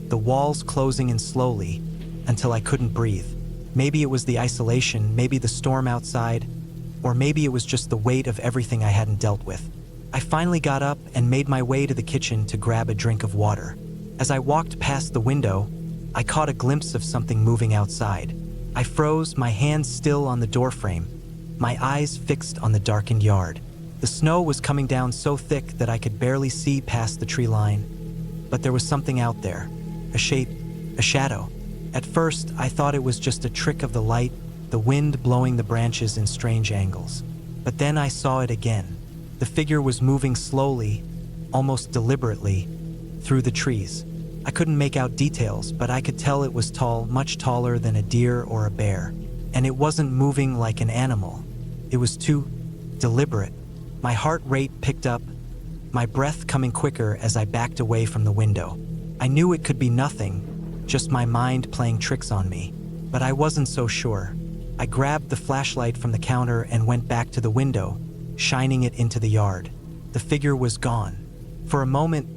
Speaker 1: the walls closing in slowly, until I couldn't breathe. Maybe it was the isolation, maybe the storm outside, or maybe it was just the weight of everything I hadn't dealt with. I finally got up and made my way to the kitchen to grab a drink of water. As I walked past the window, I caught a glimpse of something moving outside. I froze, my hands still on the doorframe, my eyes fixed on the darkened yard. The snow was coming down so thick that I could barely see past the tree line, but there was something out there, a shape, a shadow. At first, I thought it was just a trick of the light, the wind blowing the branches in strange angles. But then I saw it again. The figure was moving slowly, almost deliberately, through the trees. I couldn't make out details, but I could tell it was tall, much taller than a deer or a bear. And it wasn't moving like an animal. It was too deliberate. My heart rate picked up, my breath coming quicker as I backed away from the window. I knew it could be nothing, just my mind playing tricks on me. But I wasn't so sure. I grabbed the flashlight from the counter and went back to the window, shining it into the yard. The figure was gone. For a moment,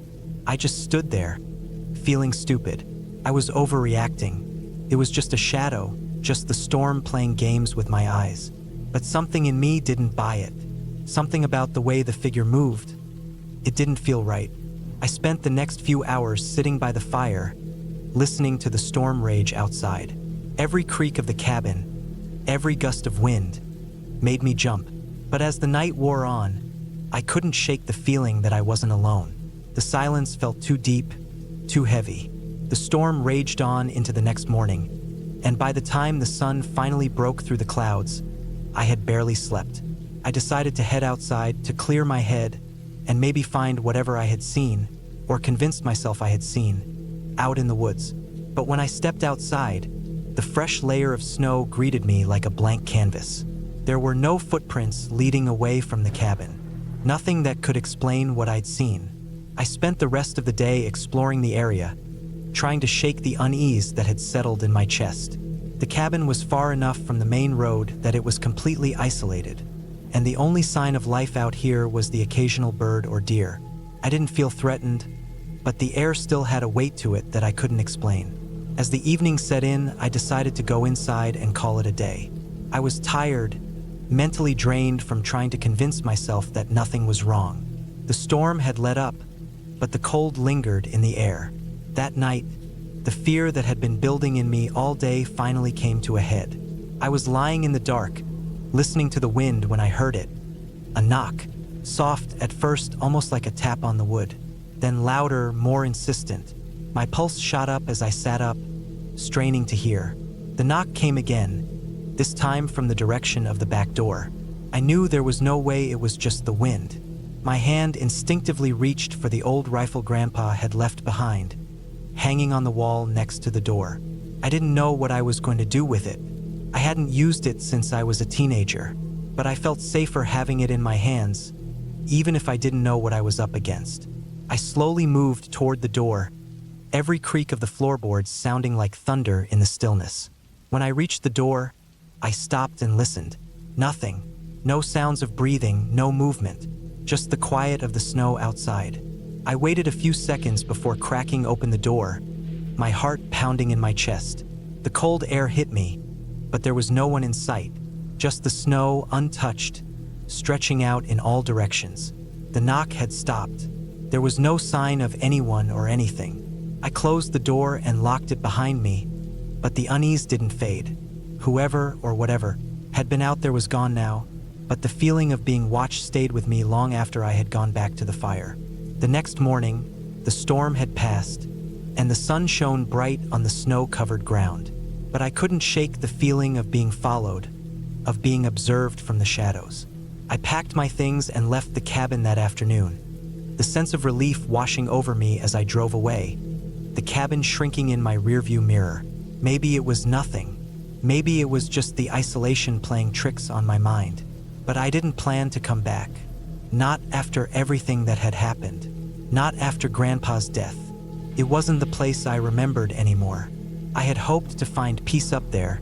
Speaker 1: I just stood there, feeling stupid. I was overreacting. It was just a shadow, just the storm playing games with my eyes. But something in me didn't buy it. Something about the way the figure moved. It didn't feel right. I spent the next few hours sitting by the fire, listening to the storm rage outside. Every creak of the cabin, every gust of wind, made me jump. But as the night wore on, I couldn't shake the feeling that I wasn't alone. The silence felt too deep, too heavy. The storm raged on into the next morning, and by the time the sun finally broke through the clouds, I had barely slept. I decided to head outside to clear my head and maybe find whatever I had seen, or convinced myself I had seen, out in the woods. But when I stepped outside, the fresh layer of snow greeted me like a blank canvas. There were no footprints leading away from the cabin. Nothing that could explain what I'd seen. I spent the rest of the day exploring the area, trying to shake the unease that had settled in my chest. The cabin was far enough from the main road that it was completely isolated, and the only sign of life out here was the occasional bird or deer. I didn't feel threatened, but the air still had a weight to it that I couldn't explain. As the evening set in, I decided to go inside and call it a day. I was tired, mentally drained from trying to convince myself that nothing was wrong. The storm had let up, but the cold lingered in the air. That night, the fear that had been building in me all day finally came to a head. I was lying in the dark, listening to the wind when I heard it. A knock, soft at first, almost like a tap on the wood, then louder, more insistent. My pulse shot up as I sat up, straining to hear. The knock came again, this time from the direction of the back door. I knew there was no way it was just the wind. My hand instinctively reached for the old rifle Grandpa had left behind, hanging on the wall next to the door. I didn't know what I was going to do with it, I hadn't used it since I was a teenager, but I felt safer having it in my hands, even if I didn't know what I was up against. I slowly moved toward the door, every creak of the floorboards sounding like thunder in the stillness. When I reached the door, I stopped and listened. Nothing. No sounds of breathing, no movement, just the quiet of the snow outside. I waited a few seconds before cracking open the door, my heart pounding in my chest. The cold air hit me, but there was no one in sight, just the snow untouched, stretching out in all directions. The knock had stopped. There was no sign of anyone or anything. I closed the door and locked it behind me, but the unease didn't fade. Whoever or whatever had been out there was gone now, but the feeling of being watched stayed with me long after I had gone back to the fire. The next morning, the storm had passed, and the sun shone bright on the snow-covered ground. But I couldn't shake the feeling of being followed, of being observed from the shadows. I packed my things and left the cabin that afternoon, the sense of relief washing over me as I drove away, the cabin shrinking in my rearview mirror. Maybe it was nothing. Maybe it was just the isolation playing tricks on my mind. But I didn't plan to come back. Not after everything that had happened. Not after Grandpa's death. It wasn't the place I remembered anymore. I had hoped to find peace up there,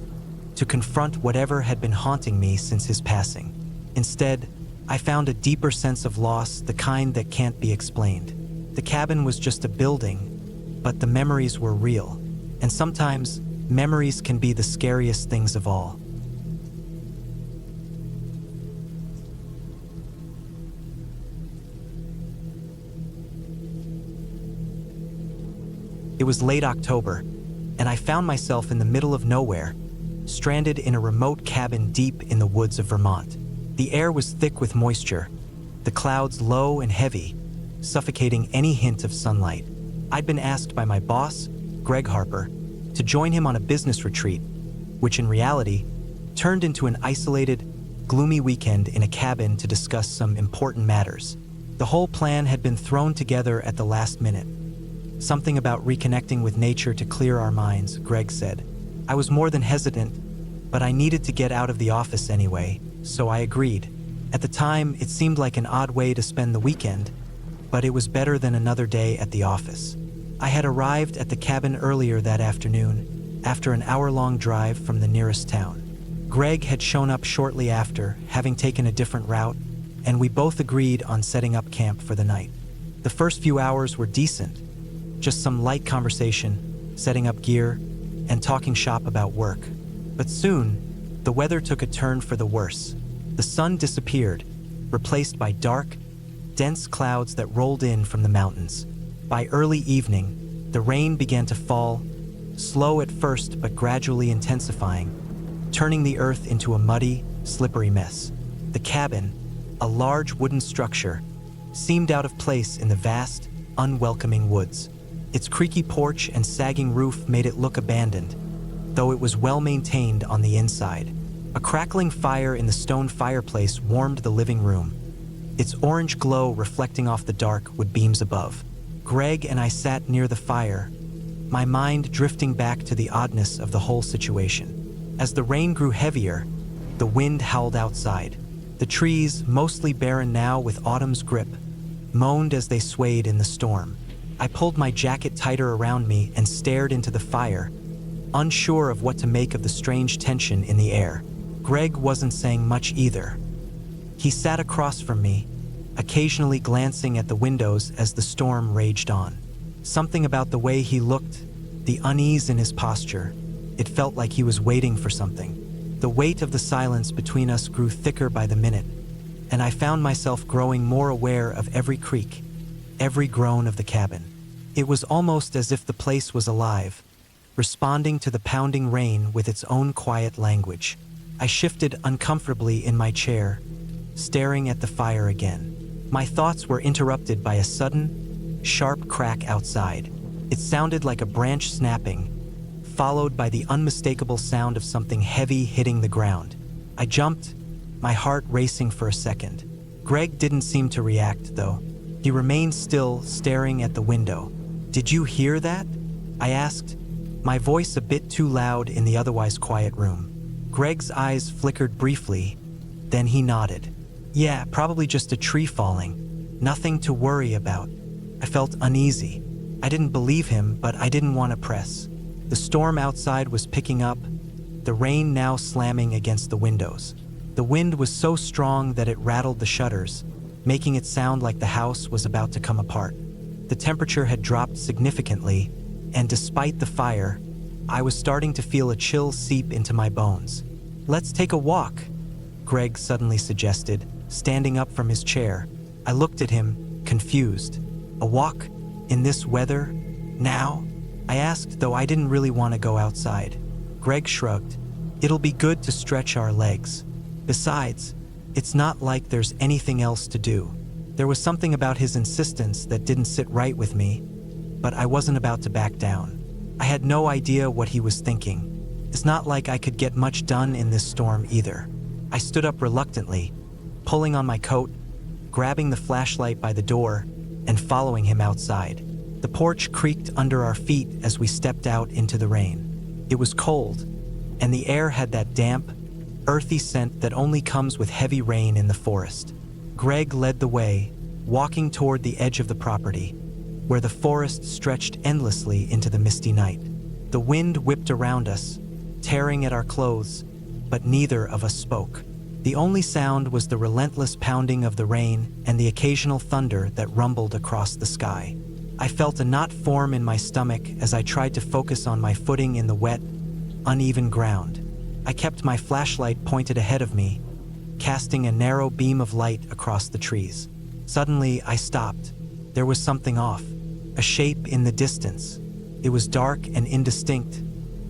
Speaker 1: to confront whatever had been haunting me since his passing. Instead, I found a deeper sense of loss, the kind that can't be explained. The cabin was just a building, but the memories were real. And sometimes, memories can be the scariest things of all. It was late October, and I found myself in the middle of nowhere, stranded in a remote cabin deep in the woods of Vermont. The air was thick with moisture, the clouds low and heavy, suffocating any hint of sunlight. I'd been asked by my boss, Greg Harper, to join him on a business retreat, which in reality turned into an isolated, gloomy weekend in a cabin to discuss some important matters. The whole plan had been thrown together at the last minute. Something about reconnecting with nature to clear our minds, Greg said. I was more than hesitant, but I needed to get out of the office anyway, so I agreed. At the time, it seemed like an odd way to spend the weekend, but it was better than another day at the office. I had arrived at the cabin earlier that afternoon, after an hour-long drive from the nearest town. Greg had shown up shortly after, having taken a different route, and we both agreed on setting up camp for the night. The first few hours were decent, just some light conversation, setting up gear, and talking shop about work. But soon, the weather took a turn for the worse. The sun disappeared, replaced by dark, dense clouds that rolled in from the mountains. By early evening, the rain began to fall, slow at first but gradually intensifying, turning the earth into a muddy, slippery mess. The cabin, a large wooden structure, seemed out of place in the vast, unwelcoming woods. Its creaky porch and sagging roof made it look abandoned, though it was well maintained on the inside. A crackling fire in the stone fireplace warmed the living room, its orange glow reflecting off the dark wood beams above. Greg and I sat near the fire, my mind drifting back to the oddness of the whole situation. As the rain grew heavier, the wind howled outside. The trees, mostly barren now with autumn's grip, moaned as they swayed in the storm. I pulled my jacket tighter around me and stared into the fire, unsure of what to make of the strange tension in the air. Greg wasn't saying much either. He sat across from me, occasionally glancing at the windows as the storm raged on. Something about the way he looked, the unease in his posture, it felt like he was waiting for something. The weight of the silence between us grew thicker by the minute, and I found myself growing more aware of every creak, every groan of the cabin. It was almost as if the place was alive, responding to the pounding rain with its own quiet language. I shifted uncomfortably in my chair, staring at the fire again. My thoughts were interrupted by a sudden, sharp crack outside. It sounded like a branch snapping, followed by the unmistakable sound of something heavy hitting the ground. I jumped, my heart racing for a second. Greg didn't seem to react, though. He remained still, staring at the window. "Did you hear that?" I asked, my voice a bit too loud in the otherwise quiet room. Greg's eyes flickered briefly, then he nodded. Yeah, probably just a tree falling. Nothing to worry about. I felt uneasy. I didn't believe him, but I didn't want to press. The storm outside was picking up, the rain now slamming against the windows. The wind was so strong that it rattled the shutters, making it sound like the house was about to come apart. The temperature had dropped significantly, and despite the fire, I was starting to feel a chill seep into my bones. Let's take a walk, Greg suddenly suggested, standing up from his chair. I looked at him, confused. A walk? In this weather? Now? I asked, though I didn't really want to go outside. Greg shrugged. It'll be good to stretch our legs. Besides, it's not like there's anything else to do. There was something about his insistence that didn't sit right with me, but I wasn't about to back down. I had no idea what he was thinking. It's not like I could get much done in this storm either. I stood up reluctantly, pulling on my coat, grabbing the flashlight by the door, and following him outside. The porch creaked under our feet as we stepped out into the rain. It was cold, and the air had that damp, earthy scent that only comes with heavy rain in the forest. Greg led the way, walking toward the edge of the property, where the forest stretched endlessly into the misty night. The wind whipped around us, tearing at our clothes, but neither of us spoke. The only sound was the relentless pounding of the rain and the occasional thunder that rumbled across the sky. I felt a knot form in my stomach as I tried to focus on my footing in the wet, uneven ground. I kept my flashlight pointed ahead of me, casting a narrow beam of light across the trees. Suddenly, I stopped. There was something off, a shape in the distance. It was dark and indistinct,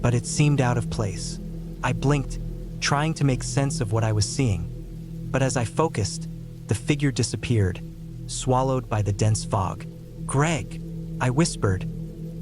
Speaker 1: but it seemed out of place. I blinked, trying to make sense of what I was seeing. But as I focused, the figure disappeared, swallowed by the dense fog. Greg, I whispered,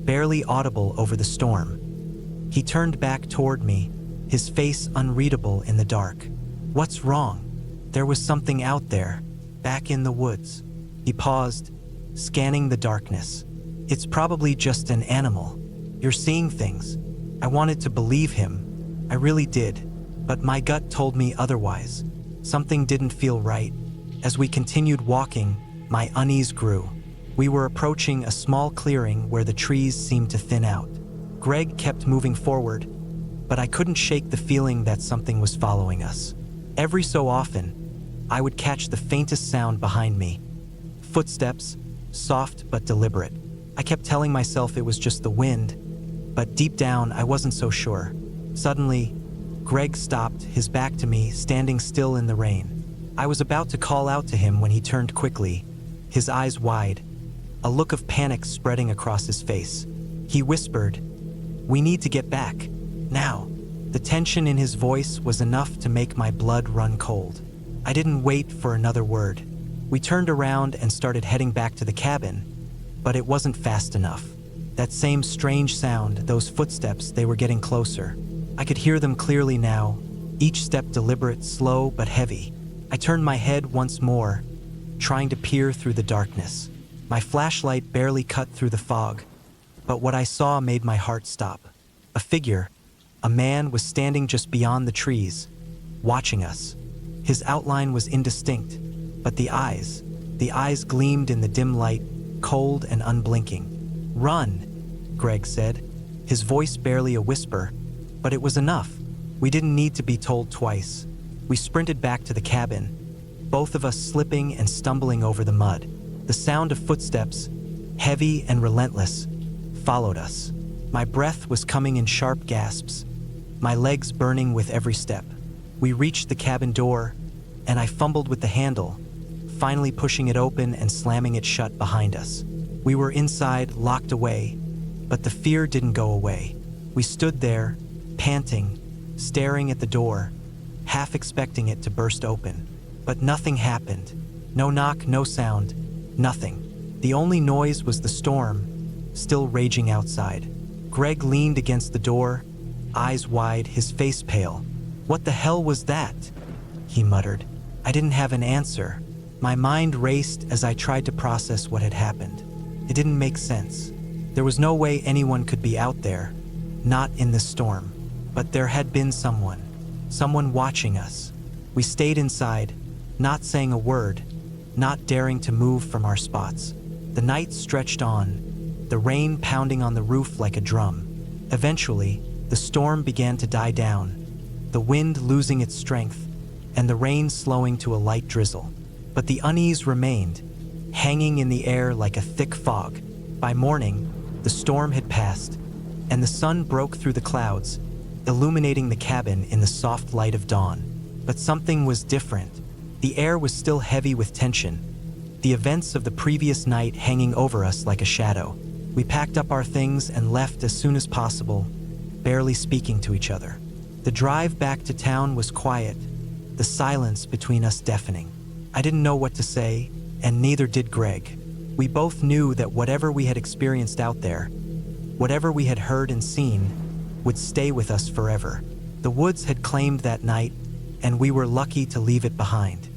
Speaker 1: barely audible over the storm. He turned back toward me, his face unreadable in the dark. What's wrong? There was something out there, back in the woods. He paused, scanning the darkness. It's probably just an animal. You're seeing things. I wanted to believe him. I really did. But my gut told me otherwise. Something didn't feel right. As we continued walking, my unease grew. We were approaching a small clearing where the trees seemed to thin out. Greg kept moving forward, but I couldn't shake the feeling that something was following us. Every so often, I would catch the faintest sound behind me. Footsteps, soft but deliberate. I kept telling myself it was just the wind, but deep down I wasn't so sure. Suddenly, Greg stopped, his back to me, standing still in the rain. I was about to call out to him when he turned quickly, his eyes wide, a look of panic spreading across his face. He whispered, "We need to get back, now." The tension in his voice was enough to make my blood run cold. I didn't wait for another word. We turned around and started heading back to the cabin, but it wasn't fast enough. That same strange sound, those footsteps, they were getting closer. I could hear them clearly now, each step deliberate, slow but heavy. I turned my head once more, trying to peer through the darkness. My flashlight barely cut through the fog, but what I saw made my heart stop. A figure, a man, was standing just beyond the trees, watching us. His outline was indistinct, but the eyes gleamed in the dim light, cold and unblinking. "Run," Greg said, his voice barely a whisper, but it was enough. We didn't need to be told twice. We sprinted back to the cabin, both of us slipping and stumbling over the mud. The sound of footsteps, heavy and relentless, followed us. My breath was coming in sharp gasps, my legs burning with every step. We reached the cabin door, and I fumbled with the handle, finally pushing it open and slamming it shut behind us. We were inside, locked away, but the fear didn't go away. We stood there, panting, staring at the door, half expecting it to burst open. But nothing happened. No knock, no sound, nothing. The only noise was the storm, still raging outside. Greg leaned against the door, eyes wide, his face pale. "What the hell was that?" he muttered. I didn't have an answer. My mind raced as I tried to process what had happened. It didn't make sense. There was no way anyone could be out there, not in this storm. But there had been someone. someone watching us. We stayed inside, not saying a word, not daring to move from our spots. The night stretched on, the rain pounding on the roof like a drum. Eventually, the storm began to die down, the wind losing its strength, and the rain slowing to a light drizzle. But the unease remained, hanging in the air like a thick fog. By morning, the storm had passed, and the sun broke through the clouds, illuminating the cabin in the soft light of dawn. But something was different. The air was still heavy with tension, the events of the previous night hanging over us like a shadow. We packed up our things and left as soon as possible, barely speaking to each other. The drive back to town was quiet, the silence between us deafening. I didn't know what to say, and neither did Greg. We both knew that whatever we had experienced out there, whatever we had heard and seen, would stay with us forever. The woods had claimed that night, and we were lucky to leave it behind.